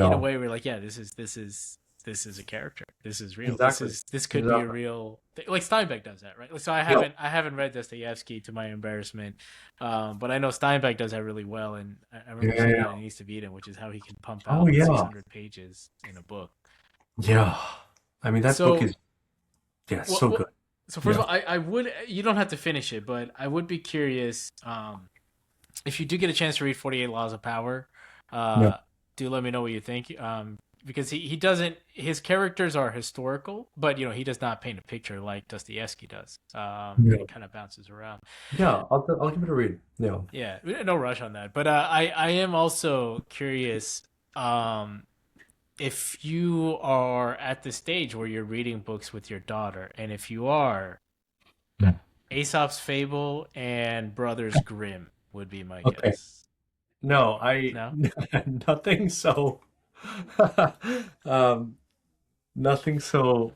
in a yeah, way where, like, yeah, this is a character. This is real. This exactly, is this could be a exactly. real. Like Steinbeck does that, right? Like, so I Yeah, haven't read Dostoevsky to my embarrassment, but I know Steinbeck does that really well, and I yeah, remember yeah, seeing yeah. that in East to Eden, which is how he can pump Oh out yeah, 600 pages in a book. yeah. I mean, that book So is yeah, what so good. so first Yeah, of all, I would, you don't have to finish it, but I would be curious, if you do get a chance to read 48 Laws of Power, yeah, do let me know what you think. because he doesn't, his characters are historical, but he does not paint a picture like Dostoevsky does. And Yeah. it kind of bounces around. Yeah, I'll give it a read. Yeah. Yeah, no rush on that. But I am also curious, um, if you are at the stage where you're reading books with your daughter, and if you are, Yeah. Aesop's Fable and Brothers Grimm would be my Okay. guess. No, I No? nothing so um nothing so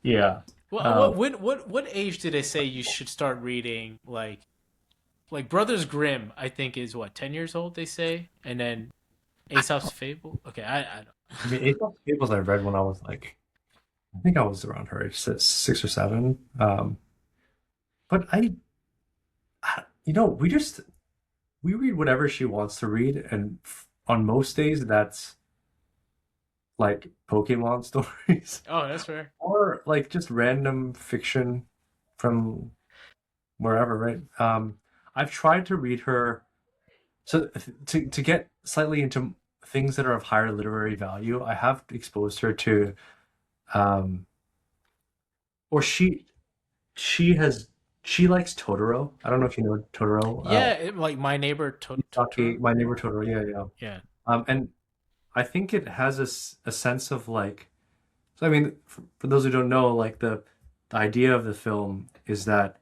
yeah. Well, Um what age did they say you should start reading like Brothers Grimm? I think is what 10 years old they say, and then Aesop's Fable. Okay, I don't. I mean Aesop's Fables I read when I was like I think I was around her age, 6 or 7. But we read whatever she wants to read, and on most days that's like Pokemon stories Oh, that's fair. or like just random fiction from wherever, right? I've tried to read her so to get slightly into things that are of higher literary value. I have exposed her to um, or she has she likes Totoro. I don't know if you know Totoro. Yeah, like My Neighbor Miyazaki, Totoro. My Neighbor Totoro. Yeah, yeah. Yeah, And I think it has a sense of like. So I mean, for those who don't know, like the idea of the film is that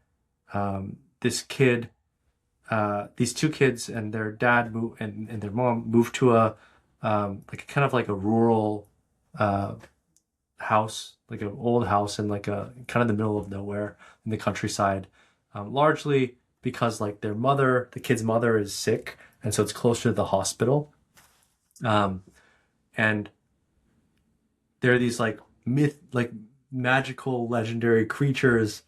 this kid, these two kids and their dad move and their mom moved to a like kind of like a rural uh, house, like an old house in like a kind of the middle of nowhere in the countryside, largely because like their mother, the kid's mother, is sick, and so it's closer to the hospital. Um, and there are these like magical legendary creatures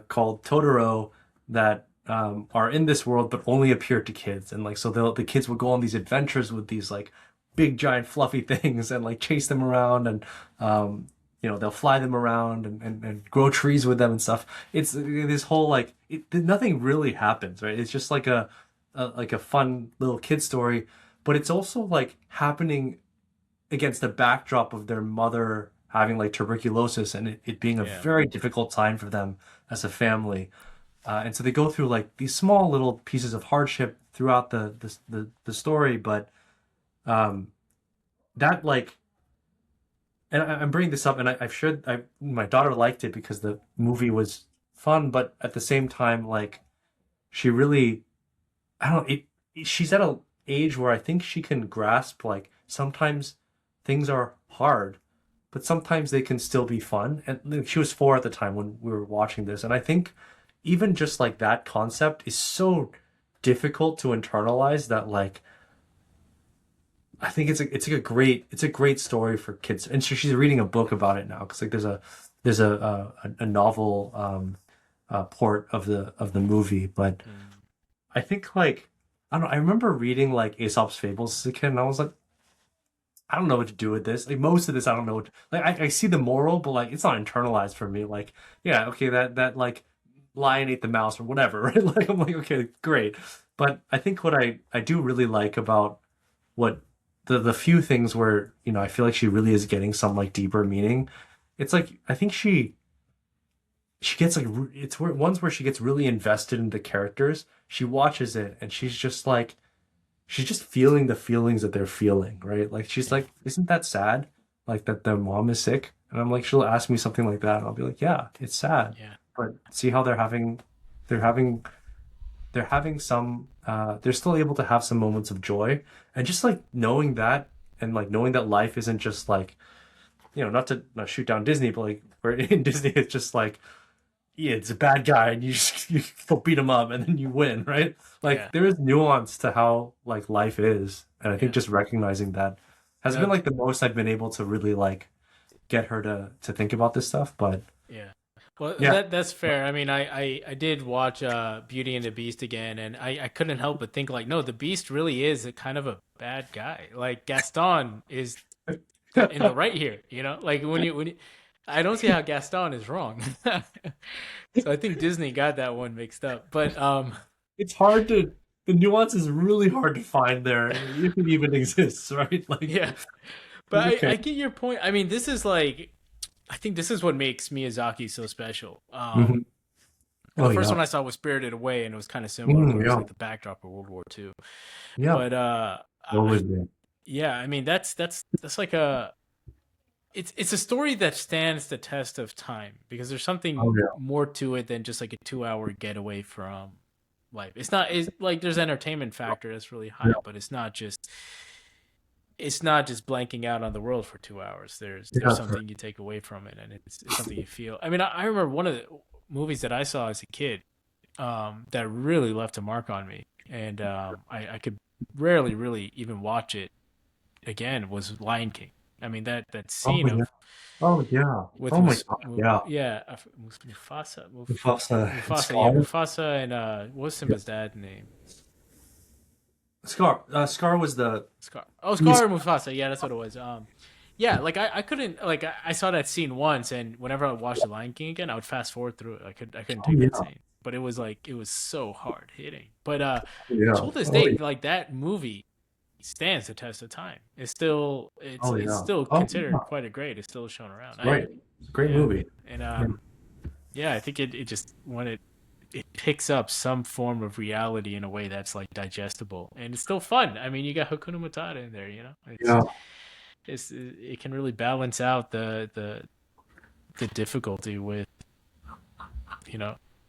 called Totoro that are in this world but only appear to kids, and like so the kids will go on these adventures with these like big giant fluffy things and like chase them around, and they'll fly them around and grow trees with them and stuff. It's this whole nothing really happens, right? It's just like a fun little kid story, but it's also like happening against the backdrop of their mother having like tuberculosis and it being a yeah. very difficult time for them as a family. And so they go through like these small little pieces of hardship throughout the story, but um, that like, and I'm bringing this up, and I've shared, my daughter liked it because the movie was fun, but at the same time, like, she really, I don't, she's at a age where I think she can grasp like sometimes things are hard, but sometimes they can still be fun. And like, she was 4 at the time when we were watching this, and I think even just like that concept is so difficult to internalize that like I think it's a great story for kids. And so she's reading a book about it now because like there's a novel port of the movie, but Mm. I think like I don't know, I remember reading like Aesop's Fables as a kid, and I was like, I don't know what to do with this. Like most of this, I don't know like I see the moral, but like it's not internalized for me. Like, yeah, okay, that like lion ate the mouse or whatever, right? Like I'm like, okay, great. But I think what I do really like about what the few things where, I feel like she really is getting some like deeper meaning. It's like I think she gets like it's where ones where she gets really invested in the characters. She watches it and she's just feeling the feelings that they're feeling, right? Like she's Yeah, like, isn't that sad? Like that their mom is sick. And I'm like, she'll ask me something like that, and I'll be like, yeah, it's sad. yeah, But see how they're having they're having some they're still able to have some moments of joy. And just like knowing that and like knowing that life isn't just like, not to not shoot down Disney, but like where in Disney it's just like yeah, it's a bad guy and you just you go beat him up and then you win, right? yeah, Like there is nuance to how like life is. And I think yeah. just recognizing that has been No, like the most I've been able to really like get her to think about this stuff. But yeah. Well, yeah, that's fair. I mean, I did watch Beauty and the Beast again, and I couldn't help but think like, no, the Beast really is a kind of a bad guy. Like Gaston is in the right here, Like when you I don't see how Gaston is wrong. So I think Disney got that one mixed up. But it's hard to the nuance is really hard to find there, if it even exists, right? Like, Yeah, but okay. I get your point. I mean, this is like, I think this is what makes Miyazaki so special. Mhm. The Oh first yeah. one I saw was Spirited Away, and it was kind of similar, where it was Yeah. like the backdrop of World War II. Yeah. But Totally agree. yeah, I mean that's like a it's a story that stands the test of time because there's something Oh yeah. more to it than just like a 2 hour getaway from life. It's not it's like there's entertainment factor that's really high, Yeah. but it's not just blanking out on the world for 2 hours. There's Yeah. something you take away from it, and it's something you feel. I mean, I remember one of the movies that I saw as a kid that really left a mark on me, and I could rarely really even watch it again. Was Lion King. I mean that Oh scene yeah. of Oh yeah. with Oh my God. Yeah. yeah Mufasa and Mufasa, yeah, Scar. Mufasa, and what's Yeah. Simba's dad name? Scar. Scar was the. Scar. Oh, He's, Scar or Mufasa. Yeah, that's what it was. Yeah, like I couldn't like I saw that scene once, and whenever I watched The Lion King again, I would fast forward through it. I couldn't oh take that yeah. scene, but it was like it was so hard hitting. But Yeah. to this Oh day, yeah. like that movie stands the test of time. It's still Oh it's yeah. still Oh yeah. considered quite a great. It's still shown around. It's great. It's a great Yeah, movie. and Yeah. yeah, I think it just when it picks up some form of reality in a way that's like digestible and it's still fun. I mean, you got Hakuna Matata in there, you know. Yeah. It can really balance out the difficulty with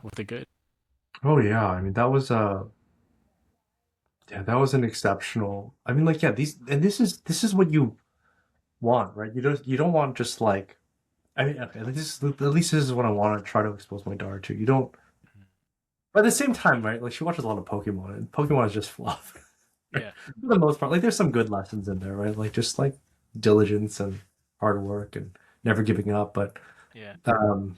with the good. Oh yeah. I mean, that was yeah, that was an exceptional. I mean, like, yeah, these and this is what you want, right? You don't want just like. I mean, okay, at least this is what I want to try to expose my daughter to. You don't. But at the same time, right? Like she watches a lot of Pokemon, and Pokemon is just fluff. For Yeah, the most part, like there's some good lessons in there, right? Like just like diligence and hard work and never giving up. yeah, Um,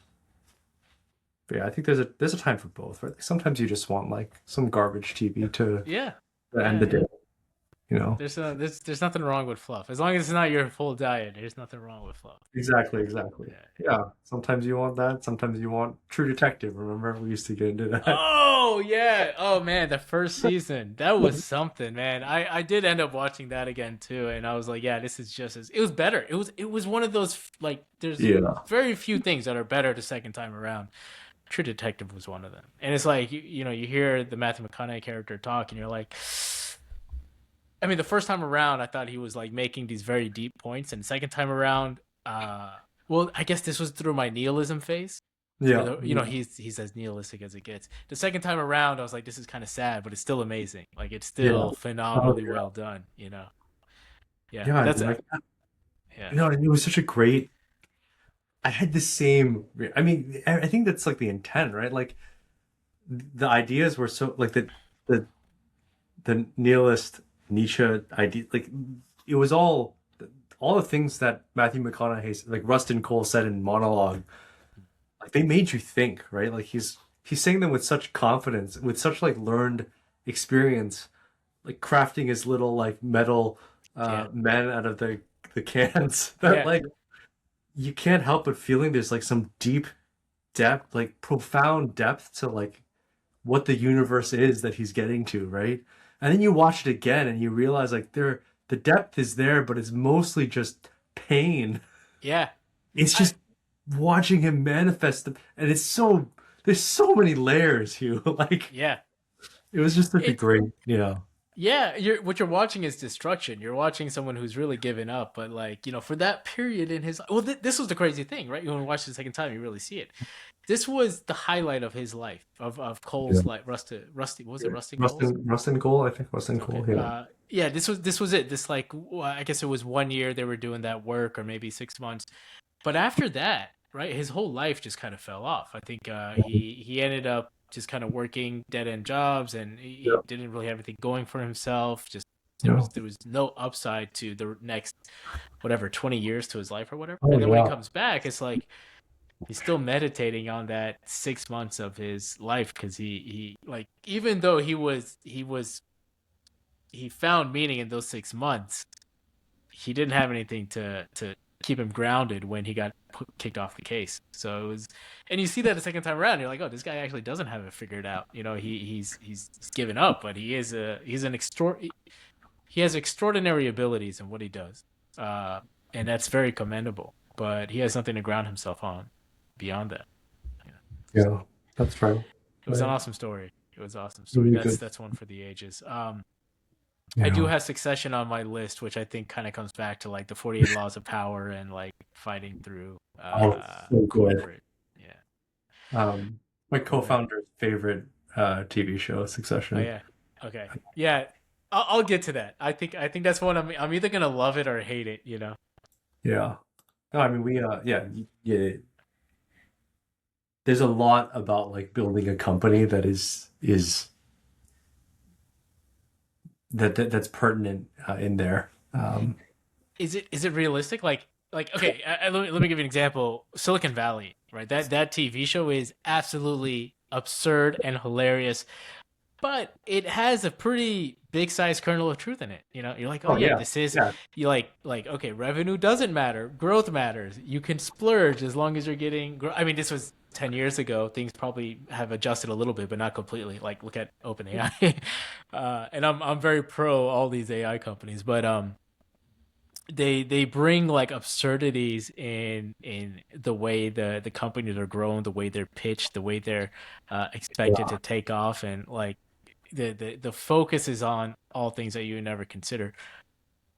but yeah, I think there's a time for both, right? Like sometimes you just want like some garbage TV yeah, to end yeah, the yeah. day, you know? There's nothing wrong with fluff as long as it's not your full diet. There's nothing wrong with fluff. Exactly, exactly. Yeah. Yeah, sometimes you want that. Sometimes you want True Detective. Remember, we used to get into that. Oh yeah. Oh man, the first season. That was something, man. I did end up watching that again too, and I was like, yeah, this is just as it was better. It was one of those like there's Yeah, very few things that are better the second time around. True Detective was one of them. And it's like you hear the Matthew McConaughey character talk and you're like I mean, the first time around I thought he was like making these very deep points and the second time around well, I guess this was through my nihilism phase where yeah, he's as nihilistic as it gets. The second time around, I was like, this is kind of sad, but it's still amazing. Like it's yeah. still Oh phenomenally yeah, well done. Yeah, yeah. that's And it. like, Yeah, it was such a great. I had the same. I mean, I think that's like the intent, right? Like the ideas were so like the the nihilist Nietzsche idea. Like it was all the things that Matthew McConaughey, like Rustin Cole said in monologue. Like they made you think, right? Like he's saying them with such confidence, with such like learned experience, like crafting his little like metal yeah, men out of the cans that yeah, like you can't help but feeling there's like some deep depth, like profound depth to like what the universe is that he's getting to, right? And then you watch it again and you realize like the depth is there, but it's mostly just pain. yeah. It's I just watching him manifest them, and it's so there's so many layers, Hugh. Like yeah. it was just such a It's great, yeah, Yeah, what you're watching is destruction. You're watching someone who's really given up, but like for that period in his well, this was the crazy thing, right? When you watch it the second time, you really see it. This was the highlight of his life, of yeah. Cole's life. Rusty, what was Yeah. it Rusty Cole's? Rustin Cole, I think Rustin Okay. Cole, yeah. Yeah, this was it. This like I guess it was 1 year they were doing that work, or maybe 6 months. But after that, right, his whole life just kind of fell off. I think he ended up just kind of working dead end jobs, and he Yeah. didn't really have anything going for himself. Just there Yeah. was there was no upside to the next whatever 20 years to his life or whatever. Oh And then when he yeah. comes back, it's like he's still meditating on that 6 months of his life because he like even though he found meaning in those 6 months, he didn't have anything to keep him grounded when he got kicked off the case. So it was, and you see that the second time around, you're like, oh, this guy actually doesn't have it figured out. You know, he's given up, but he has extraordinary abilities in what he does, and that's very commendable. But he has nothing to ground himself on beyond that. You know, so Yeah, that's right. it was an awesome story. It was an awesome story. Really That's good. that's one for the ages. I do Yeah. have Succession on my list, which I think kind of comes back to like the 48 Laws of Power and like fighting through Oh, it's so good. corporate. Yeah. My What a, co-founder's favorite TV show, oh Succession. yeah. Okay. Yeah. I'll get to that. I think that's one I'm either gonna love it or hate it. You know. Yeah. No, I mean yeah. There's a lot about like building a company that is that's pertinent in there. Is it realistic? Like okay, let me give you an example. Silicon Valley, right? That TV show is absolutely absurd and hilarious, but it has a pretty big sized kernel of truth in it. You know, you're like, oh Oh yeah, yeah, this is yeah, you like okay, revenue doesn't matter, growth matters. You can splurge as long as you're getting. I mean, this was 10 years ago. Things probably have adjusted a little bit, but not completely. Like look at OpenAI, and I'm very pro all these AI companies, but they bring like absurdities in the way the companies are grown, the way they're pitched, the way they're expected yeah. to take off, and like the focus is on all things that you would never consider.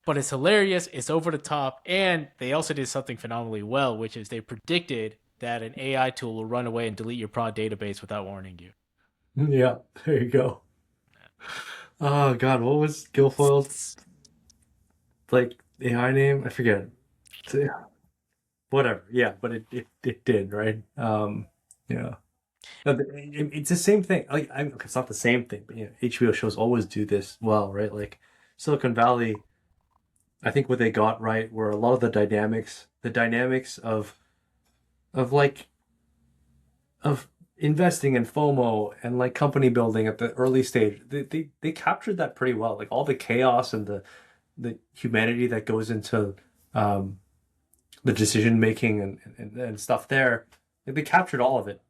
But it's hilarious, it's over the top, and they also did something phenomenally well, which is they predicted that an AI tool will run away and delete your prod database without warning you. Yeah, there you go. Oh God, what was Guilfoyle's like AI name? I forget. Yeah, whatever. Yeah, but it did, right? Yeah. No, it's the same thing. Like, it's not the same thing, but HBO shows always do this well, right? Like Silicon Valley, I think what they got right were a lot of the dynamics of like of investing in FOMO and like company building at the early stage. They captured that pretty well. Like all the chaos and the humanity that goes into um, the decision making and stuff there. Like, they captured all of it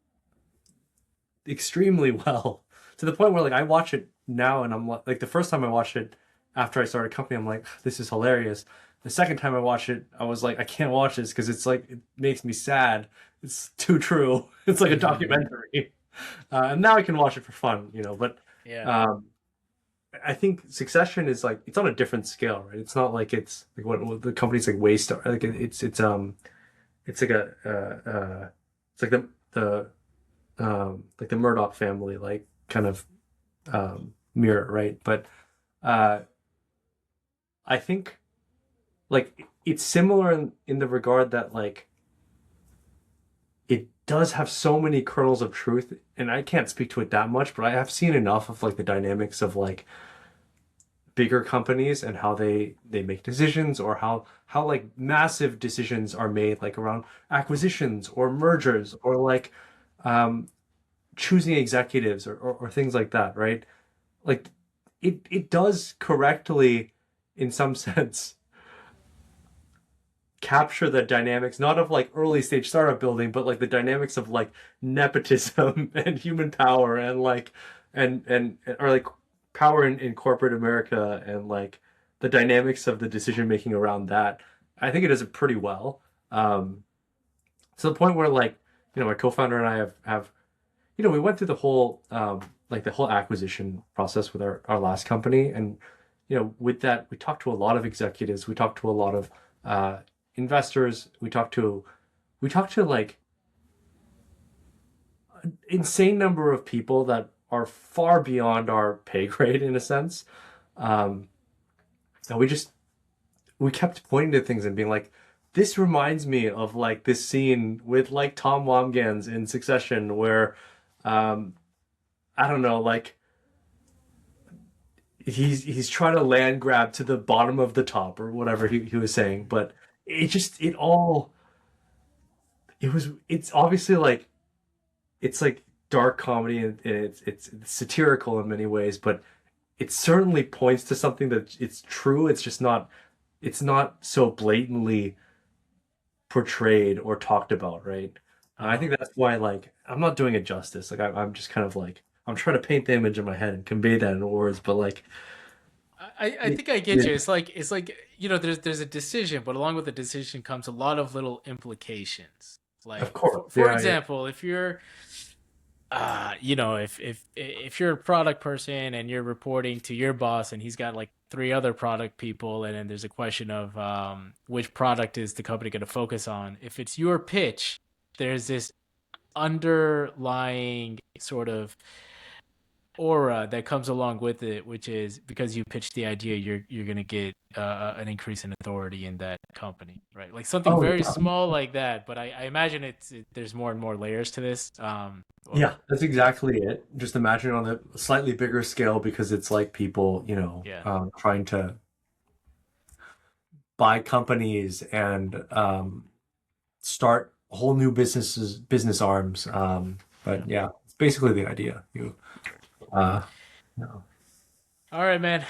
extremely well to the point where like I watch it now and I'm like the first time I watched it after I started a company, I'm like, this is hilarious. The second time I watched it, I was like, I can't watch this because it's like it makes me sad. It's too true. It's like a documentary. And now I can watch it for fun, But Yeah. um, I think Succession is like it's on a different scale, right? It's not like it's like what the company's like Waystar. Like it's like it's like the Murdoch family, like kind of mirror, right? But uh, I think like it's similar in the regard that like it does have so many kernels of truth, and I can't speak to it that much, but I have seen enough of like the dynamics of like bigger companies and how they make decisions or how like massive decisions are made like around acquisitions or mergers or like um choosing executives or things like that, right? Like it does correctly in some sense capture the dynamics not of like early stage startup building but like the dynamics of like nepotism and human power and like and or like power in corporate America and like the dynamics of the decision making around that. I think it does it pretty well, to the point where like my co-founder and I have we went through the whole like the whole acquisition process with our last company, and with that we talked to a lot of executives, we talked to a lot of uh, investors, we talked to like an insane number of people that are far beyond our pay grade in a sense, um, and we kept pointing to things and being like, this reminds me of like this scene with like Tom Wamgans in Succession where um, I don't know, like he's trying to land grab to the bottom of the top or whatever he was saying, but it all it's obviously like it's like dark comedy and it's satirical in many ways, but it certainly points to something that it's true. It's just not so blatantly portrayed or talked about, right? I Uh-huh. think that's why, like, I'm not doing it justice. Like, I'm just kind of like, I'm trying to paint the image in my head and convey that in words, but like, I think I get yeah, you. It's like there's a decision, but along with the decision comes a lot of little implications. of Like course, for yeah, yeah, example, if you're if you're a product person and you're reporting to your boss and he's got like three other product people, and then there's a question of which product is the company going to focus on. If it's your pitch, there's this underlying sort of aura that comes along with it, which is because you pitched the idea, you're gonna get an increase in authority in that company, right? Like something oh very yeah, small like that. But I imagine there's more and more layers to this. yeah, Or that's exactly it. Just imagine on a slightly bigger scale because it's like people, yeah, trying to buy companies and start whole new business arms. yeah. But yeah, it's basically the idea. Uh, you know, All right, man.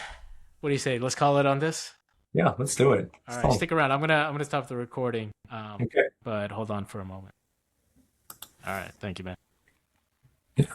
What do you say? Let's call it on this. yeah, let's do it. All It's right, fun. stick around. I'm gonna stop the recording. Okay. But hold on for a moment. All right, thank you, man. Yeah.